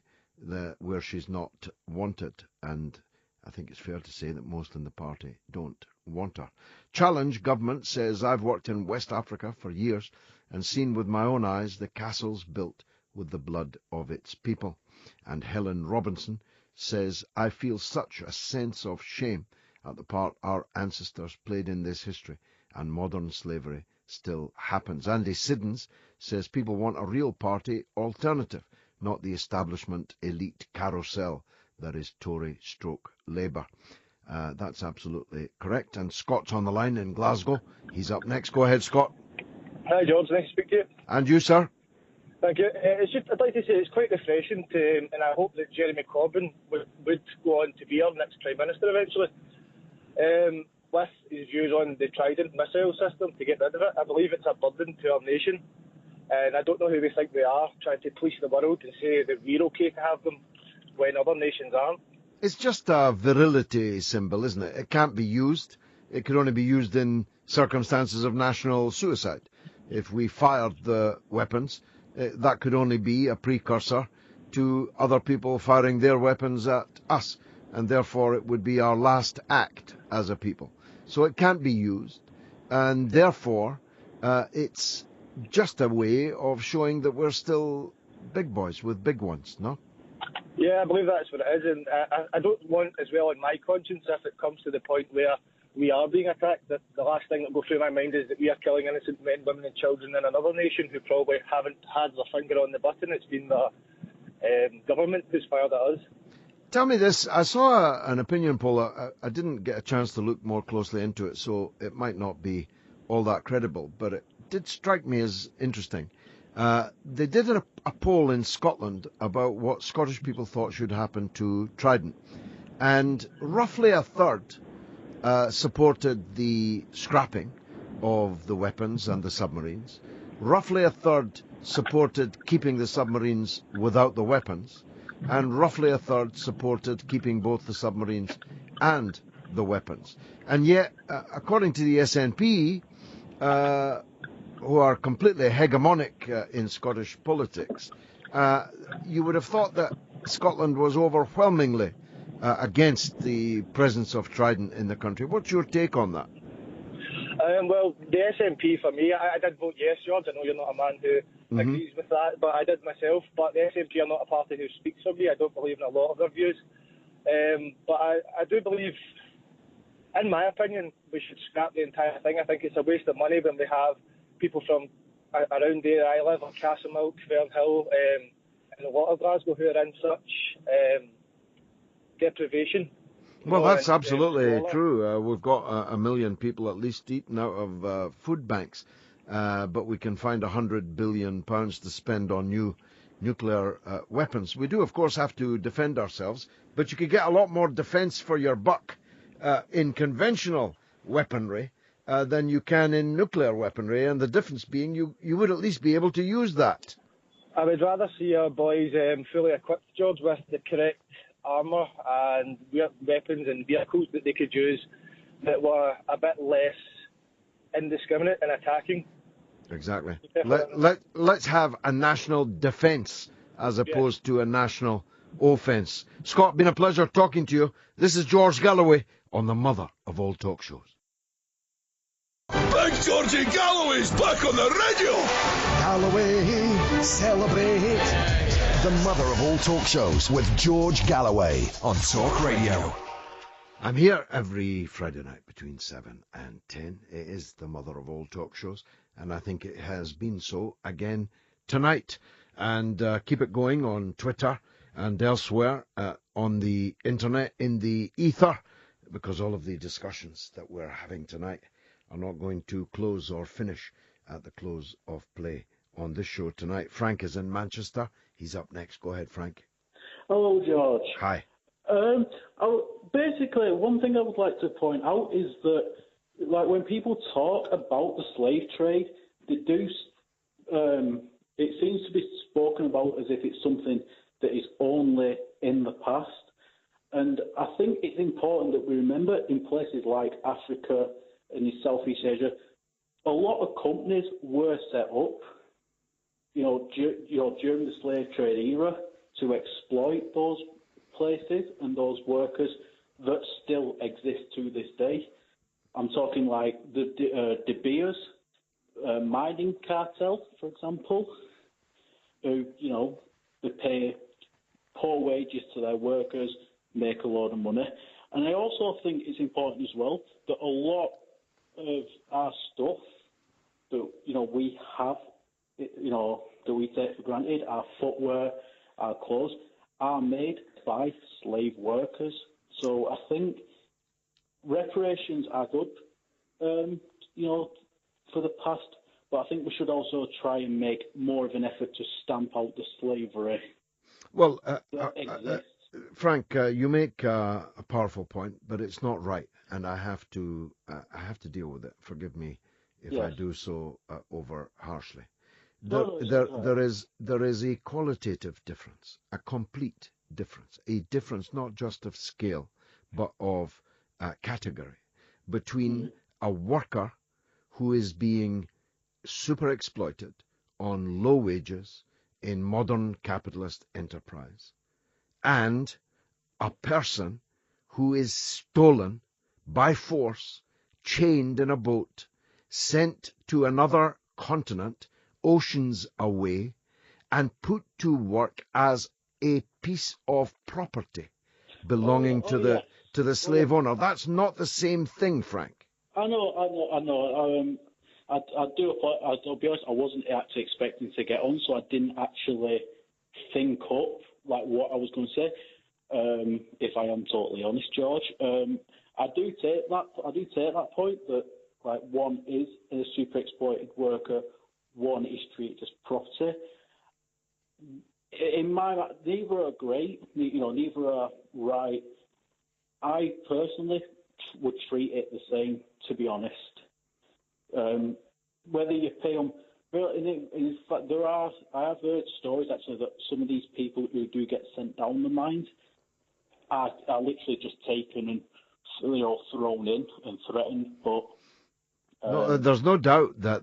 where she's not wanted. And I think it's fair to say that most in the party don't want her. Challenge Government says, I've worked in West Africa for years and seen with my own eyes the castles built with the blood of its people. And Helen Robinson says, I feel such a sense of shame at the part our ancestors played in this history, and modern slavery still happens. Andy Siddons says people want a real party alternative, not the establishment elite carousel that is Tory stroke Labour. That's absolutely correct. And Scott's on the line in Glasgow. He's up next. Go ahead, Scott. Hi, George. Nice to speak to you. And you, sir? Thank you. I'd like to say it's quite refreshing and I hope that Jeremy Corbyn would go on to be our next Prime Minister eventually. With his views on the Trident missile system, to get rid of it, I believe it's a burden to our nation. And I don't know who we think we are, trying to police the world and say that we're okay to have them when other nations aren't. It's just a virility symbol, isn't it? It can't be used. It could only be used in circumstances of national suicide. If we fired the weapons, that could only be a precursor to other people firing their weapons at us, and therefore it would be our last act as a people. So it can't be used, and therefore it's just a way of showing that we're still big boys with big ones, no? Yeah, I believe that's what it is, and I don't want as well on my conscience if it comes to the point where we are being attacked, that the last thing that will go through my mind is that we are killing innocent men, women and children in another nation who probably haven't had their finger on the button. It's been the government who's fired at us. Tell me this, I saw an opinion poll, I didn't get a chance to look more closely into it, so it might not be all that credible, but it did strike me as interesting. They did a poll in Scotland about what Scottish people thought should happen to Trident, and roughly a third supported the scrapping of the weapons and the submarines. Roughly a third supported keeping the submarines without the weapons, and roughly a third supported keeping both the submarines and the weapons. And yet, according to the SNP, who are completely hegemonic in Scottish politics, you would have thought that Scotland was overwhelmingly against the presence of Trident in the country. What's your take on that? Well, the SNP for me, I did vote yes, George. I know you're not a man who agrees with that, but I did myself. But the SNP are not a party who speaks for me. I don't believe in a lot of their views. But I do believe, in my opinion, we should scrap the entire thing. I think it's a waste of money when we have people from around there I live, like Castlemilk, Fernhill, and a lot of Glasgow who are in such deprivation. Well, that's absolutely true. We've got 1 million people at least eaten out of food banks, but we can find £100 billion to spend on new nuclear weapons. We do, of course, have to defend ourselves, but you could get a lot more defence for your buck in conventional weaponry than you can in nuclear weaponry, and the difference being you would at least be able to use that. I would rather see our boys fully equipped, George, with the correct armour and weapons and vehicles that they could use that were a bit less indiscriminate in attacking. Exactly. Let's have a national defence as opposed to a national offence. Scott, been a pleasure talking to you. This is George Galloway on the mother of all talk shows. Big Georgie Galloway's back on the radio! Galloway, celebrate. The mother of all talk shows with George Galloway on Talk Radio. I'm here every Friday night between 7 and 10. It is the mother of all talk shows, and I think it has been so again tonight. And keep it going on Twitter and elsewhere on the internet, in the ether, because all of the discussions that we're having tonight are not going to close or finish at the close of play on this show tonight. Frank is in Manchester. He's up next. Go ahead, Frank. Hello, George. Hi. Basically, one thing I would like to point out is that, like, when people talk about the slave trade, they do. It seems to be spoken about as if it's something that is only in the past. And I think it's important that we remember in places like Africa and in Southeast Asia, a lot of companies were set up, during the slave trade era to exploit those places and those workers that still exist to this day. I'm talking like the De Beers mining cartel, for example, who, they pay poor wages to their workers, make a lot of money. And I also think it's important as well that a lot of our stuff that, we have, that we take for granted, our footwear, our clothes, are made by slave workers. So I think reparations are good, for the past, but I think we should also try and make more of an effort to stamp out the slavery. Well, that exists. Frank, you make a powerful point, but it's not right, and I have to deal with it. Forgive me if I do so over harshly. There is a qualitative difference, a complete difference, a difference not just of scale, but of category between a worker who is being super exploited on low wages in modern capitalist enterprise, and a person who is stolen by force, chained in a boat, sent to another continent, oceans away, and put to work as a piece of property belonging to the slave owner. That's not the same thing, Frank. I know. I'll be honest, I wasn't actually expecting to get on, so I didn't actually think up like what I was going to say. If I am totally honest, George, I do take that point that, like, one is a super exploited worker, one is treated as property. In my mind, neither are great. Neither are right. I personally would treat it the same, to be honest. Whether you pay them, in fact, I have heard stories actually that some of these people who do get sent down the mines are literally just taken and thrown in and threatened. But there's no doubt that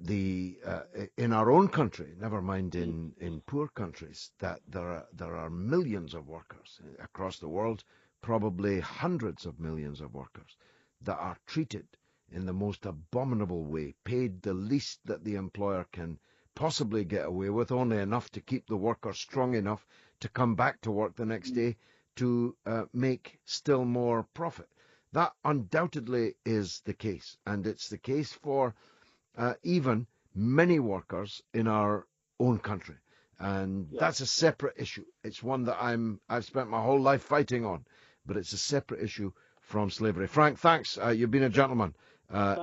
in our own country, never mind in poor countries, that there are millions of workers across the world, probably hundreds of millions of workers that are treated in the most abominable way, paid the least that the employer can possibly get away with, only enough to keep the worker strong enough to come back to work the next day to make still more profit. That undoubtedly is the case, and it's the case for even many workers in our own country. And that's a separate issue. It's one that I've spent my whole life fighting on, but it's a separate issue from slavery. Frank, thanks. You've been a gentleman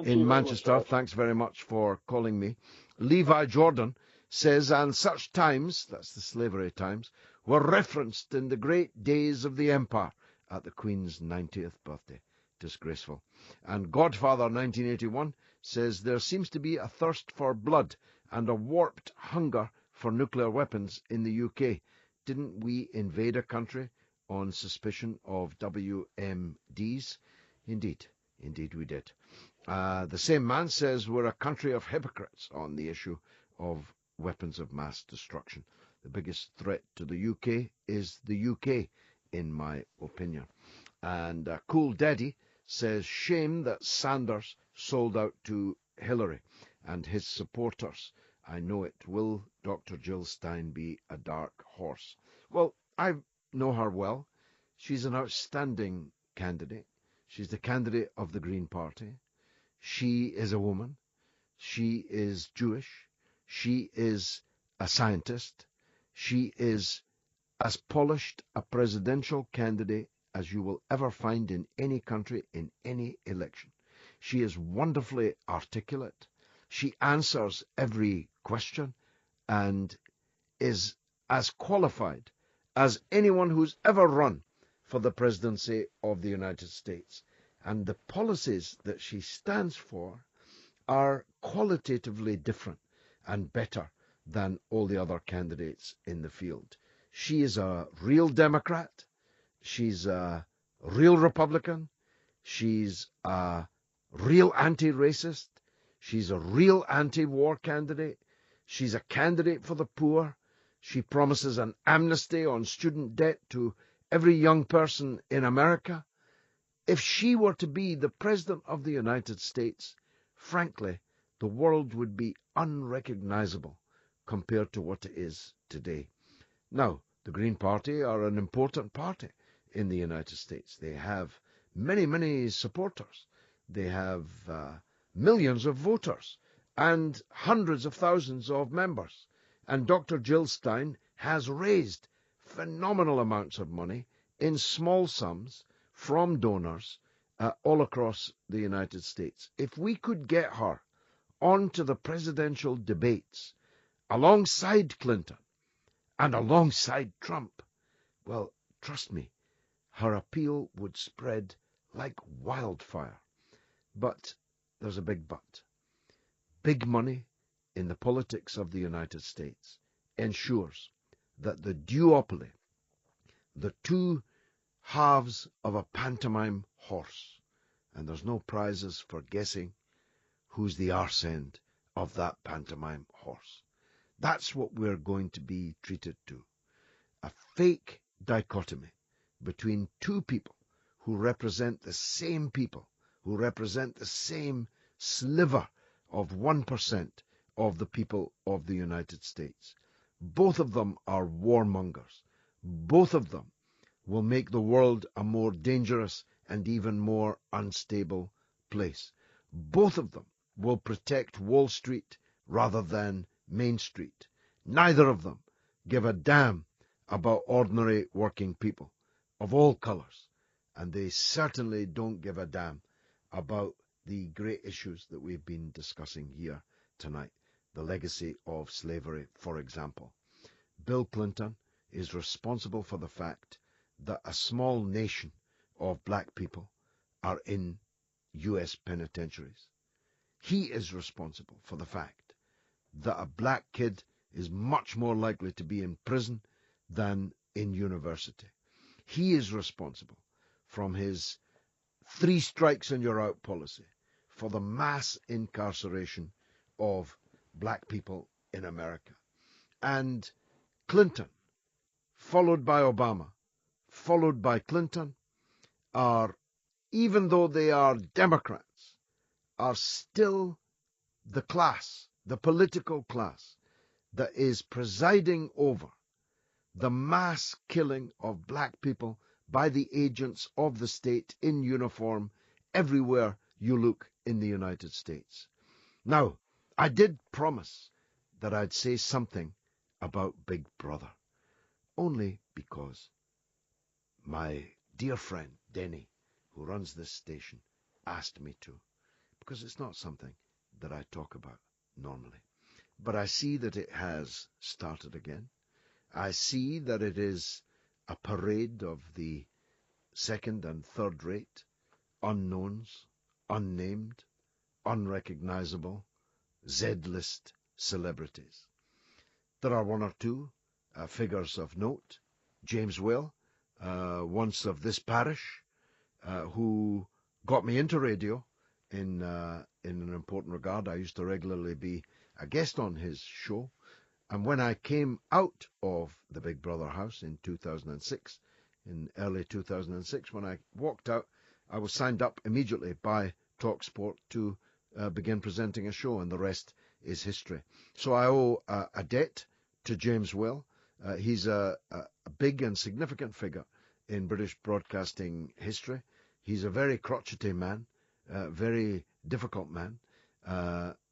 in Manchester. Thanks very much for calling me. Levi Jordan says, and such times, that's the slavery times, were referenced in the great days of the empire at the Queen's 90th birthday. Disgraceful. And Godfather 1981 says, there seems to be a thirst for blood and a warped hunger for nuclear weapons in the UK. Didn't we invade a country on suspicion of WMDs? Indeed we did. The same man says we're a country of hypocrites on the issue of weapons of mass destruction. The biggest threat to the UK is the UK, in my opinion. And Cool Daddy says, shame that Sanders sold out to Hillary and his supporters. I know it. Will Dr. Jill Stein be a dark horse? Well, I know her well. She's an outstanding candidate. She's the candidate of the Green Party. She is a woman. She is Jewish. She is a scientist. She is as polished a presidential candidate as you will ever find in any country in any election. She is wonderfully articulate. She answers every question and is as qualified as anyone who's ever run for the presidency of the United States. And the policies that she stands for are qualitatively different and better than all the other candidates in the field. She is a real Democrat. She's a real Republican. She's a real anti-racist. She's a real anti-war candidate. She's a candidate for the poor. She promises an amnesty on student debt to every young person in America. If she were to be the President of the United States, frankly, the world would be unrecognizable compared to what it is today. Now, the Green Party are an important party in the United States. They have many, many supporters. They have millions of voters and hundreds of thousands of members. And Dr. Jill Stein has raised phenomenal amounts of money in small sums from donors all across the United States. If we could get her onto the presidential debates alongside Clinton and alongside Trump, well, trust me, her appeal would spread like wildfire. But there's a big but. Big money in the politics of the United States ensures that the duopoly, the two halves of a pantomime horse, and there's no prizes for guessing who's the arse end of that pantomime horse. That's what we're going to be treated to. A fake dichotomy between two people who represent the same people, who represent the same sliver of 1% of the people of the United States. Both of them are warmongers. Both of them will make the world a more dangerous and even more unstable place. Both of them will protect Wall Street rather than Main Street. Neither of them give a damn about ordinary working people of all colors. And they certainly don't give a damn about the great issues that we've been discussing here tonight. The legacy of slavery, for example. Bill Clinton is responsible for the fact that a small nation of black people are in U.S. penitentiaries. He is responsible for the fact that a black kid is much more likely to be in prison than in university. He is responsible from his 3 strikes and you're out policy for the mass incarceration of black people in America. And Clinton, followed by Obama, followed by Clinton, are, even though they are Democrats, are still the class, the political class, that is presiding over the mass killing of black people by the agents of the state in uniform everywhere you look in the United States. Now, I did promise that I'd say something about Big Brother, only because my dear friend Denny, who runs this station, asked me to, because it's not something that I talk about normally. But I see that it has started again. I see that it is a parade of the second and third rate, unknowns, unnamed, unrecognizable, Z-list celebrities. There are 1 or 2 figures of note. James Whale, once of this parish, who got me into radio in an important regard. I used to regularly be a guest on his show. And when I came out of the Big Brother house in 2006, in early 2006, when I walked out, I was signed up immediately by TalkSport to begin presenting a show, and the rest is history. So I owe a debt to James Will. He's a big and significant figure in British broadcasting history. He's a very crotchety man, very difficult man,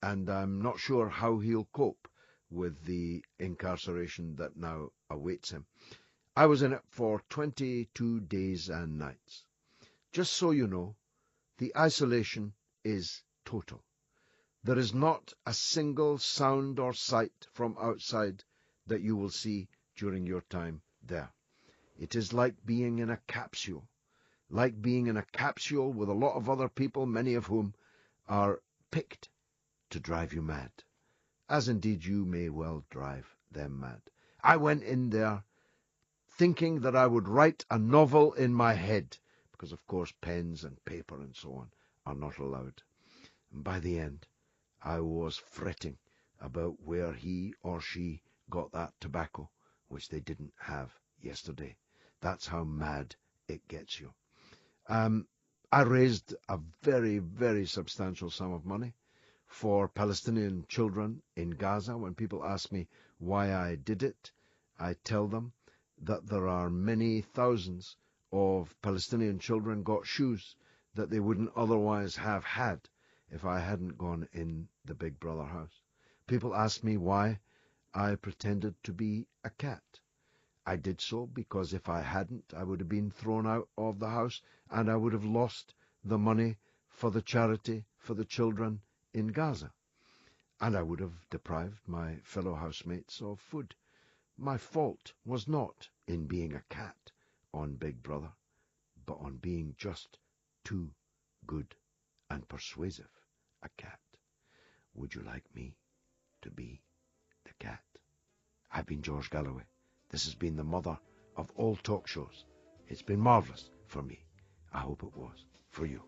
and I'm not sure how he'll cope with the incarceration that now awaits him. I was in it for 22 days and nights. Just so you know, the isolation is total. There is not a single sound or sight from outside that you will see during your time there. It is like being in a capsule, with a lot of other people, many of whom are picked to drive you mad, as indeed you may well drive them mad. I went in there thinking that I would write a novel in my head, because of course pens and paper and so on are not allowed. And by the end, I was fretting about where he or she got that tobacco, which they didn't have yesterday. That's how mad it gets you. I raised a very, very substantial sum of money for Palestinian children in Gaza. When people ask me why I did it, I tell them that there are many thousands of Palestinian children got shoes that they wouldn't otherwise have had if I hadn't gone in the Big Brother house. People ask me why I pretended to be a cat. I did so because if I hadn't, I would have been thrown out of the house and I would have lost the money for the charity for the children in Gaza. And I would have deprived my fellow housemates of food. My fault was not in being a cat on Big Brother, but on being just too good and persuasive a cat. Would you like me to be the cat? I've been George Galloway. This has been the mother of all talk shows. It's been marvellous for me. I hope it was for you.